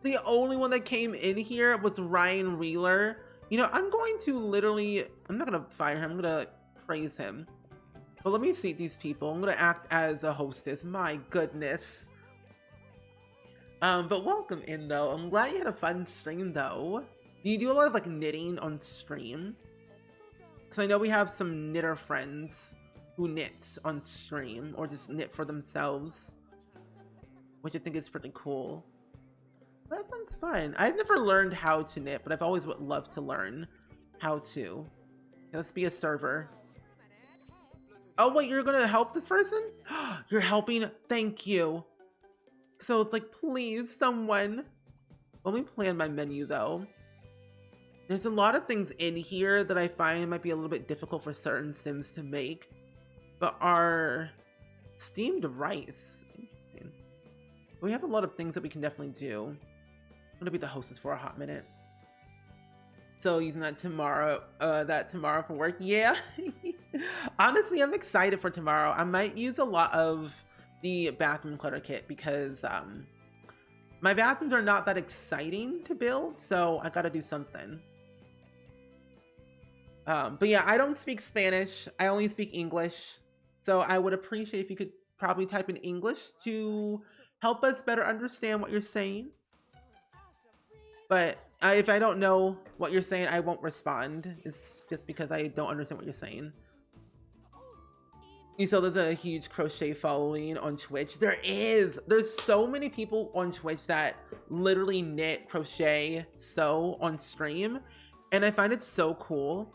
The only one that came in here was Ryan Wheeler. You know, I'm going to literally, I'm not gonna fire him, I'm gonna praise him. But let me see these people. I'm gonna act as a hostess. My goodness. But welcome in though. I'm glad you had a fun stream though. Do you do a lot of like knitting on stream? Because I know we have some knitter friends who knit on stream or just knit for themselves, which I think is pretty cool. That sounds fun. I've never learned how to knit, but I've always would love to learn how to. Let's be a server. Oh wait, you're gonna help this person? You're helping? Thank you. So it's like, please, someone. Let me plan my menu though. There's a lot of things in here that I find might be a little bit difficult for certain Sims to make, but are steamed rice. We have a lot of things that we can definitely do. I'm gonna be the hostess for a hot minute. So using that tomorrow for work. Yeah. Honestly, I'm excited for tomorrow. I might use a lot of the bathroom clutter kit because my bathrooms are not that exciting to build, so I gotta do something. But yeah, I don't speak Spanish. I only speak English. So I would appreciate if you could probably type in English to help us better understand what you're saying. But if I don't know what you're saying, I won't respond. It's just because I don't understand what you're saying. You saw there's a huge crochet following on Twitch. There is. There's so many people on Twitch that literally knit, crochet, sew on stream. And I find it so cool.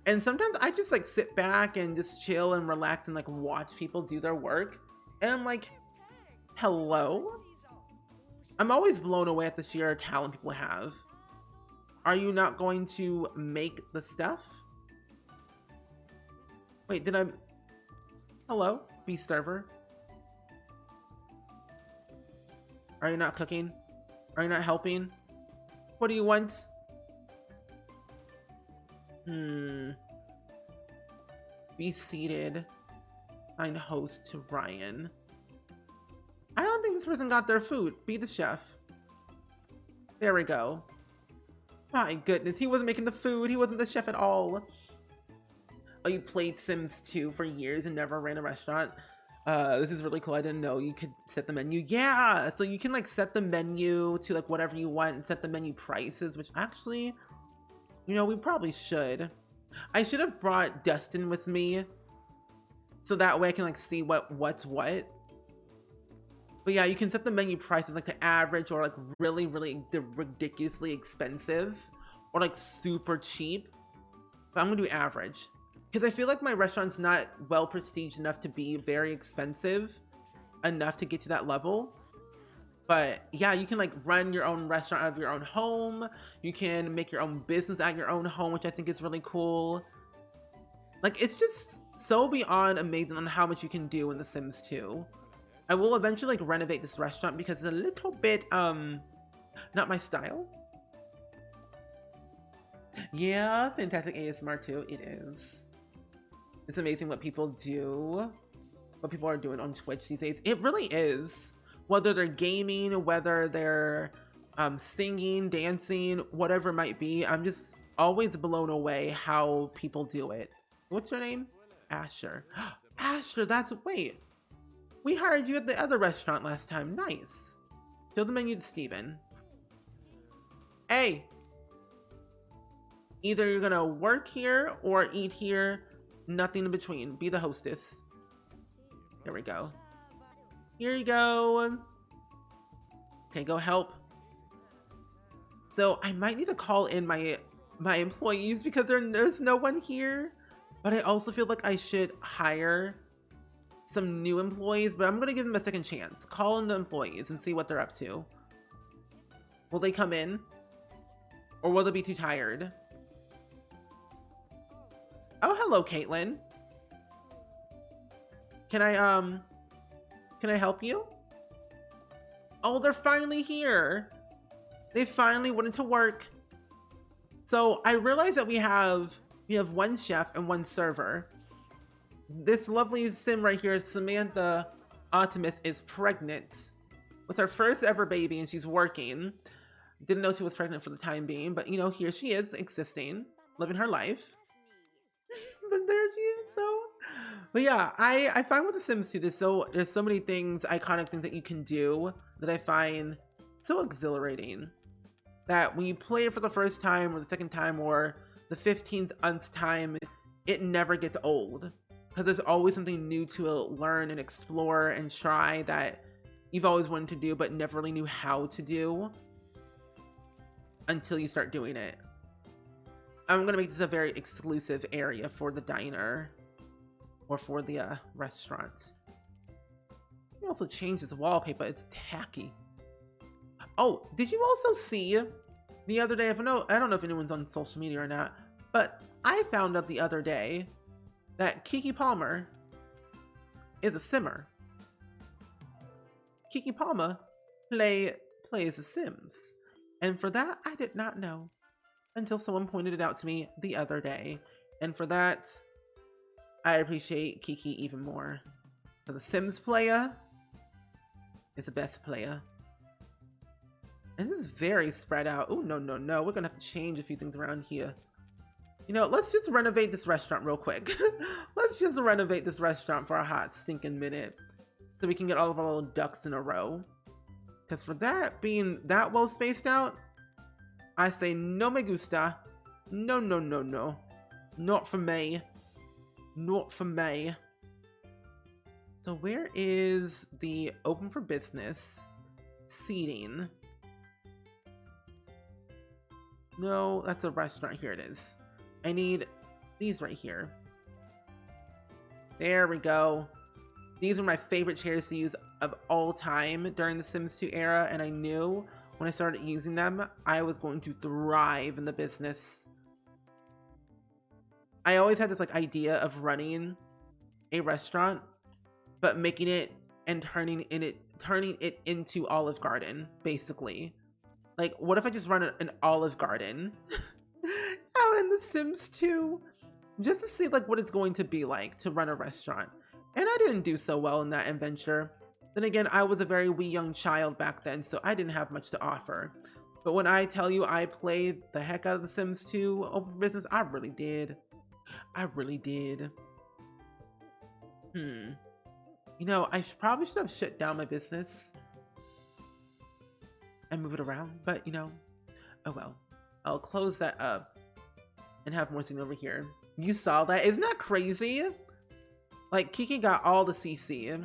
And sometimes I just like sit back and just chill and relax and like watch people do their work. And I'm like, hello? I'm always blown away at the sheer talent people have. Are you not going to make the stuff? Wait, did I... Hello? Beast server? Are you not cooking? Are you not helping? What do you want? Be seated. Find host to Ryan. I don't think this person got their food. Be the chef. There we go. My goodness, he wasn't making the food. He wasn't the chef at all. Oh, you played Sims 2 for years and never ran a restaurant? This is really cool. I didn't know you could set the menu. Yeah, so you can like set the menu to like whatever you want and set the menu prices, which actually, you know, we probably should. I should have brought Dustin with me so that way I can like see what's what. But yeah, you can set the menu prices like to average or like really, really ridiculously expensive or like super cheap. But I'm gonna do average because I feel like my restaurant's not well prestiged enough to be very expensive enough to get to that level. But yeah, you can like run your own restaurant out of your own home. You can make your own business at your own home, which I think is really cool. Like, it's just so beyond amazing on how much you can do in The Sims 2. I will eventually like renovate this restaurant because it's a little bit, not my style. Yeah, fantastic ASMR too, it is. It's amazing what people do, what people are doing on Twitch these days. It really is. Whether they're gaming, whether they're singing, dancing, whatever it might be, I'm just always blown away how people do it. What's your name? Asher. Asher, wait. We hired you at the other restaurant last time. Nice. Show the menu to Steven. Hey. Either you're gonna work here or eat here. Nothing in between. Be the hostess. There we go. Here you go. Okay, go help. So I might need to call in my employees because there's no one here. But I also feel like I should hire some new employees, but I'm gonna give them a second chance. Call in the employees and see what they're up to. Will they come in? Or will they be too tired? Oh, hello, Caitlin. Can I help you? Oh, they're finally here. They finally went into work. So I realized that we have one chef and one server. This lovely sim right here, Samantha Optimus, is pregnant with her first ever baby and she's working. Didn't know she was pregnant for the time being, but you know, here she is existing, living her life. But there she is. But yeah, I find with The Sims 2, there's so many things, iconic things that you can do that I find so exhilarating. That when you play it for the first time or the second time or the 15th time, it never gets old. Because there's always something new to learn and explore and try that, you've always wanted to do but never really knew how to do until you start doing it. I'm gonna make this a very exclusive area for the diner or for the restaurant. He also changed his wallpaper. It's tacky. Oh, did you also see the other day? I don't know if anyone's on social media or not, but I found out the other day that Keke Palmer is a simmer. Keke Palmer plays The Sims. And for that, I did not know until someone pointed it out to me the other day. And for that, I appreciate Keke even more. For the Sims player, is the best player. And this is very spread out. Oh, no. We're gonna have to change a few things around here. You know, let's just renovate this restaurant real quick. Let's just renovate this restaurant for a hot stinking minute so we can get all of our little ducks in a row. Because for that being that well spaced out, I say no me gusta. No. Not for me. Not for me. So where is the open for business seating? No, that's a restaurant. Here it is. I need these right here. There we go. These are my favorite chairs to use of all time during the Sims 2 era, and I knew when I started using them, I was going to thrive in the business. I always had this like idea of running a restaurant, but making it and turning it into Olive Garden, basically. Like, what if I just run an Olive Garden out in The Sims 2, just to see like what it's going to be like to run a restaurant? And I didn't do so well in that adventure. Then again, I was a very wee young child back then, so I didn't have much to offer. But when I tell you I played the heck out of The Sims 2 open business, I really did. I really did. You know, I probably should have shut down my business and move it around, but you know, oh well. I'll close that up and have more sitting over here. You saw that? Isn't that crazy? Like, Keke got all the CC.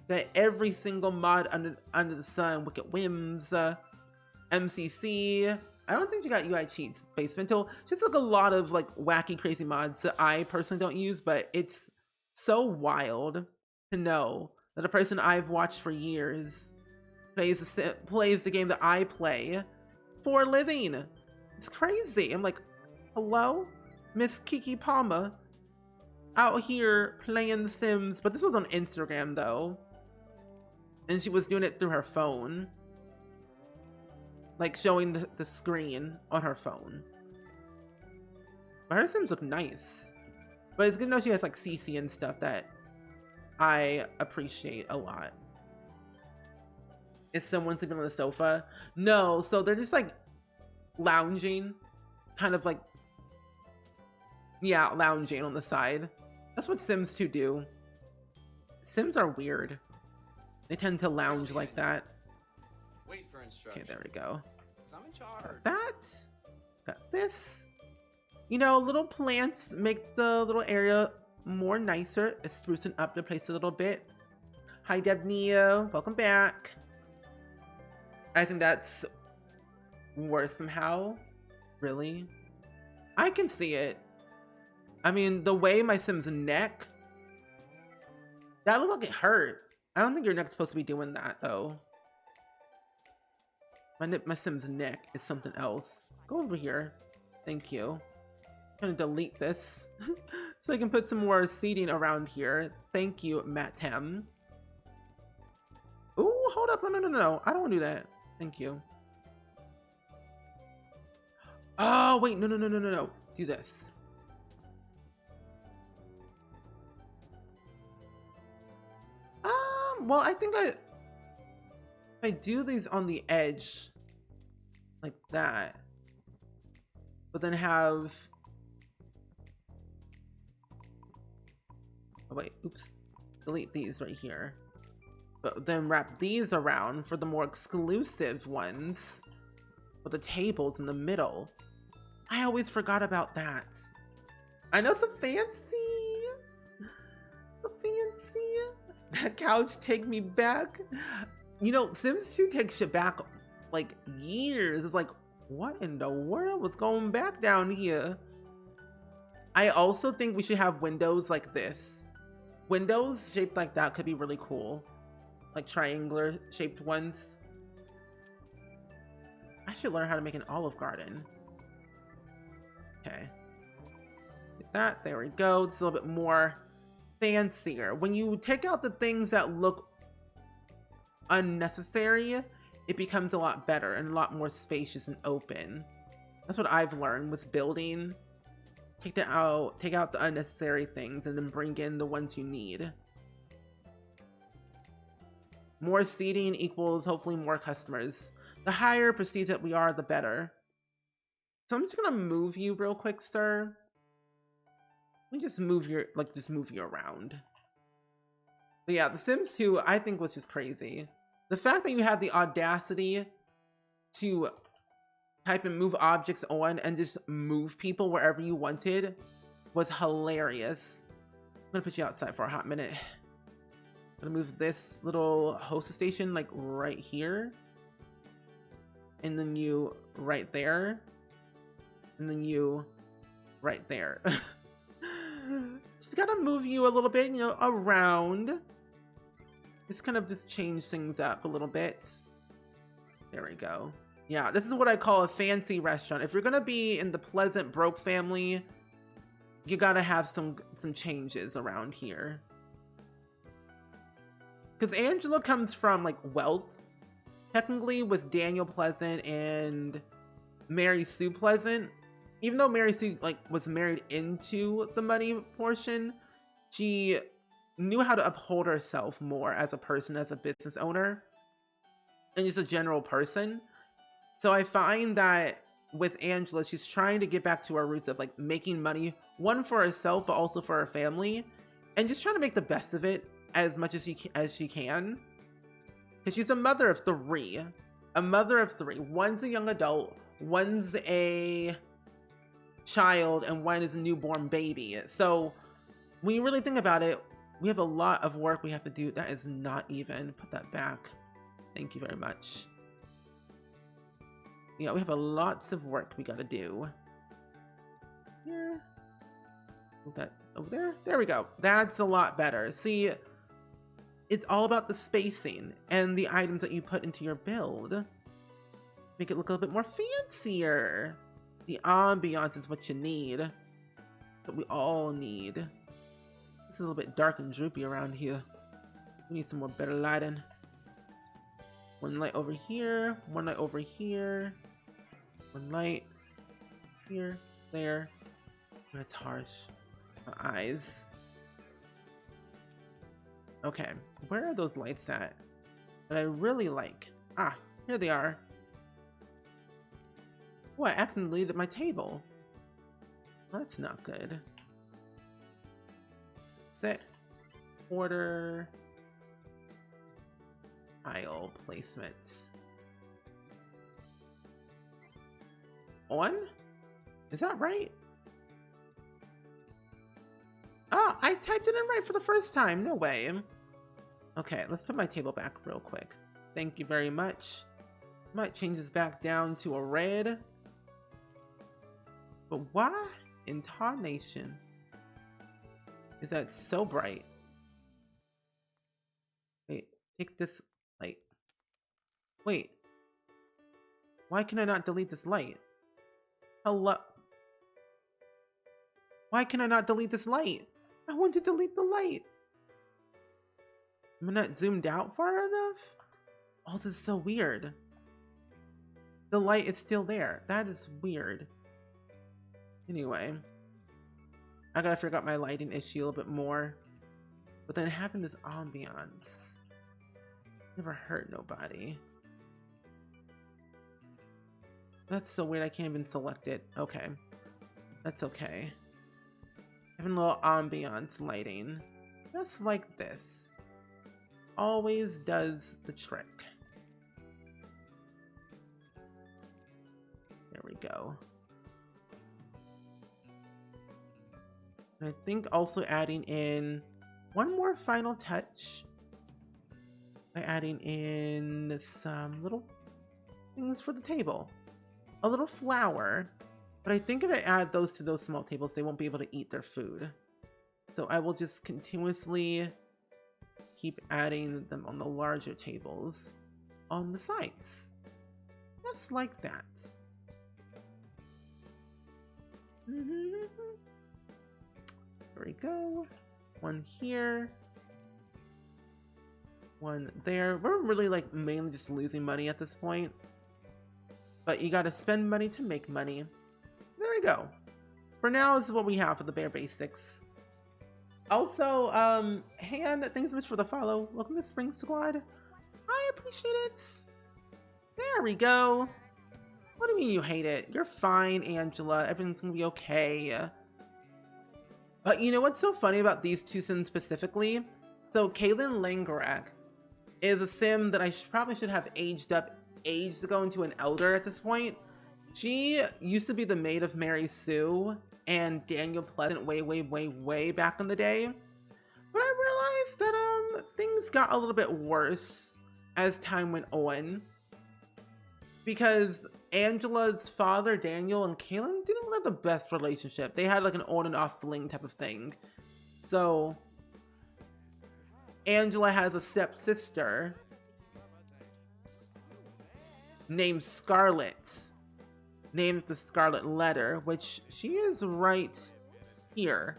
Got every single mod under the sun. Wicked Whims, MCC. I don't think she got UI cheats, Basemental. Just like a lot of like wacky, crazy mods that I personally don't use, but it's so wild to know that a person I've watched for years plays the game that I play for a living. It's crazy. I'm like, hello, Miss Keke Palmer, out here playing The Sims. But this was on Instagram though, and she was doing it through her phone, like showing the screen on her phone. But her Sims look nice. But it's good to know she has like CC and stuff that I appreciate a lot. Is someone sleeping on the sofa? No, so they're just like lounging, kind of like, yeah, lounging on the side. That's what Sims 2 do. Sims are weird. They tend to lounge like that. Wait for instruction. Okay, there we go. I'm in charge. Got that. Got this. You know, little plants make the little area more nicer, sprucing up the place a little bit. Hi, Deb Neo. Welcome back. I think that's worse somehow. Really? I can see it. I mean, the way my Sim's neck, that looked like it hurt. I don't think your neck's supposed to be doing that though. My Sim's neck is something else. Go over here. Thank you. I'm gonna delete this so I can put some more seating around here. Thank you, Matem. Ooh, hold up. No. I don't want to do that. Thank you. Oh, wait. No. Do this. Well, I think if I do these on the edge like that, but then have, oh wait, oops, delete these right here, but then wrap these around for the more exclusive ones with the tables in the middle. I always forgot about that. I know, so fancy. So fancy. That couch, take me back. You know, Sims 2 takes you back like years. It's like, what in the world was going back down here? I also think we should have windows like this. Windows shaped like that could be really cool. Like triangular shaped ones. I should learn how to make an Olive Garden. Okay. Like that, there we go. It's a little bit more fancier. When you take out the things that look unnecessary, it becomes a lot better and a lot more spacious and open. That's what I've learned with building. Take out the unnecessary things and then bring in the ones you need. More seating equals hopefully more customers. The higher prestige that we are, the better. So I'm just gonna move you real quick, sir. Let me just move you around. But yeah, The Sims 2 I think was just crazy. The fact that you had the audacity to type and move objects on and just move people wherever you wanted was hilarious. I'm gonna put you outside for a hot minute. I'm gonna move this little hostess station like right here. And then you right there. And then you right there. Just gotta move you a little bit, you know, around. Just kind of just change things up a little bit. There we go. Yeah, this is what I call a fancy restaurant. If you're gonna be in the pleasant broke family, you gotta have some changes around here. Because Angela comes from like wealth, technically, with Daniel Pleasant and Mary Sue Pleasant. Even though Mary Sue like was married into the money portion, she knew how to uphold herself more as a person, as a business owner, and just a general person. So I find that with Angela, she's trying to get back to her roots of like making money, one for herself, but also for her family, and just trying to make the best of it as much as she can. Because she's a mother of three. A mother of three. One's a young adult, one's a child, and one is a newborn baby. So when you really think about it, we have a lot of work we have to do. That is not even. Put that back. Thank you very much. Yeah, we have lots of work we gotta do. Here. Move that over there. There we go. That's a lot better. See, it's all about the spacing and the items that you put into your build. Make it look a little bit more fancier. The ambiance is what you need. That we all need. It's a little bit dark and droopy around here. We need some more better lighting. One light over here, one light over here, one light here, there. That's harsh. My eyes. Okay, where are those lights at that I really like? Ah, here they are. Oh, I accidentally deleted my table. That's not good. Set. Order. Tile placement. On? Is that right? Oh, I typed it in right for the first time. No way. Okay, let's put my table back real quick. Thank you very much. Might change this back down to a red. But why in tarnation is that so bright? Wait, take this light. Wait. Why can I not delete this light? Hello? Why can I not delete this light? I want to delete the light. Am I not zoomed out far enough? Oh, this is so weird. The light is still there. That is weird. Anyway, I gotta figure out my lighting issue a little bit more. But then having this ambiance never hurt nobody. That's so weird, I can't even select it. Okay. That's okay. Having a little ambiance lighting. Just like this. Always does the trick. There we go. And I think also adding in one more final touch. by adding in some little things for the table. A little flour. But I think if I add those to those small tables, they won't be able to eat their food. So I will just continuously keep adding them on the larger tables on the sides. Just like that. There we go. One here. One there. We're really like mainly just losing money at this point. But you gotta spend money to make money. There we go. For now, this is what we have for the bare basics. Also, Han, thanks so much for the follow. Welcome to Spring Squad. I appreciate it. There we go. What do you mean you hate it? You're fine, Angela. Everything's gonna be okay. But you know what's so funny about these two Sims specifically? So Kaylin Langerak is a Sim that I probably should have aged up ages ago into an elder at this point. She used to be the maid of Mary Sue and Daniel Pleasant way back in the day. But I realized that things got a little bit worse as time went on. Because Angela's father, Daniel, and Kaylin didn't have the best relationship. They had like an on and off fling type of thing. So Angela has a stepsister named Scarlet, named the Scarlet Letter, which she is right here.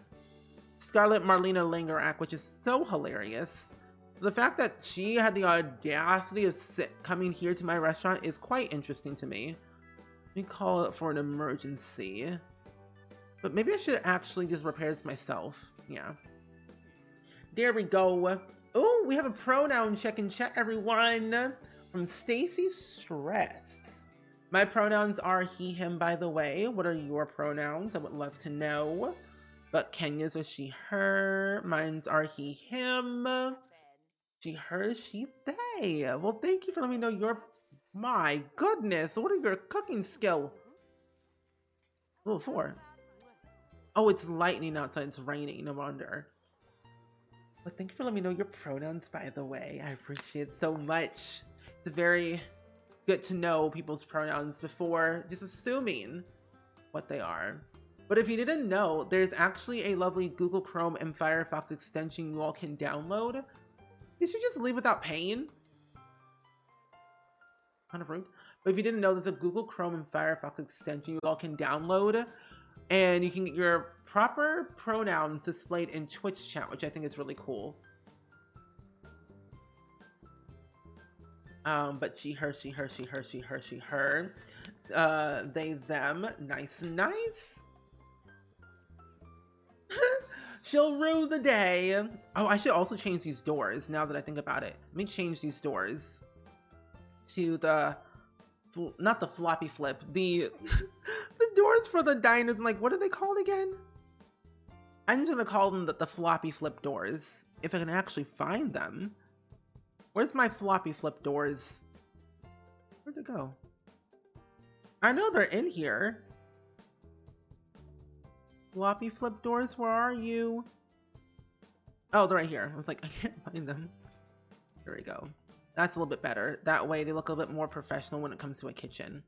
Scarlet Marlena Langerak, which is so hilarious. The fact that she had the audacity of coming here to my restaurant is quite interesting to me. Let me call it for an emergency. But maybe I should actually just repair this myself. Yeah. There we go. Oh, we have a pronoun check in chat, everyone. From Stacy Stress. My pronouns are he, him, by the way. What are your pronouns? I would love to know. But Kenya's are she, her. Mine's are he, him. She, her, she, they. Well, thank you for letting me know your... My goodness, what are your cooking skill? Level 4. Oh, it's lightning outside. It's raining. No wonder. But thank you for letting me know your pronouns, by the way. I appreciate it so much. It's very good to know people's pronouns before just assuming what they are. But if you didn't know, there's actually a lovely Google Chrome and Firefox extension you all can download. You should just leave without paying. Kind of rude. But if you didn't know, there's a Google Chrome and Firefox extension you all can download. And you can get your proper pronouns displayed in Twitch chat, which I think is really cool. But she, her, she, her, she, her, she, her, she, her. They, them. Nice, nice. She'll rue the day. Oh, I should also change these doors now that I think about it. Let me change these doors to the, not the floppy flip, the doors for the diners. Like, what are they called again? I'm just gonna call them the floppy flip doors, if I can actually find them. Where's my floppy flip doors? Where'd they go? I know they're in here. Floppy flip doors, where are you? Oh, they're right here. I was like, I can't find them. There we go. That's a little bit better. That way they look a little bit more professional when it comes to a kitchen.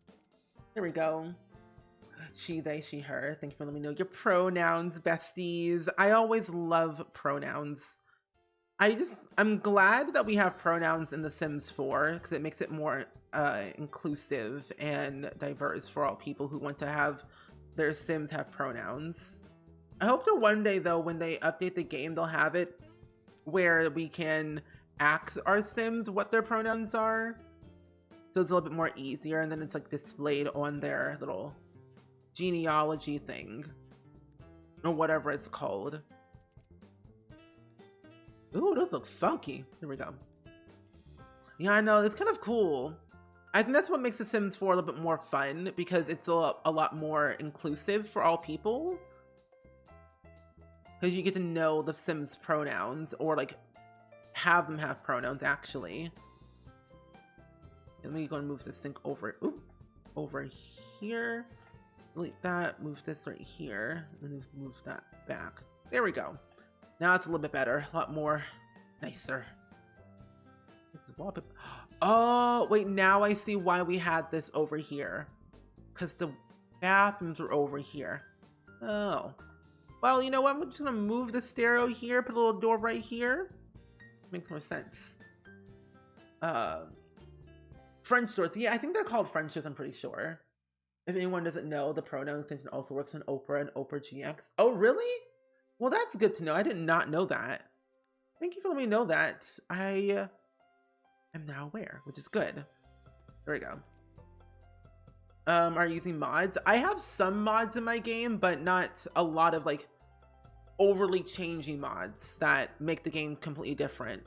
There we go. She, they, she, her. Thank you for letting me know your pronouns, besties. I always love pronouns. I'm glad that we have pronouns in The Sims 4 because it makes it more inclusive and diverse for all people who want to have their Sims have pronouns. I hope that one day, though, when they update the game, they'll have it where we can ask our Sims what their pronouns are. So it's a little bit more easier, and then it's like displayed on their little genealogy thing. Or whatever it's called. Ooh, those look funky. Here we go. Yeah, I know. It's kind of cool. I think that's what makes The Sims 4 a little bit more fun, because it's a lot more inclusive for all people. Because you get to know the Sims pronouns, or like have them have pronouns actually. Let me go and move this thing over. Ooh, over here. Delete that. Move this right here. And move that back. There we go. Now it's a little bit better. A lot more nicer. This is wallpaper. Oh, wait, now I see why we had this over here. Because the bathrooms were over here. Oh. Well, you know what? I'm just gonna move the stereo here, put a little door right here. Makes more sense. French doors. Yeah, I think they're called French doors, I'm pretty sure. If anyone doesn't know, the pronoun extension also works on Opera and Opera GX. Oh, really? Well, that's good to know. I did not know that. Thank you for letting me know that. I am now aware, which is good. There we go. Are you using mods? I have some mods in my game, but not a lot of like overly changing mods that make the game completely different.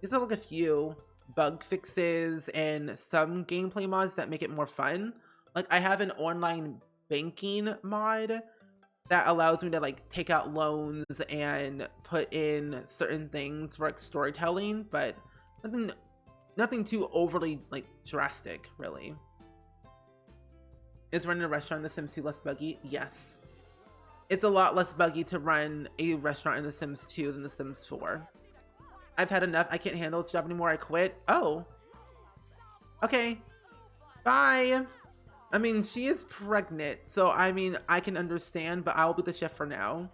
These are like a few bug fixes and some gameplay mods that make it more fun. Like I have an online banking mod that allows me to like take out loans and put in certain things for like storytelling, but nothing too overly like drastic, really. Is running a restaurant in The Sims 2 less buggy? Yes. It's a lot less buggy to run a restaurant in The Sims 2 than The Sims 4. I've had enough. I can't handle this job anymore. I quit. Oh. Okay. Bye. I mean, she is pregnant, so I mean, I can understand, but I'll be the chef for now.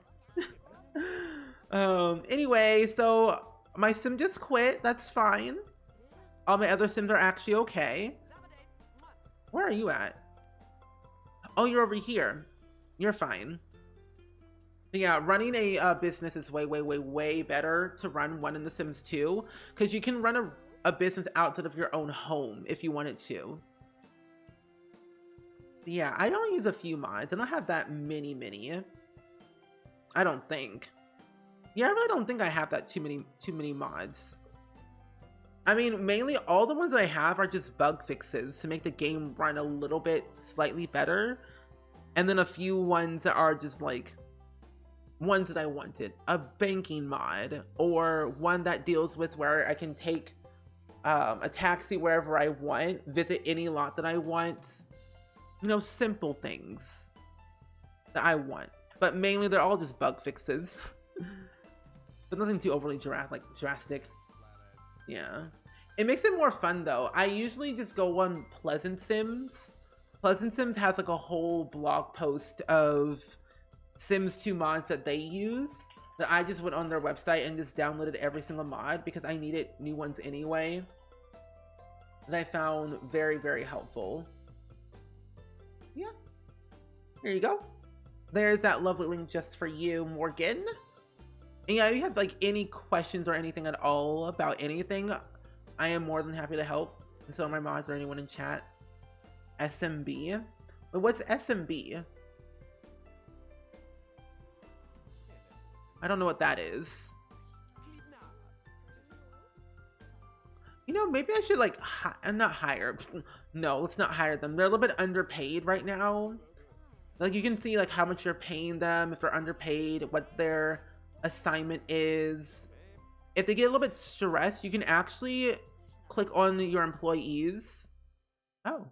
Anyway, so my sim just quit. That's fine. All my other sims are actually okay. Where are you at? Oh, you're over here. You're fine. But yeah, running a business is way better to run one in The Sims 2, because you can run a business outside of your own home if you wanted to. But yeah, I don't use a few mods. I don't have that many. I don't think. Yeah, I really don't think I have that too many mods. I mean, mainly all the ones that I have are just bug fixes to make the game run a little bit slightly better. And then a few ones that are just like ones that I wanted. A banking mod, or one that deals with where I can take a taxi wherever I want, visit any lot that I want. You know, simple things that I want. But mainly they're all just bug fixes. But nothing too overly drastic. Yeah. It makes it more fun though. I usually just go on Pleasant Sims. Pleasant Sims has like a whole blog post of Sims 2 mods that they use. That I just went on their website and just downloaded every single mod because I needed new ones anyway. That I found very helpful. Yeah. There you go. There's that lovely link just for you, Morgan. And yeah, if you have like any questions or anything at all about anything, I am more than happy to help. And so are my mods or anyone in chat. SMB. But what's SMB? I don't know what that is. You know, maybe I should like, not hire. No, let's not hire them. They're a little bit underpaid right now. Like you can see like how much you're paying them, if they're underpaid, what their assignment is. If they get a little bit stressed, you can actually click on your employees. Oh,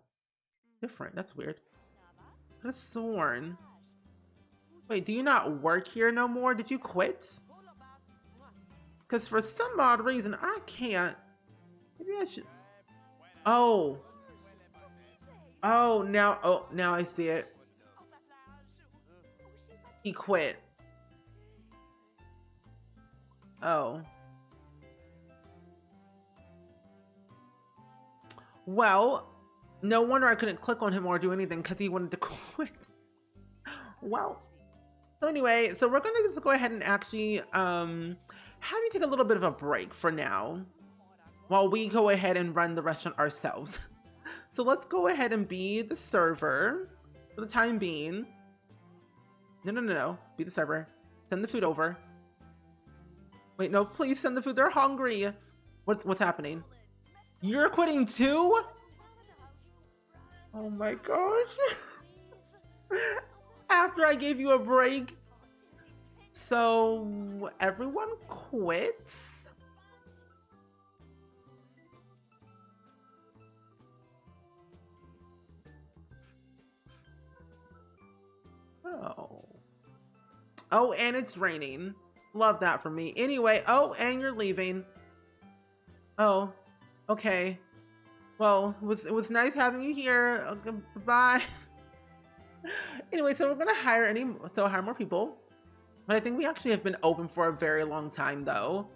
different. That's weird. I could have sworn. Wait, do you not work here no more? Did you quit? Because for some odd reason, I can't. Maybe I should. Oh. Oh, now I see it. He quit. Oh. Well, no wonder I couldn't click on him or do anything because he wanted to quit. Wow. So anyway, so we're gonna just go ahead and actually have you take a little bit of a break for now while we go ahead and run the restaurant ourselves. So let's go ahead and be the server for the time being. No. Be the server. Send the food over. Wait, no, please send the food. They're hungry. What's happening? You're quitting too? Oh my gosh. After I gave you a break. So everyone quits? Oh. Oh, and it's raining. Love that for me. Anyway, oh, and you're leaving. Oh. Okay. Well, it was nice having you here. Bye. Anyway, so we're gonna hire more people. But I think we actually have been open for a very long time, though.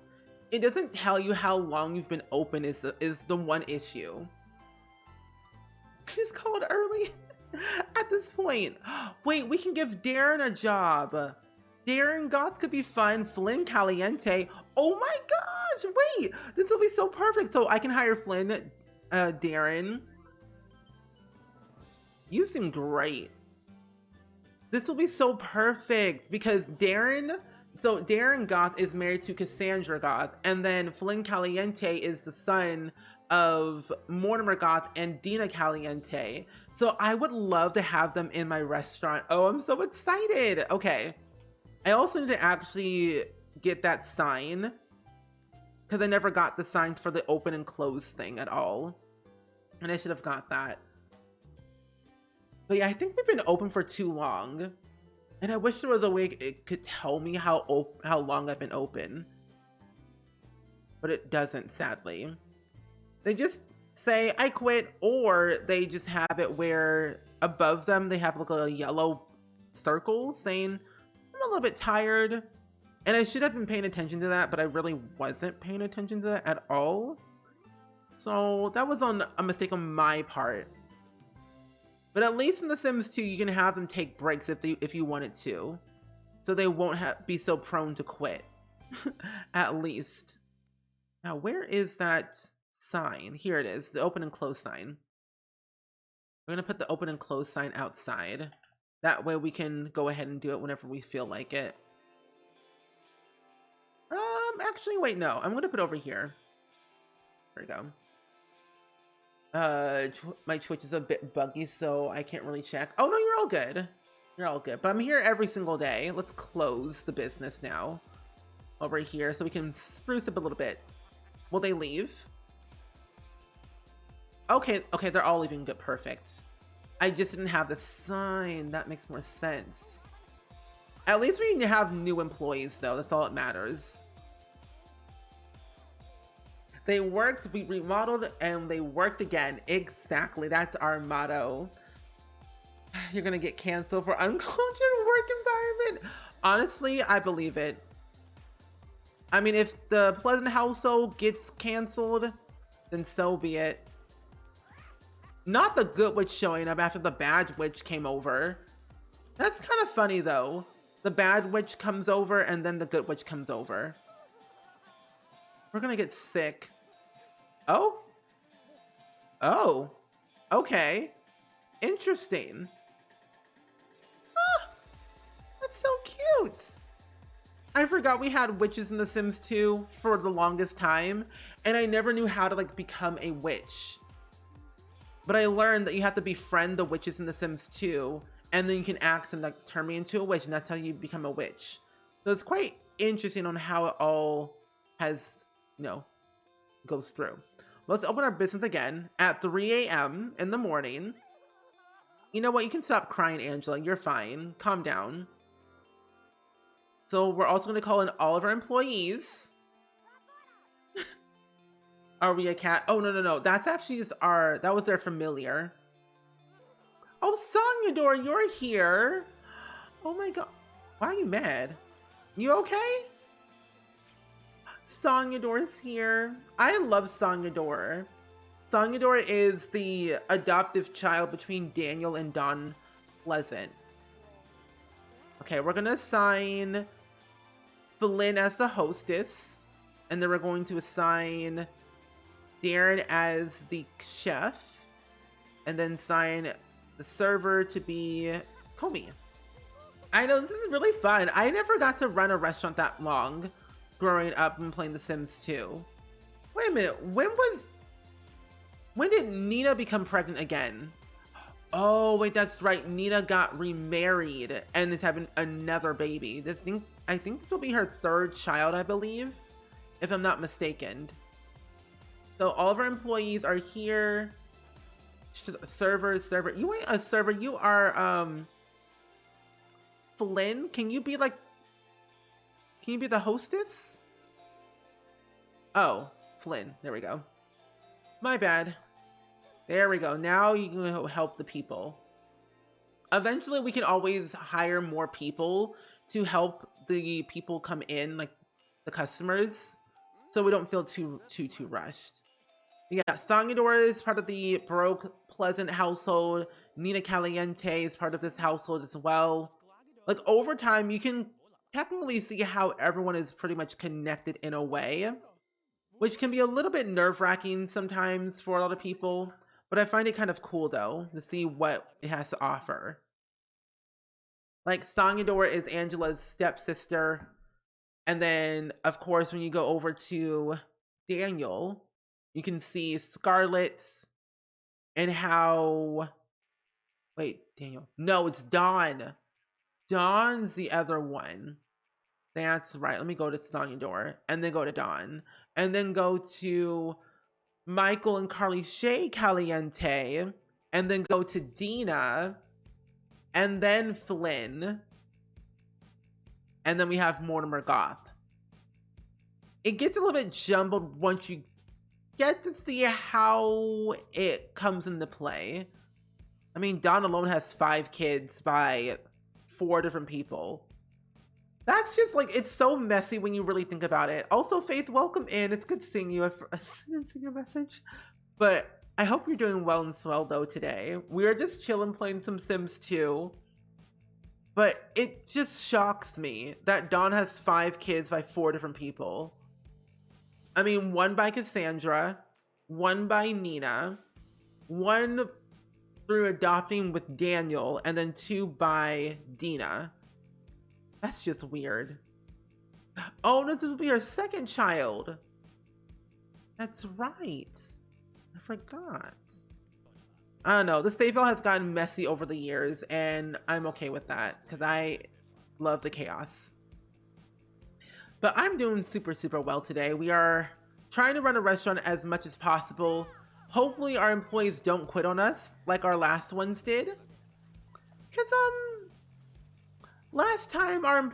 It doesn't tell you how long you've been open is the one issue. He's called early at this point. Wait, we can give Darren a job. Darren Goth could be fun. Flynn Caliente. Oh my gosh, wait. This will be so perfect. So I can hire Flynn, Darren. You seem great. This will be so perfect because Darren Goth is married to Cassandra Goth, and then Flynn Caliente is the son of Mortimer Goth and Dina Caliente. So I would love to have them in my restaurant. Oh, I'm so excited. Okay. I also need to actually get that sign because I never got the sign for the open and close thing at all. And I should have got that. But yeah, I think we've been open for too long. And I wish there was a way it could tell me how long I've been open. But it doesn't, sadly. They just say, I quit, or they just have it where above them they have like a yellow circle saying, I'm a little bit tired. And I should have been paying attention to that, but I really wasn't paying attention to that at all. So that was a mistake on my part. But at least in The Sims 2, you can have them take breaks if you wanted to. So they won't be so prone to quit. At least. Now, where is that sign? Here it is, the open and close sign. We're going to put the open and close sign outside. That way we can go ahead and do it whenever we feel like it. Actually, wait, no. I'm going to put it over here. There we go. My Twitch is a bit buggy, so I can't really check. Oh, no, you're all good. You're all good. But I'm here every single day. Let's close the business now. Over here, so we can spruce up a little bit. Will they leave? Okay, they're all leaving. Good, perfect. I just didn't have the sign. That makes more sense. At least we need to have new employees, though. That's all that matters. They worked, we remodeled, and they worked again. Exactly, that's our motto. You're gonna get canceled for uncultured work environment. Honestly, I believe it. I mean, if the Pleasant household gets canceled, then so be it. Not the Good Witch showing up after the Bad Witch came over. That's kind of funny, though. The Bad Witch comes over, and then the Good Witch comes over. We're gonna get sick. Oh? Oh. Okay. Interesting. Ah, that's so cute. I forgot we had witches in The Sims 2 for the longest time, and I never knew how to like become a witch. But I learned that you have to befriend the witches in The Sims 2, and then you can ask them like turn me into a witch, and that's how you become a witch. So it's quite interesting on how it all has, you know, goes through. Let's open our business again at 3 a.m. in the morning. You know what? You can stop crying, Angela. You're fine. Calm down. So we're also going to call in all of our employees. Are we a cat? Oh, no. That's actually just that was their familiar. Oh, Sonyador, you're here. Oh my God. Why are you mad? You okay? Sonyador is here. I love Sonyador. Sonyador is the adoptive child between Daniel and Don Pleasant. Okay, we're gonna assign Flynn as the hostess, and then we're going to assign Darren as the chef, and then assign the server to be Kobe. I know, this is really fun. I never got to run a restaurant that long growing up and playing The Sims 2. Wait a minute, when did Nina become pregnant again? Oh wait, that's right, Nina got remarried and is having another baby. I think this will be her third child, I believe, if I'm not mistaken. So all of our employees are here. Server, you ain't a server, you are Flynn. Can you be the hostess? Oh, Flynn, there we go. My bad. There we go. Now you can help the people. Eventually, we can always hire more people to help the people come in, like the customers, so we don't feel too rushed. Yeah, Sangidora is part of the Baroque Pleasant household. Nina Caliente is part of this household as well. Like over time, you can technically see how everyone is pretty much connected in a way, which can be a little bit nerve-wracking sometimes for a lot of people. But I find it kind of cool though to see what it has to offer. Like Sangidora is Angela's stepsister. And then, of course, when you go over to Daniel, you can see Scarlett and how... Wait, Daniel. No, it's Dawn. Dawn's the other one. That's right. Let me go to Sangidora and then go to Dawn. And then go to Michael and Carly Shay Caliente. And then go to Dina. And then Flynn. And then we have Mortimer Goth. It gets a little bit jumbled once you get to see how it comes into play. I mean, Dawn alone has 5 kids by 4 different people. That's just like, it's so messy when you really think about it. Also, Faith, welcome in. It's good seeing you. I didn't see your message. But I hope you're doing well and swell though today. We're just chilling playing some Sims 2. But it just shocks me that Dawn has 5 kids by 4 different people. I mean, 1 by Cassandra, 1 by Nina, 1 through adopting with Daniel, and then 2 by Dina. That's just weird. Oh, this will be her 2nd child. That's right. I forgot. I don't know. The save file has gotten messy over the years, and I'm okay with that because I love the chaos. But I'm doing super well today. We are trying to run a restaurant as much as possible. Hopefully our employees don't quit on us like our last ones did. Because, last time our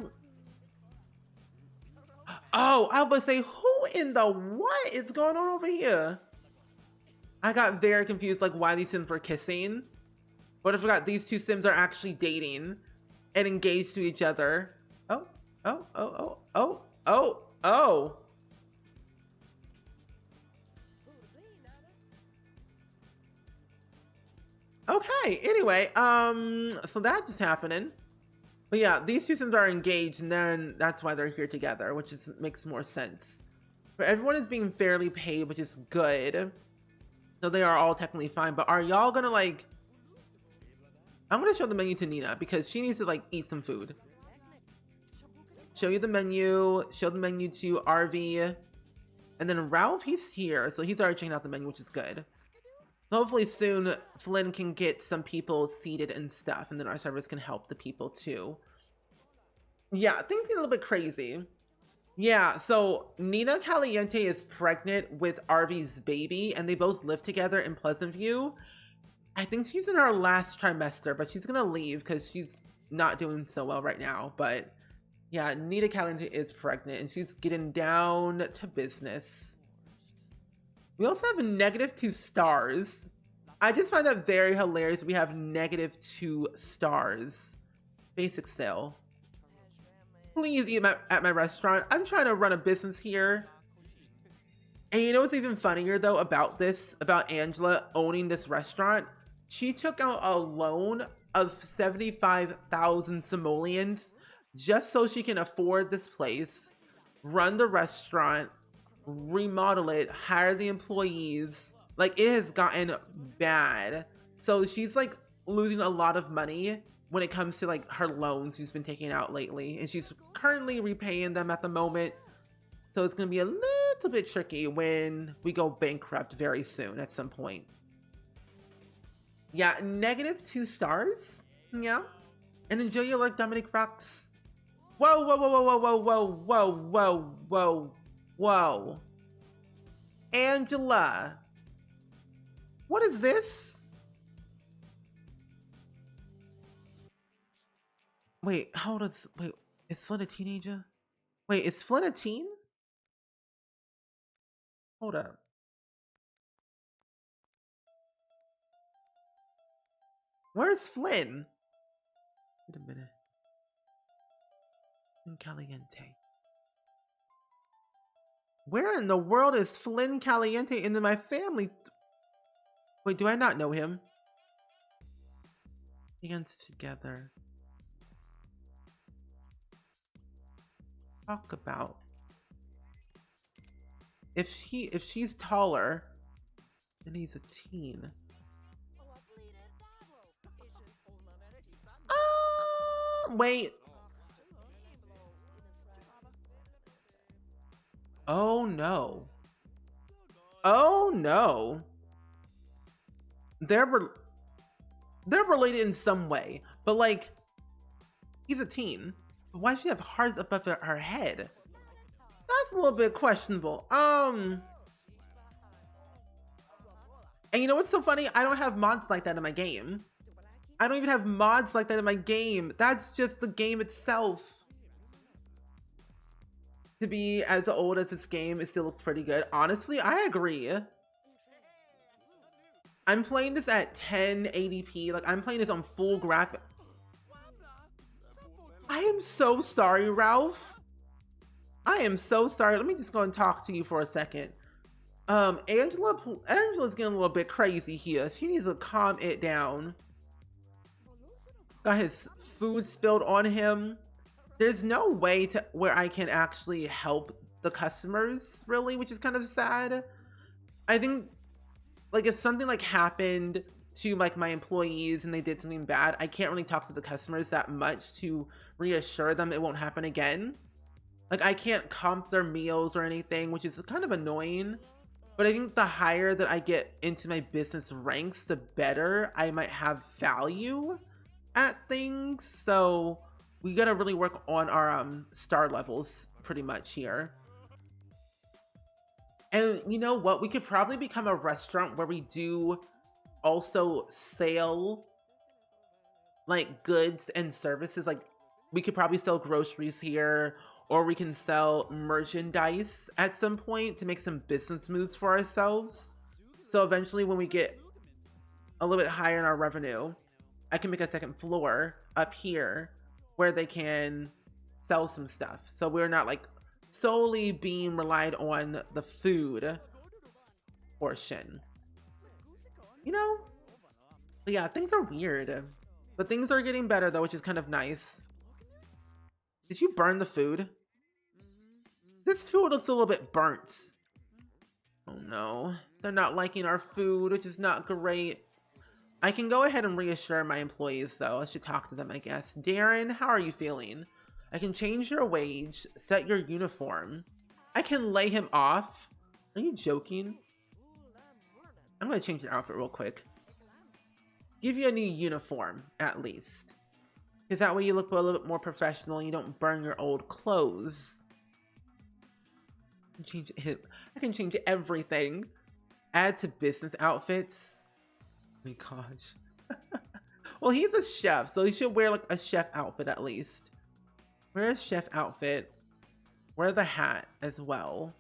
Oh, I was about to say, who in the what is going on over here? I got very confused, like why these Sims were kissing. But I forgot these 2 Sims are actually dating and engaged to each other. Oh. Okay, anyway, so that just happening. But yeah, these 2 Sims are engaged, and then that's why they're here together, which is makes more sense. But everyone is being fairly paid, which is good. So they are all technically fine, but are y'all gonna like... I'm gonna show the menu to Nina because she needs to like eat some food. Show you the menu, show the menu to RV. And then Ralph, he's here, so he's already checking out the menu, which is good. So hopefully soon Flynn can get some people seated and stuff, and then our servers can help the people too. Yeah, things get a little bit crazy. Yeah, so Nina Caliente is pregnant with RV's baby, and they both live together in Pleasant View. I think she's in her last trimester, but she's gonna leave because she's not doing so well right now. But yeah, Nina Caliente is pregnant, and she's getting down to business. We also have -2 stars. I just find that very hilarious. We have -2 stars. Basic sale. Please eat at my restaurant. I'm trying to run a business here. And you know what's even funnier though about this, about Angela owning this restaurant? She took out a loan of 75,000 simoleons just so she can afford this place, run the restaurant, remodel it, hire the employees. Like, it has gotten bad. So she's like losing a lot of money when it comes to like her loans she's been taking out lately, and she's currently repaying them at the moment. So it's gonna be a little bit tricky when we go bankrupt very soon at some point. Yeah, -2 stars. Yeah, and enjoy your like Dominic Rocks. Whoa, whoa, whoa, whoa, whoa, whoa, whoa, whoa, whoa, whoa. Angela, what is this? Wait, hold on. Wait, is Flynn a teenager? Wait, is Flynn a teen? Hold up. Where's Flynn? Wait a minute. Flynn Caliente. Where in the world is Flynn Caliente into my family? Wait, do I not know him? Hands together. Talk about. If she's taller, then he's a teen. Wait. Oh no. Oh no. They're related in some way, but like, he's a teen. But why does she have hearts above her head? That's a little bit questionable. And you know what's so funny? I don't have mods like that in my game. I don't even have mods like that in my game. That's just the game itself. To be as old as this game, it still looks pretty good. Honestly, I agree. I'm playing this at 1080p. Like, I'm playing this on full graphic. I am so sorry, Ralph. I am so sorry. Let me just go and talk to you for a second. Angela's getting a little bit crazy here. She needs to calm it down. Got his food spilled on him. There's no way to where I can actually help the customers, really, which is kind of sad. I think, like, if something like happened to like my employees and they did something bad, I can't really talk to the customers that much to reassure them it won't happen again. Like, I can't comp their meals or anything, which is kind of annoying. But I think the higher that I get into my business ranks, the better I might have value at things. So we gotta really work on our star levels pretty much here. And you know what? We could probably become a restaurant where we do also sell like goods and services. Like, we could probably sell groceries here, or we can sell merchandise at some point to make some business moves for ourselves. So eventually when we get a little bit higher in our revenue, I can make a second floor up here where they can sell some stuff. So we're not like solely being relied on the food portion, you know? But yeah, things are weird, but things are getting better though, which is kind of nice. Did you burn the food? This food looks a little bit burnt. Oh no, they're not liking our food, which is not great. I can go ahead and reassure my employees though. I should talk to them, I guess. Darren, how are you feeling? I can change your wage, set your uniform. I can lay him off. Are you joking? I'm gonna change your outfit real quick. Give you a new uniform, at least. Because that way you look a little bit more professional and you don't burn your old clothes. I can change everything. Add to business outfits. Oh my gosh. Well, he's a chef, so he should wear like a chef outfit at least. Wear a chef outfit. Wear the hat as well.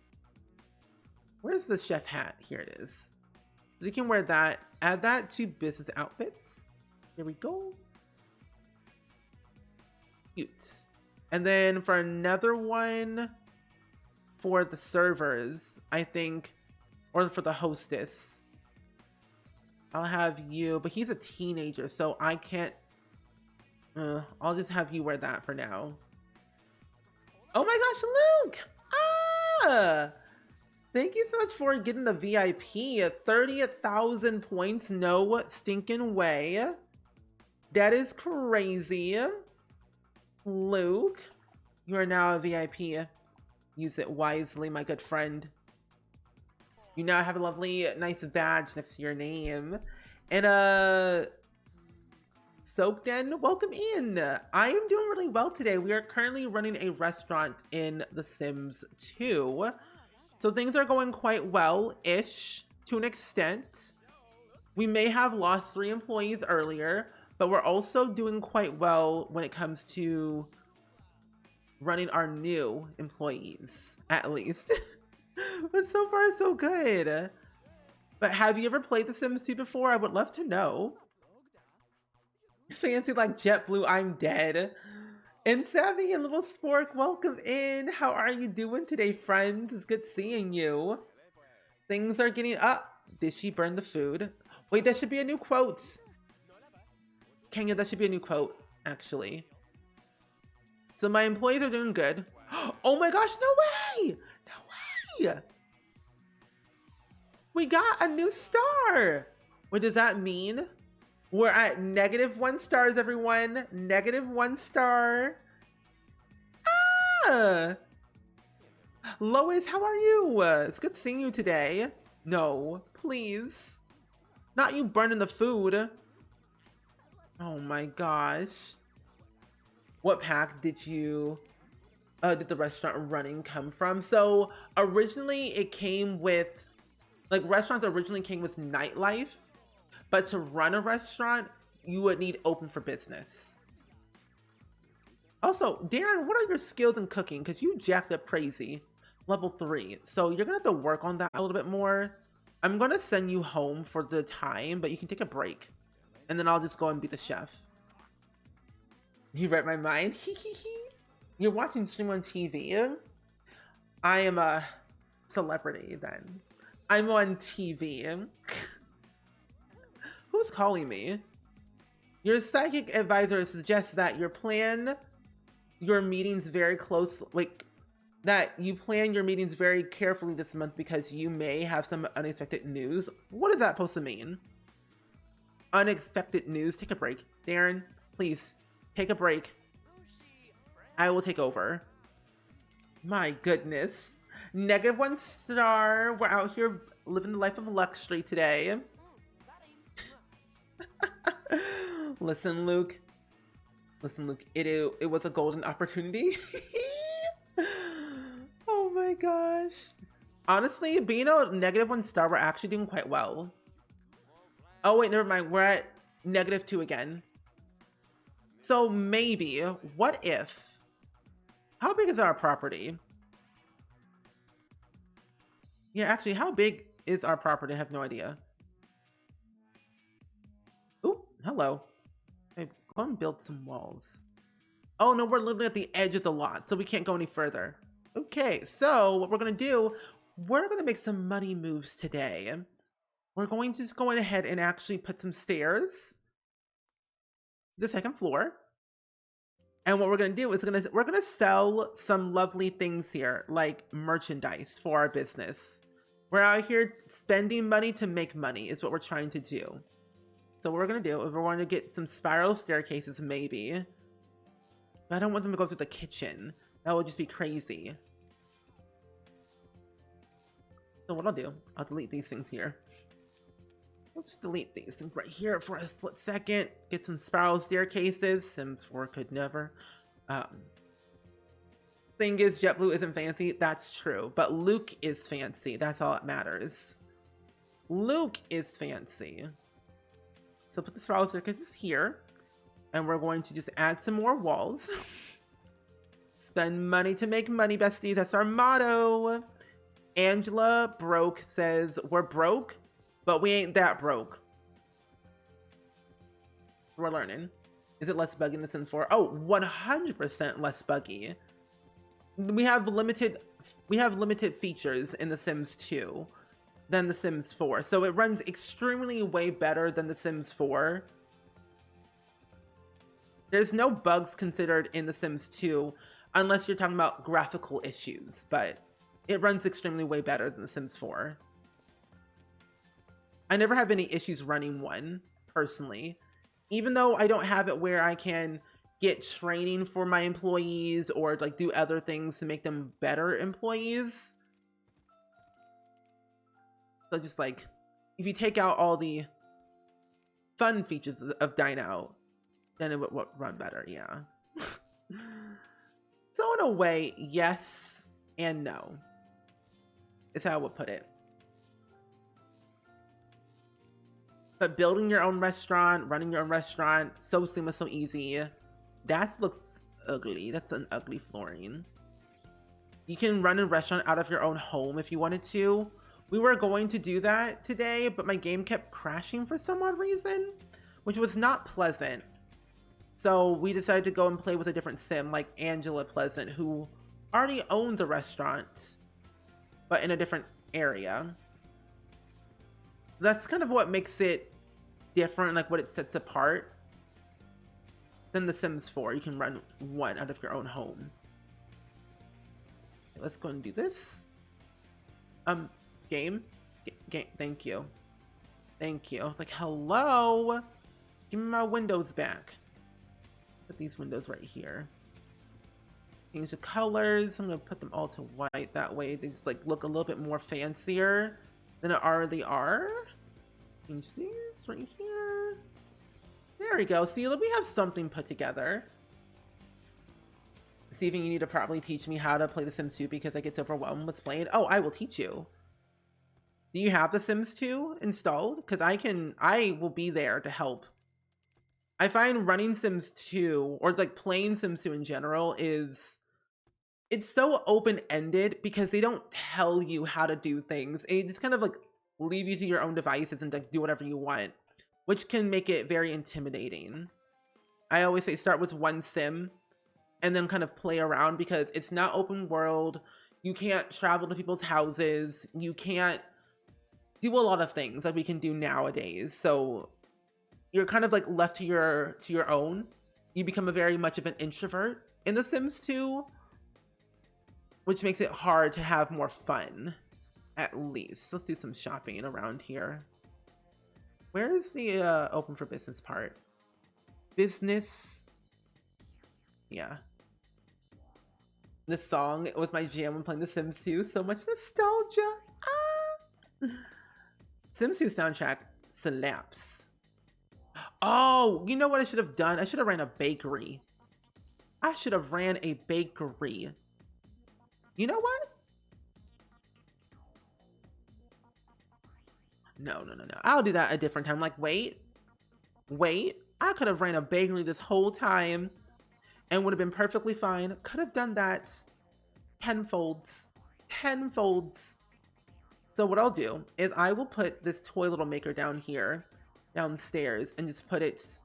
Where's the chef hat? Here it is. So you can wear that. Add that to business outfits. Here we go. Cute. And then for another one, for the servers, I think, or for the hostess, I'll have you, but he's a teenager, so I can't, I'll just have you wear that for now. Oh my gosh, Luke! Ah! Thank you so much for getting the VIP at 30,000 points. No stinking way. That is crazy. Luke, you are now a VIP. Use it wisely, my good friend. You now have a lovely, nice badge next to your name. And, Soakden, welcome in. I am doing really well today. We are currently running a restaurant in The Sims 2. So things are going quite well-ish to an extent. We may have lost 3 employees earlier, but we're also doing quite well when it comes to running our new employees, at least. But so far, so good. But have you ever played The Sims 2 before? I would love to know. Fancy like JetBlue, I'm dead. And Savvy and Little Spork, welcome in. How are you doing today, friends? It's good seeing you. Things are getting up. Did she burn the food? Wait, that should be a new quote. Kenya, that should be a new quote, actually. So my employees are doing good. Oh my gosh, no way! No way! We got a new star. What does that mean? We're at -1 stars, everyone. -1 star. Ah! Lois, how are you? It's good seeing you today. No, please. Not you burning the food. Oh my gosh. What pack did you, did the restaurant running come from? So originally it came with, like restaurants originally came with nightlife, but to run a restaurant, you would need open for business. Also, Darren, what are your skills in cooking? Because you jacked up crazy. Level 3. So you're gonna have to work on that a little bit more. I'm gonna send you home for the time, but you can take a break. And then I'll just go and be the chef. You read my mind. You're watching stream on TV. I am a celebrity then. I'm on TV. Who's calling me? Your psychic advisor suggests that you plan your meetings very close, like that you plan your meetings very carefully this month because you may have some unexpected news. What is that supposed to mean? Unexpected news. Take a break. Darren, please, take a break. I will take over. My goodness. -1 star. We're out here living the life of luxury today. Listen, Luke. Listen, Luke. It was a golden opportunity. Oh my gosh. Honestly, being a -1 star, we're actually doing quite well. Oh wait, never mind. We're at -2 again. So maybe, what if? How big is our property? Yeah, actually, how big is our property? I have no idea. Ooh, hello. Hey, go and build some walls. Oh no, we're literally at the edge of the lot, so we can't go any further. Okay, so what we're gonna do, we're gonna make some money moves today. We're going to just go ahead and actually put some stairs to the second floor. And what we're gonna do is we're gonna sell some lovely things here, like merchandise for our business. We're out here spending money to make money is what we're trying to do. So what we're gonna do is we're going to get some spiral staircases, maybe. But I don't want them to go through the kitchen. That would just be crazy. So what I'll do, I'll delete these things here. We'll just delete these things right here for a split second. Get some spiral staircases. Sims 4 could never. Thing is, JetBlue isn't fancy. That's true. But Luke is fancy. That's all that matters. Luke is fancy. So put the spiral staircases here. And we're going to just add some more walls. Spend money to make money, besties. That's our motto. Angela Broke says, we're broke, but we ain't that broke. We're learning. Is it less buggy in The Sims 4? Oh, 100% less buggy. We have limited features in The Sims 2 than The Sims 4. So it runs extremely way better than The Sims 4. There's no bugs considered in The Sims 2 unless you're talking about graphical issues, but it runs extremely way better than The Sims 4. I never have any issues running one, personally. Even though I don't have it where I can get training for my employees or like do other things to make them better employees. So just like, if you take out all the fun features of Dine Out, then it would run better, yeah. So in a way, yes and no. Is how I would put it. But building your own restaurant, running your own restaurant, so seamless, so easy. That looks ugly. That's an ugly flooring. You can run a restaurant out of your own home if you wanted to. We were going to do that today, but my game kept crashing for some odd reason, which was not pleasant. So we decided to go and play with a different sim, like Angela Pleasant, who already owns a restaurant, but in a different area. That's kind of what makes it different, like what it sets apart than The Sims 4. You can run one out of your own home. Okay, let's go and do this. Game, thank you. Thank you. I was like, hello? Give me my windows back. Put these windows right here. Change the colors. I'm gonna put them all to white. That way they just like look a little bit more fancier than it already are. Change these right here. There we go. See, we have something put together. Steven, you need to probably teach me how to play The Sims 2 because I get overwhelmed with playing. Oh, I will teach you. Do you have The Sims 2 installed? Because I will be there to help. I find running Sims 2 or like playing Sims 2 in general it's so open-ended because they don't tell you how to do things. They just kind of like leave you to your own devices and like do whatever you want, which can make it very intimidating. I always say start with one sim and then kind of play around because it's not open world. You can't travel to people's houses. You can't do a lot of things that we can do nowadays. So you're kind of like left to your own. You become a very much of an introvert in The Sims 2, which makes it hard to have more fun, at least. Let's do some shopping around here. Where is the open for business part? Business. Yeah. This song was my jam when playing The Sims 2. So much nostalgia. Ah! Sims 2 soundtrack slaps. Oh, you know what I should have done? I should have ran a bakery. I should have ran a bakery. You know what? No. I'll do that a different time. Like, wait. I could have ran a bakery this whole time and would have been perfectly fine. Could have done that tenfolds. So what I'll do is I will put this toy little maker down here, downstairs, and just put it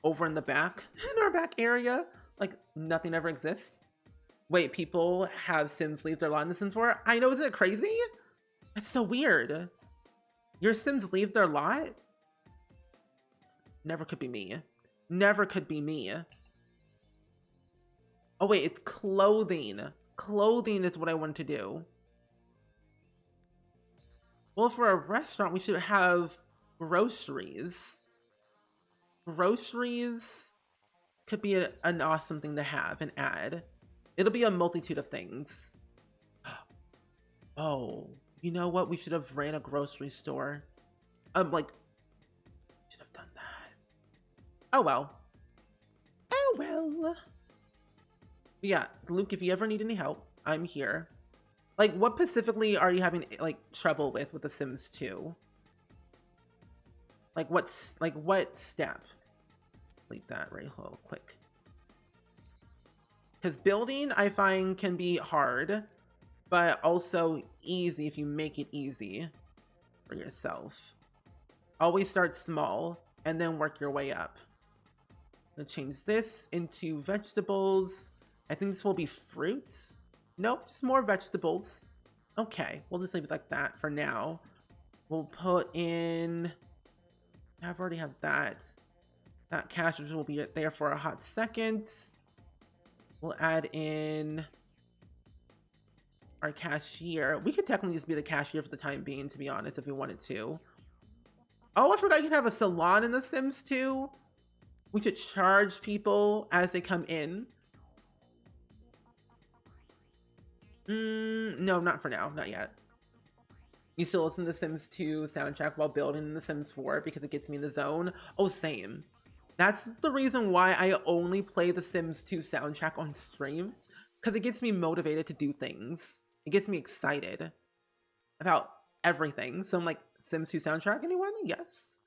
over in the back, in our back area, like nothing ever exists. Wait, people have Sims leave their lot in The Sims 4? I know, isn't it crazy? That's so weird. Your Sims leave their lot? Never could be me. Never could be me. Oh wait, it's clothing. Clothing is what I want to do. Well, for a restaurant, we should have groceries. Groceries could be an awesome thing to have and add. It'll be a multitude of things. Oh, you know what? We should have ran a grocery store. Like, should have done that. Oh well. Oh well. But yeah, Luke, if you ever need any help, I'm here. Like, what specifically are you having like trouble with The Sims 2? Like, what step? Delete that right real quick. Because building, I find, can be hard, but also easy if you make it easy for yourself. Always start small and then work your way up. I'm gonna change this into vegetables. I think this will be fruits. Nope, just more vegetables. Okay, we'll just leave it like that for now. We'll put in... I've already have that. That cash register will be there for a hot second. We'll add in our cashier. We could technically just be the cashier for the time being, to be honest, if we wanted to. Oh, I forgot you can have a salon in The Sims 2. We should charge people as they come in. No, not for now. Not yet. You still listen to The Sims 2 soundtrack while building The Sims 4 because it gets me in the zone? Oh, same. That's the reason why I only play The Sims 2 soundtrack on stream. Because it gets me motivated to do things. It gets me excited about everything. So I'm like, Sims 2 soundtrack, anyone? Yes.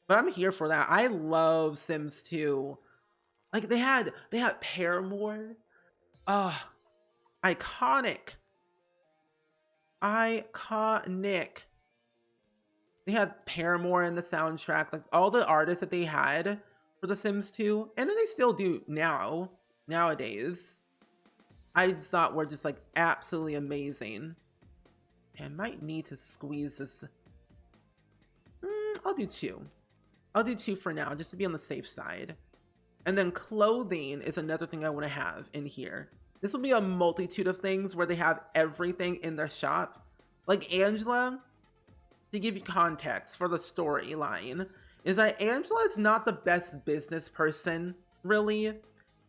But I'm here for that. I love Sims 2. Like, they had Paramore. Iconic. They had Paramore in the soundtrack. Like, all the artists that they had for The Sims 2, and they still do nowadays. I thought were just like absolutely amazing. I might need to squeeze this. I'll do 2. I'll do 2 for now, just to be on the safe side. And then clothing is another thing I want to have in here. This will be a multitude of things where they have everything in their shop. Like Angela, to give you context for the storyline, is that Angela is not the best business person, really.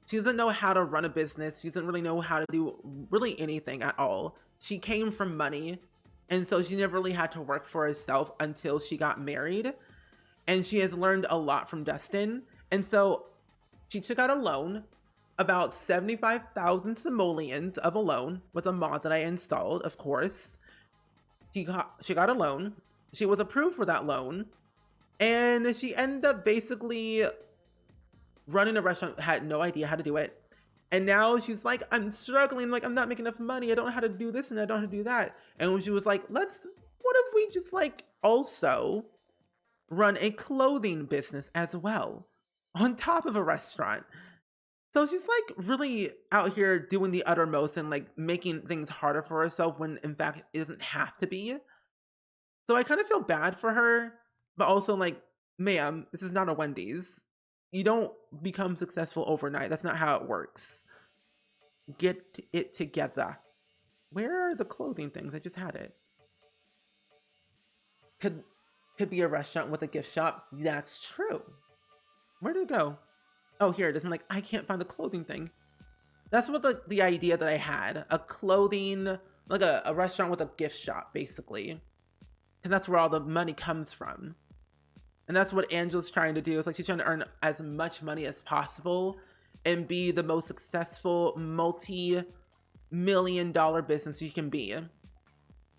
She doesn't know how to run a business. She doesn't really know how to do really anything at all. She came from money, and so she never really had to work for herself until she got married. And she has learned a lot from Dustin. And so she took out a loan, about 75,000 simoleons of a loan with a mod that I installed, of course. She got a loan. She was approved for that loan. And she ended up basically running a restaurant, had no idea how to do it. And now she's like, I'm struggling, like I'm not making enough money. I don't know how to do this and I don't know how to do that. And when she was like, what if we just like also run a clothing business as well on top of a restaurant? So she's like really out here doing the uttermost and like making things harder for herself when in fact it doesn't have to be. So I kind of feel bad for her, but also like, ma'am, this is not a Wendy's. You don't become successful overnight. That's not how it works. Get it together. Where are the clothing things? I just had it. Could be a restaurant with a gift shop. That's true. Where did it go? Oh, here it is. I'm like, I can't find the clothing thing. That's what the idea that I had. A clothing, like a restaurant with a gift shop, basically. And that's where all the money comes from. And that's what Angela's trying to do. It's like she's trying to earn as much money as possible and be the most successful multi-million-dollar business she can be.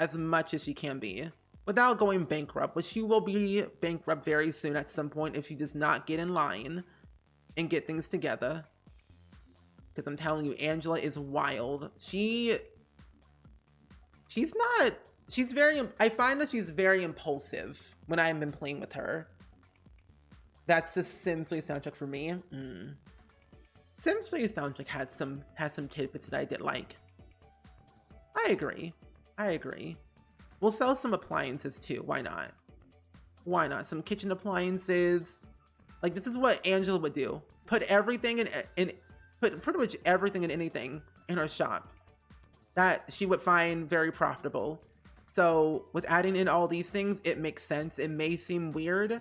As much as she can be. Without going bankrupt, which she will be bankrupt very soon at some point if she does not get in line and get things together. Because I'm telling you, Angela is wild. I find that she's very impulsive when I've been playing with her. That's the Sims 3 soundtrack for me. Sims 3 soundtrack had some tidbits that I did like. I agree. We'll sell some appliances too. Why not? Some kitchen appliances. Like, this is what Angela would do. Put everything put pretty much everything and anything in her shop that she would find very profitable. So with adding in all these things, it makes sense. It may seem weird,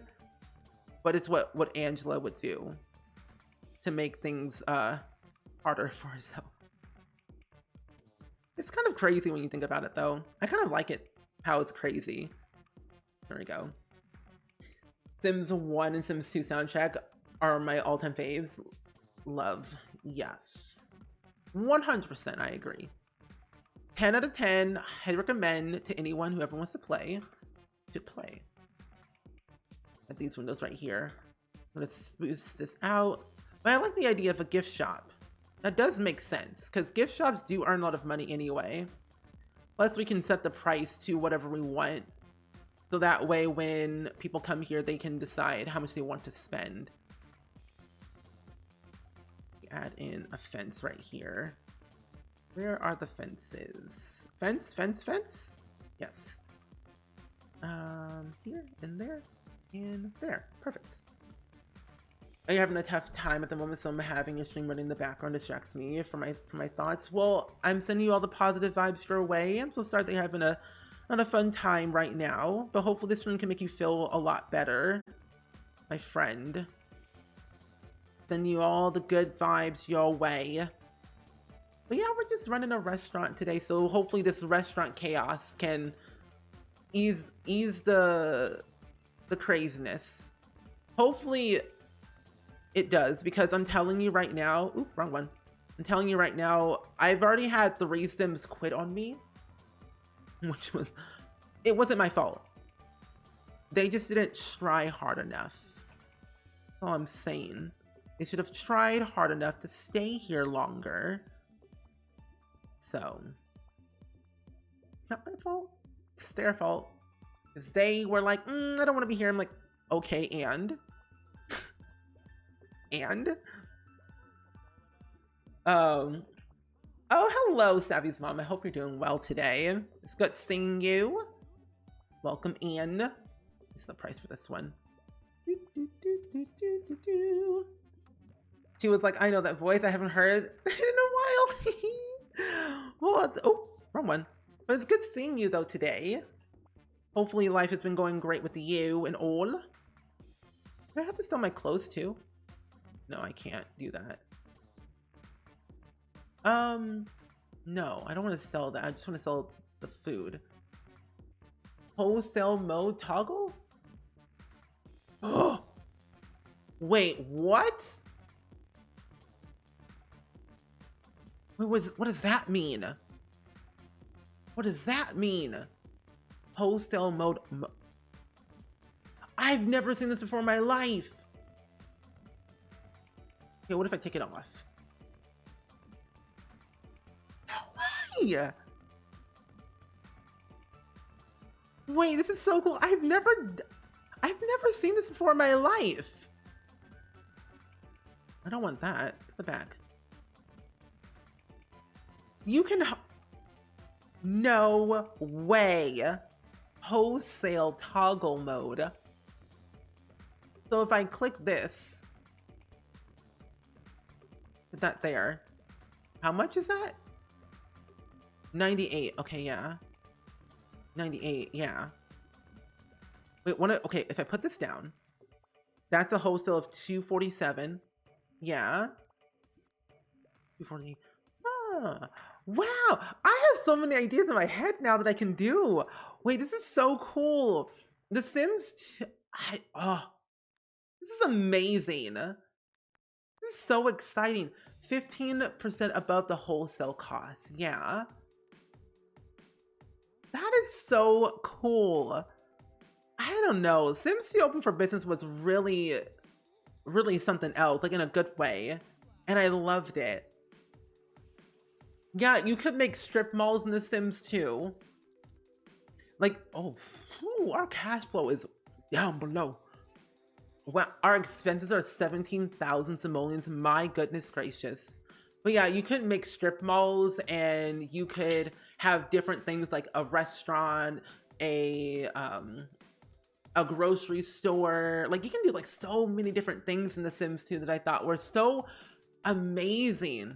but it's what Angela would do to make things harder for herself. It's kind of crazy when you think about it, though. I kind of like it, how it's crazy. There we go. Sims 1 and Sims 2 soundtrack are my all-time faves. Love. Yes. 100% I agree. 10 out of 10. I recommend to anyone who ever wants to play. Should play. At these windows right here. I'm going to spruce this out. But I like the idea of a gift shop. That does make sense, because gift shops do earn a lot of money anyway. Plus, we can set the price to whatever we want. So that way, when people come here, they can decide how much they want to spend. Add in a fence right here. Where are the fences? Fence? Yes. Here, and there, and there. Perfect. Are you having a tough time at the moment? So I'm having a stream running in the background distracts me from my thoughts. Well, I'm sending you all the positive vibes your way. I'm so sorry that you're having not a fun time right now, but hopefully this stream can make you feel a lot better, my friend. Send you all the good vibes your way. But yeah, we're just running a restaurant today, so hopefully this restaurant chaos can ease the craziness. Hopefully it does, because I'm telling you right now, oop, wrong one. I'm telling you right now, I've already had 3 Sims quit on me, it wasn't my fault. They just didn't try hard enough. That's all I'm saying. They should have tried hard enough to stay here longer. So, it's not my fault. It's their fault. Because they were like, I don't want to be here. I'm like, okay, and? And oh, hello, Savvy's mom. I hope you're doing well today. It's good seeing you. Welcome in. What's the price for this one? She was like, I know that voice. I haven't heard it in a while. Well, oh, wrong one. But it's good seeing you though today. Hopefully life has been going great with you and all. Do I have to sell my clothes too? No, I can't do that. No, I don't want to sell that. I just want to sell the food. Wholesale mode toggle? Oh, wait, what? Wait, what does that mean? What does that mean? Wholesale mode. I've never seen this before in my life. Okay, what if I take it off? No way! Wait, this is so cool. I've never seen this before in my life. I don't want that. Put the back. You can. No way. Wholesale toggle mode. So if I click this, put that there. How much is that? 98. Okay, yeah. 98, yeah. Wait, okay, if I put this down, that's a wholesale of 247. Yeah. 240. Ah, wow. I have so many ideas in my head now that I can do. Wait, this is so cool. The Sims 2, this is amazing. This is so exciting. 15% above the wholesale cost. Yeah. That is so cool. I don't know. Sims 2 Open for Business was really, really something else, like in a good way. And I loved it. Yeah, you could make strip malls in The Sims 2. Like, oh, phew, our cash flow is down below. Well, our expenses are 17,000 simoleons. My goodness gracious. But yeah, you could make strip malls and you could have different things like a restaurant, a grocery store. Like you can do like so many different things in The Sims 2 that I thought were so amazing.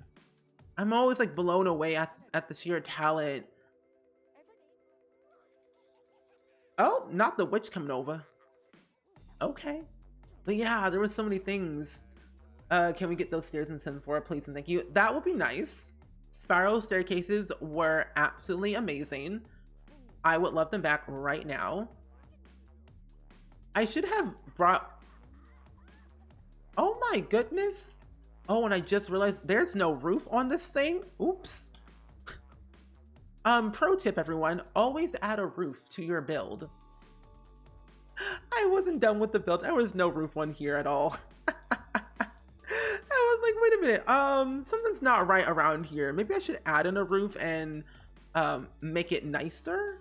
I'm always like blown away at the sheer talent. Oh, not the witch coming over. Okay. But yeah, there were so many things. Can we get those stairs in Sim 4, please and thank you? That would be nice. Spiral staircases were absolutely amazing. I would love them back right now. I should have brought... Oh my goodness. Oh, and I just realized there's no roof on this thing. Oops. Pro tip, everyone. Always add a roof to your build. I wasn't done with the build. There was no roof on here at all. I was like, wait a minute. Something's not right around here. Maybe I should add in a roof and make it nicer.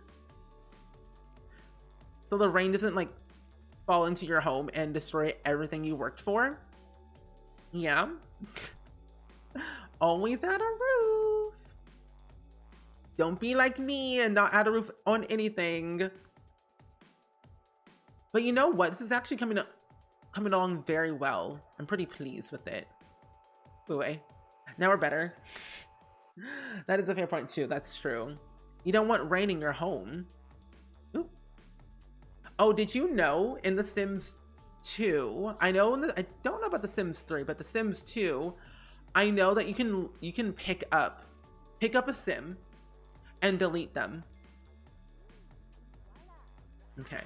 So the rain doesn't like fall into your home and destroy everything you worked for. Yeah. Always add a roof. Don't be like me and not add a roof on anything. But you know what? This is actually coming along very well. I'm pretty pleased with it. Anyway, now we're better. That is a fair point too. That's true. You don't want rain in your home. Ooh. Oh, did you know in The Sims 2? I don't know about The Sims 3, but The Sims 2, I know that you can pick up a sim and delete them. Okay.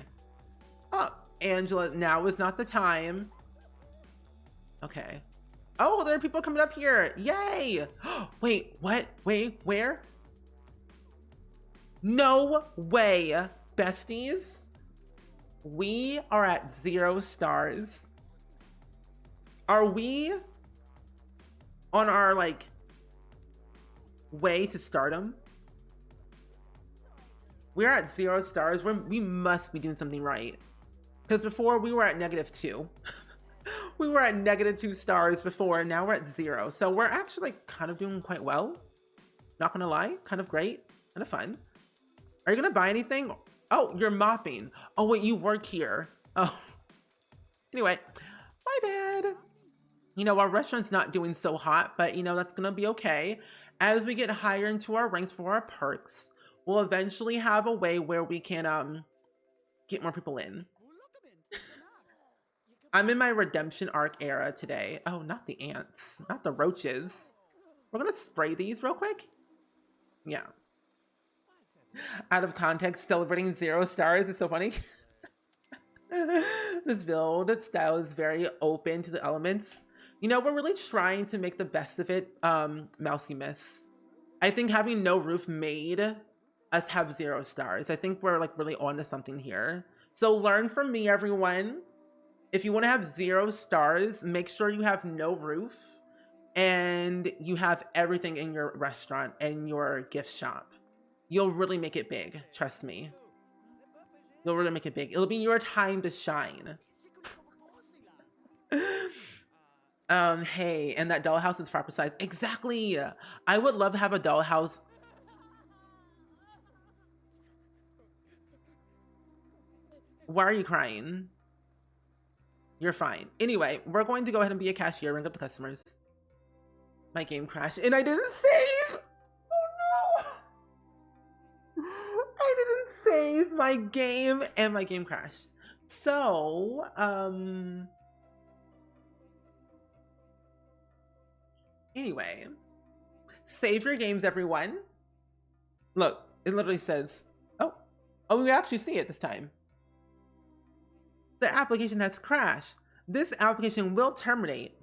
Oh, Angela, now is not the time. Okay. Oh, there are people coming up here. Yay! Wait, what? Wait, where? No way, besties. We are at 0 stars. Are we on our, like, way to stardom? We're at 0 stars. We must be doing something right. Because before we were at -2. We were at -2 stars before, and now we're at 0. So we're actually kind of doing quite well. Not gonna lie, kind of great, kind of fun. Are you gonna buy anything? Oh, you're mopping. Oh wait, you work here. Oh, anyway, my bad. You know, our restaurant's not doing so hot, but you know, that's gonna be okay. As we get higher into our ranks for our perks, we'll eventually have a way where we can get more people in. I'm in my redemption arc era today. Oh, not the ants, not the roaches. We're gonna spray these real quick. Yeah. Out of context, celebrating 0 stars is so funny. This build style is very open to the elements. You know, we're really trying to make the best of it, Mousy Miss. I think having no roof made us have 0 stars. I think we're like really onto something here. So learn from me, everyone. If you want to have 0 stars, make sure you have no roof and you have everything in your restaurant and your gift shop. You'll really make it big. Trust me. You'll really make it big. It'll be your time to shine. Hey, and that dollhouse is proper size. Exactly. I would love to have a dollhouse. Why are you crying? You're fine. Anyway, we're going to go ahead and be a cashier, ring up the customers. My game crashed and I didn't save. Oh no. I didn't save my game and my game crashed. So, anyway, save your games, everyone. Look, it literally says, oh, we actually see it this time. The application has crashed. This application will terminate.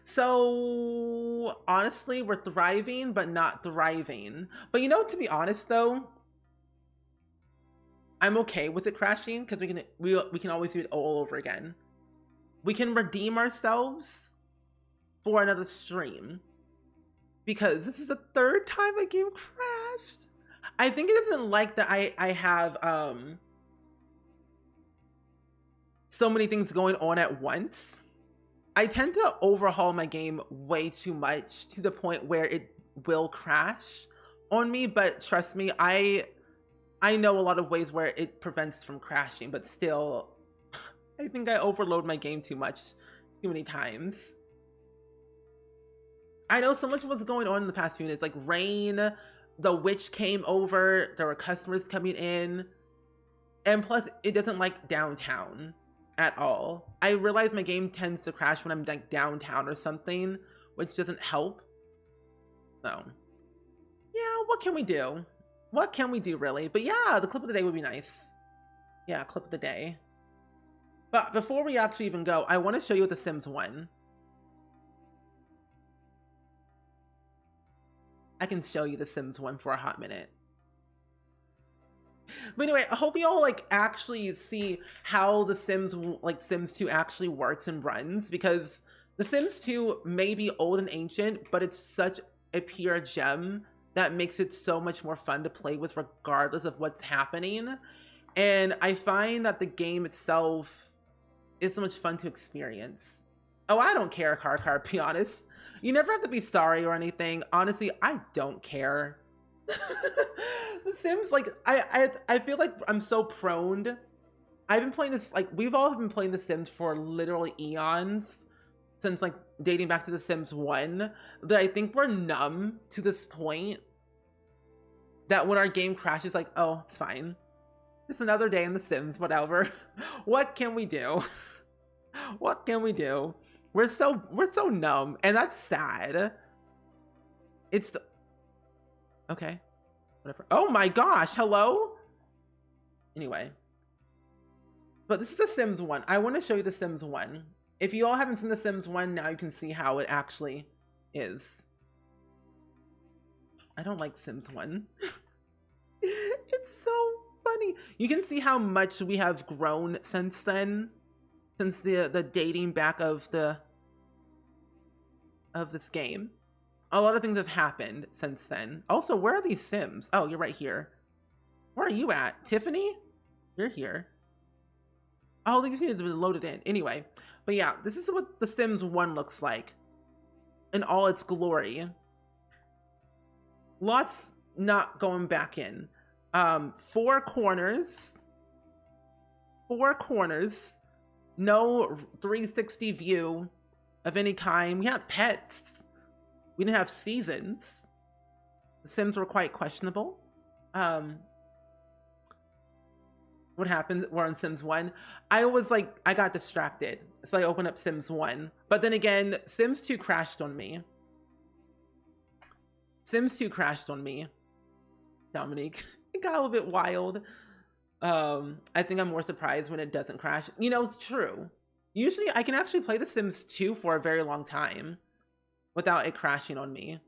So honestly, we're thriving, but not thriving. But you know, to be honest though, I'm okay with it crashing because we can always do it all over again. We can redeem ourselves for another stream because this is the 3rd time a game crashed. I think it doesn't like that I have so many things going on at once. I tend to overhaul my game way too much to the point where it will crash on me, but trust me, I know a lot of ways where it prevents from crashing, but still, I think I overload my game too much, too many times. I know so much was going on in the past few minutes, like rain, the witch came over, there were customers coming in, and plus it doesn't like downtown at all. I realize my game tends to crash when I'm like downtown or something, which doesn't help. So yeah, what can we do? What can we do really? But yeah, the clip of the day would be nice. Yeah, clip of the day. But before we actually even go, I want to show you The Sims 1. I can show you The Sims 1 for a hot minute. But anyway, I hope you all like actually see how The Sims, like Sims 2 actually works and runs, because The Sims 2 may be old and ancient, but it's such a pure gem that makes it so much more fun to play with regardless of what's happening. And I find that the game itself is so much fun to experience. Oh, I don't care, Car, be honest. You never have to be sorry or anything. Honestly, I don't care. The Sims, like, I feel like I'm so prone. I've been playing this, like, we've all been playing The Sims for literally eons, since like dating back to The Sims 1, that I think we're numb to this point that when our game crashes, like, oh, it's fine. It's another day in The Sims, whatever. What can we do? What can we do? We're so numb, and that's sad. It's okay, whatever. Oh my gosh, hello. Anyway, but this is The Sims 1. I want to show you The Sims 1. If you all haven't seen The Sims 1, now you can see how it actually is. I don't like Sims 1. It's so funny. You can see how much we have grown since then. Since the dating back of this game. A lot of things have happened since then. Also, where are these Sims? Oh, you're right here. Where are you at? Tiffany? You're here. Oh, they just needed to load it in. Anyway, but yeah, this is what The Sims 1 looks like in all its glory. Lots not going back in. Four corners. No 360 view of any kind. We had pets. We didn't have seasons. The Sims were quite questionable. What happens? We're on Sims 1. I got distracted. So I opened up Sims 1. But then again, Sims 2 crashed on me. Dominique. It got a little bit wild. I think I'm more surprised when it doesn't crash. You know, it's true. Usually I can actually play The Sims 2 for a very long time without it crashing on me.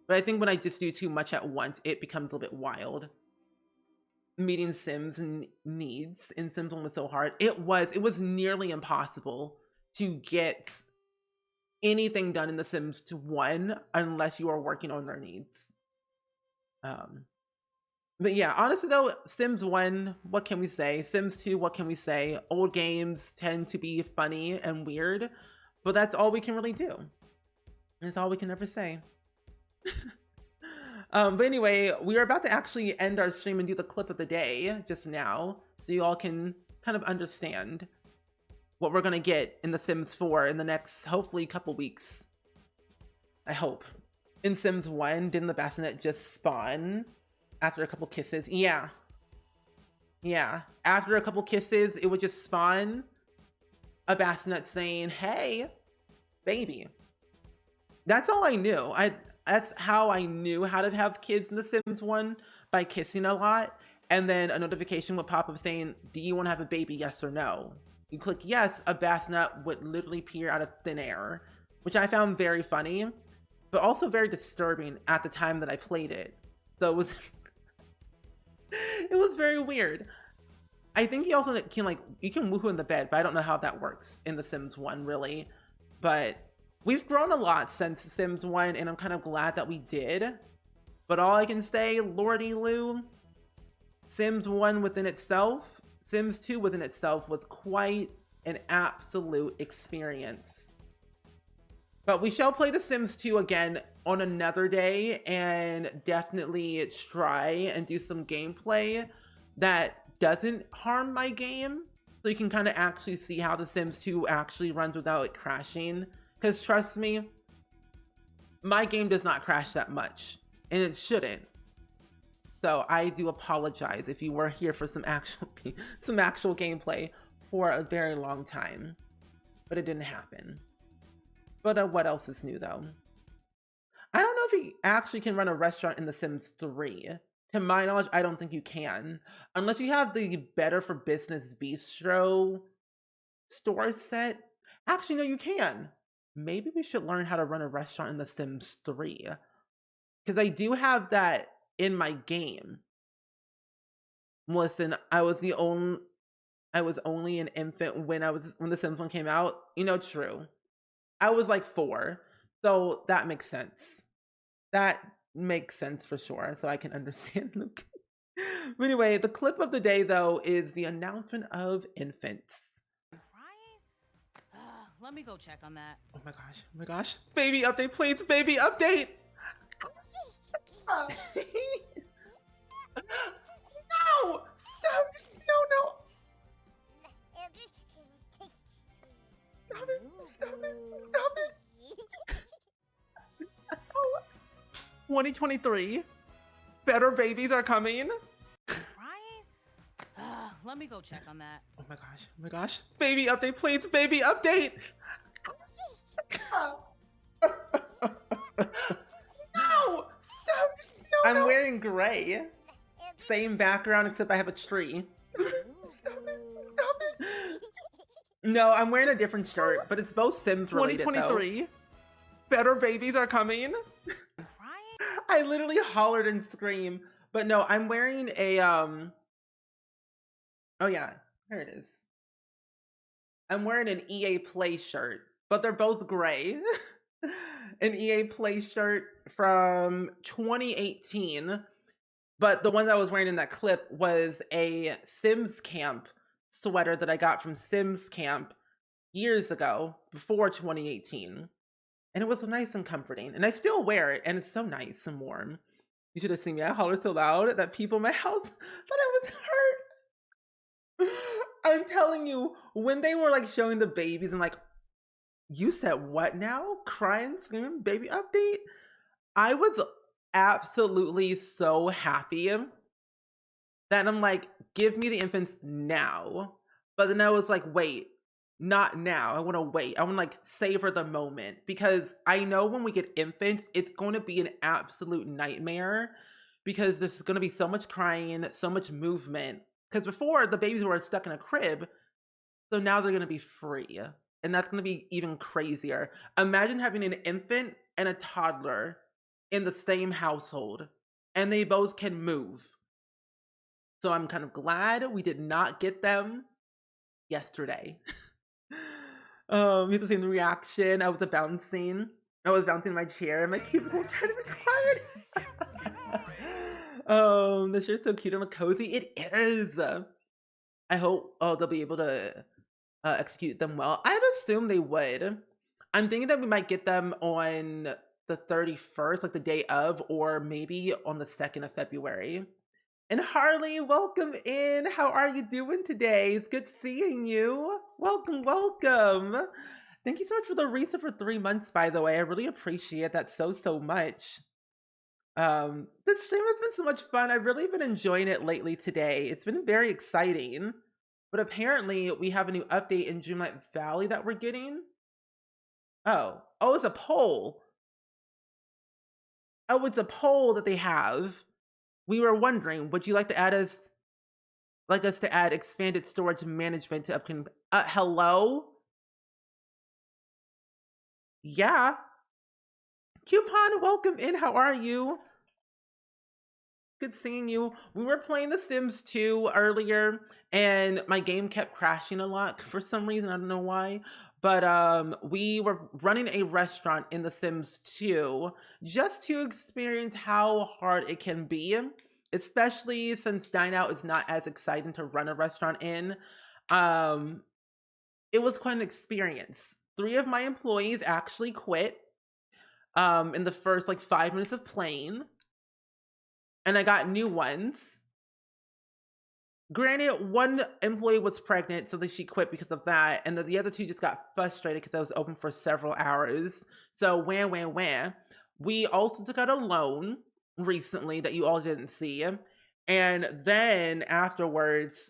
But I think when I just do too much at once, it becomes a little bit wild. Meeting Sims needs in Sims 1 was so hard. It was nearly impossible to get anything done in The Sims 1 unless you are working on their needs. But yeah, honestly though, Sims 1, what can we say? Sims 2, what can we say? Old games tend to be funny and weird, but that's all we can really do. That's all we can ever say. But anyway, we are about to actually end our stream and do the clip of the day just now, so you all can kind of understand what we're gonna get in The Sims 4 in the next, hopefully, couple weeks. I hope. In Sims 1, didn't the bassinet just spawn after a couple kisses? Yeah. After a couple kisses, it would just spawn a bassinet saying, "Hey, baby." That's all I knew. That's how I knew how to have kids in The Sims 1, by kissing a lot. And then a notification would pop up saying, "Do you want to have a baby, yes or no?" You click yes, a bassinet would literally appear out of thin air, which I found very funny, but also very disturbing at the time that I played it. So it was, it was very weird. I think you also can you can woohoo in the bed, but I don't know how that works in The Sims 1 really. But we've grown a lot since Sims 1, and I'm kind of glad that we did. But all I can say, Lordy Lou, Sims 1 within itself, Sims 2 within itself was quite an absolute experience. But we shall play The Sims 2 again on another day and definitely try and do some gameplay that doesn't harm my game. So you can kind of actually see how The Sims 2 actually runs without it crashing. Because trust me, my game does not crash that much, and it shouldn't. So I do apologize if you were here for some actual gameplay for a very long time, but it didn't happen. But what else is new though? I don't know if you actually can run a restaurant in The Sims 3. To my knowledge, I don't think you can, unless you have the Better for Business Bistro store set. Actually, no, you can. Maybe we should learn how to run a restaurant in The Sims 3, because I do have that in my game. Listen, I was only an infant when The Sims 1 came out. You know, true. I was like 4, so that makes sense. That makes sense for sure, so I can understand. But anyway, the clip of the day though is the announcement of infants. Let me go check on that. Oh my gosh. Baby update, please. Baby update. No! Stop it. No. Stop it. 2023. Better babies are coming. Let me go check on that. Oh my gosh. Baby update, please. Baby update. No! Stop it. No. I'm wearing gray. Same background, except I have a tree. Stop it. No, I'm wearing a different shirt, but it's both Sims related 2023. Though. Better babies are coming. I literally hollered and screamed. But no, I'm wearing a oh yeah, here it is. I'm wearing an EA Play shirt, but they're both gray. An EA Play shirt from 2018, but the one that I was wearing in that clip was a Sims Camp sweater that I got from Sims Camp years ago, before 2018. And it was so nice and comforting. And I still wear it, and it's so nice and warm. You should have seen me. I hollered so loud that people in my house thought I was hurt. I'm telling you, when they were like showing the babies, and like, you said what now? Crying, screaming, baby update? I was absolutely so happy that I'm like, give me the infants now. But then I was like, wait, not now. I want to wait. I want to like savor the moment, because I know when we get infants, it's going to be an absolute nightmare, because there's going to be so much crying, so much movement. Because before, the babies were stuck in a crib, so now they're going to be free. And that's going to be even crazier. Imagine having an infant and a toddler in the same household, and they both can move. So I'm kind of glad we did not get them yesterday. You have to see the reaction. I was bouncing in my chair, and my cubicle trying to be quiet. The shirt's so cute and cozy. It is. I hope they'll be able to execute them well. I'd assume they would. I'm thinking that we might get them on the 31st, like the day of, or maybe on the 2nd of February. And Harley, welcome in. How are you doing today? It's good seeing you. Welcome, welcome. Thank you so much for the reset for 3 months, by the way. I really appreciate that so much. This stream has been so much fun. I've really been enjoying it lately today. It's been very exciting. But apparently we have a new update in Dreamlight Valley that we're getting. Oh, it's a poll. Oh, it's a poll that they have. We were wondering, would you like to add us to add expanded storage management to upcoming? Hello? Yeah. Coupon, welcome in. How are you? Good seeing you. We were playing The Sims 2 earlier, and my game kept crashing a lot for some reason. I don't know why. But we were running a restaurant in The Sims 2 just to experience how hard it can be, especially since Dine Out is not as exciting to run a restaurant in. It was quite an experience. 3 of my employees actually quit in the first like 5 minutes of playing, and I got new ones. Granted, 1 employee was pregnant, so she quit because of that, and the other 2 just got frustrated because I was open for several hours. So wham. We also took out a loan recently that you all didn't see, and then afterwards,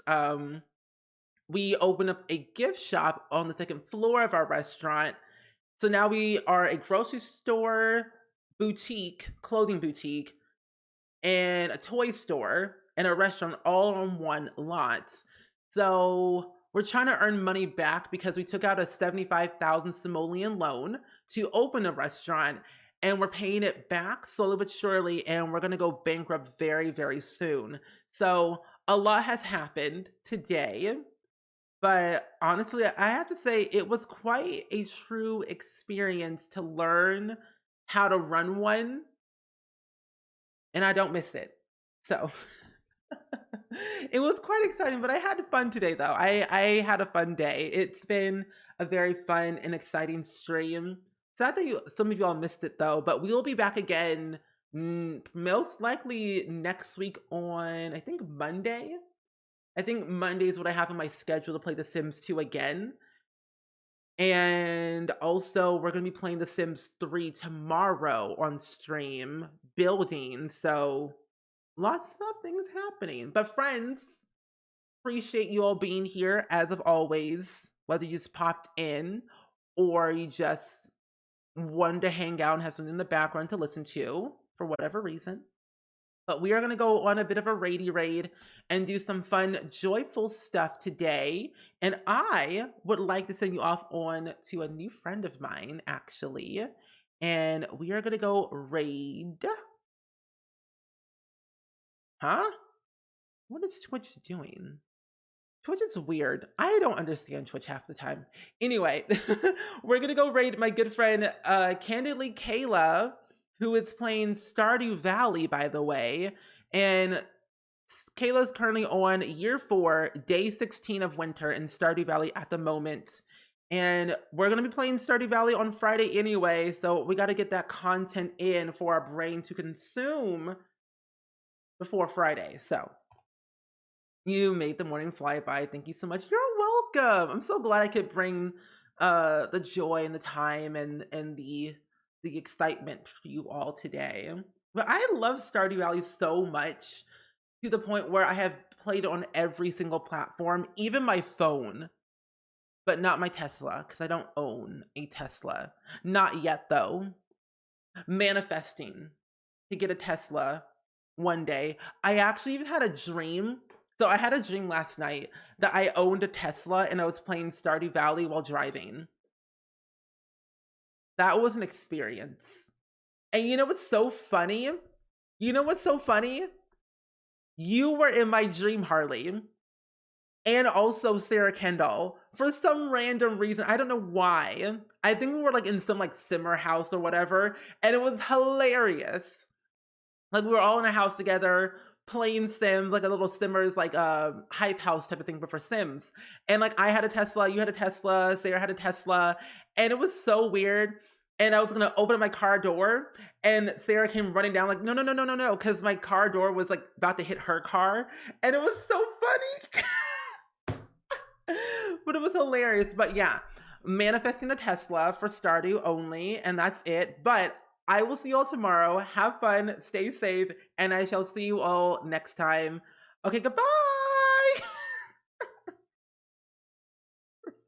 we opened up a gift shop on the 2nd floor of our restaurant. So now we are a grocery store, boutique, clothing boutique, and a toy store, and a restaurant all on one lot. So we're trying to earn money back because we took out a 75,000 simoleon loan to open a restaurant, and we're paying it back slowly but surely, and we're going to go bankrupt very soon. So a lot has happened today, but honestly, I have to say it was quite a true experience to learn how to run one, and I don't miss it. So it was quite exciting, but I had fun today, though. I had a fun day. It's been a very fun and exciting stream. Sad that some of y'all missed it, though, but we will be back again most likely next week on, I think, Monday. I think Monday is what I have in my schedule to play The Sims 2 again. And also, we're going to be playing The Sims 3 tomorrow on stream, building. So lots of things happening. But friends, appreciate you all being here as of always, whether you just popped in or you just wanted to hang out and have something in the background to listen to for whatever reason. But we are going to go on a bit of a raidy raid and do some fun, joyful stuff today. And I would like to send you off on to a new friend of mine, actually. And we are going to go raid. Huh? What is Twitch doing? Twitch is weird. I don't understand Twitch half the time. Anyway, we're going to go raid my good friend, Candidly Kayla, who is playing Stardew Valley, by the way. And Kayla's currently on year 4, day 16 of winter in Stardew Valley at the moment. And we're going to be playing Stardew Valley on Friday anyway, so we got to get that content in for our brain to consume before Friday. So you made the morning flyby. Thank you so much. You're welcome. I'm so glad I could bring the joy and the time and the excitement for you all today. But I love Stardew Valley so much to the point where I have played on every single platform, even my phone, but not my Tesla, because I don't own a Tesla. Not yet, though. Manifesting to get a Tesla one day. I actually even had a dream. So I had a dream last night that I owned a Tesla and I was playing Stardew Valley while driving. That was an experience. And you know what's so funny? You know what's so funny? You were in my dream, Harley. And also Sarah Kendall. For some random reason, I don't know why. I think we were like in some like simmer house or whatever. And it was hilarious. Like we were all in a house together playing Sims, like a little Simmers, like hype house type of thing, but for Sims. And like I had a Tesla, you had a Tesla, Sarah had a Tesla. And it was so weird. And I was gonna open my car door, and Sarah came running down like, no, because my car door was like about to hit her car, and it was so funny. But it was hilarious. But yeah, manifesting a Tesla for Stardew only, and that's it. But I will see you all tomorrow. Have fun, stay safe, and I shall see you all next time. Okay, goodbye.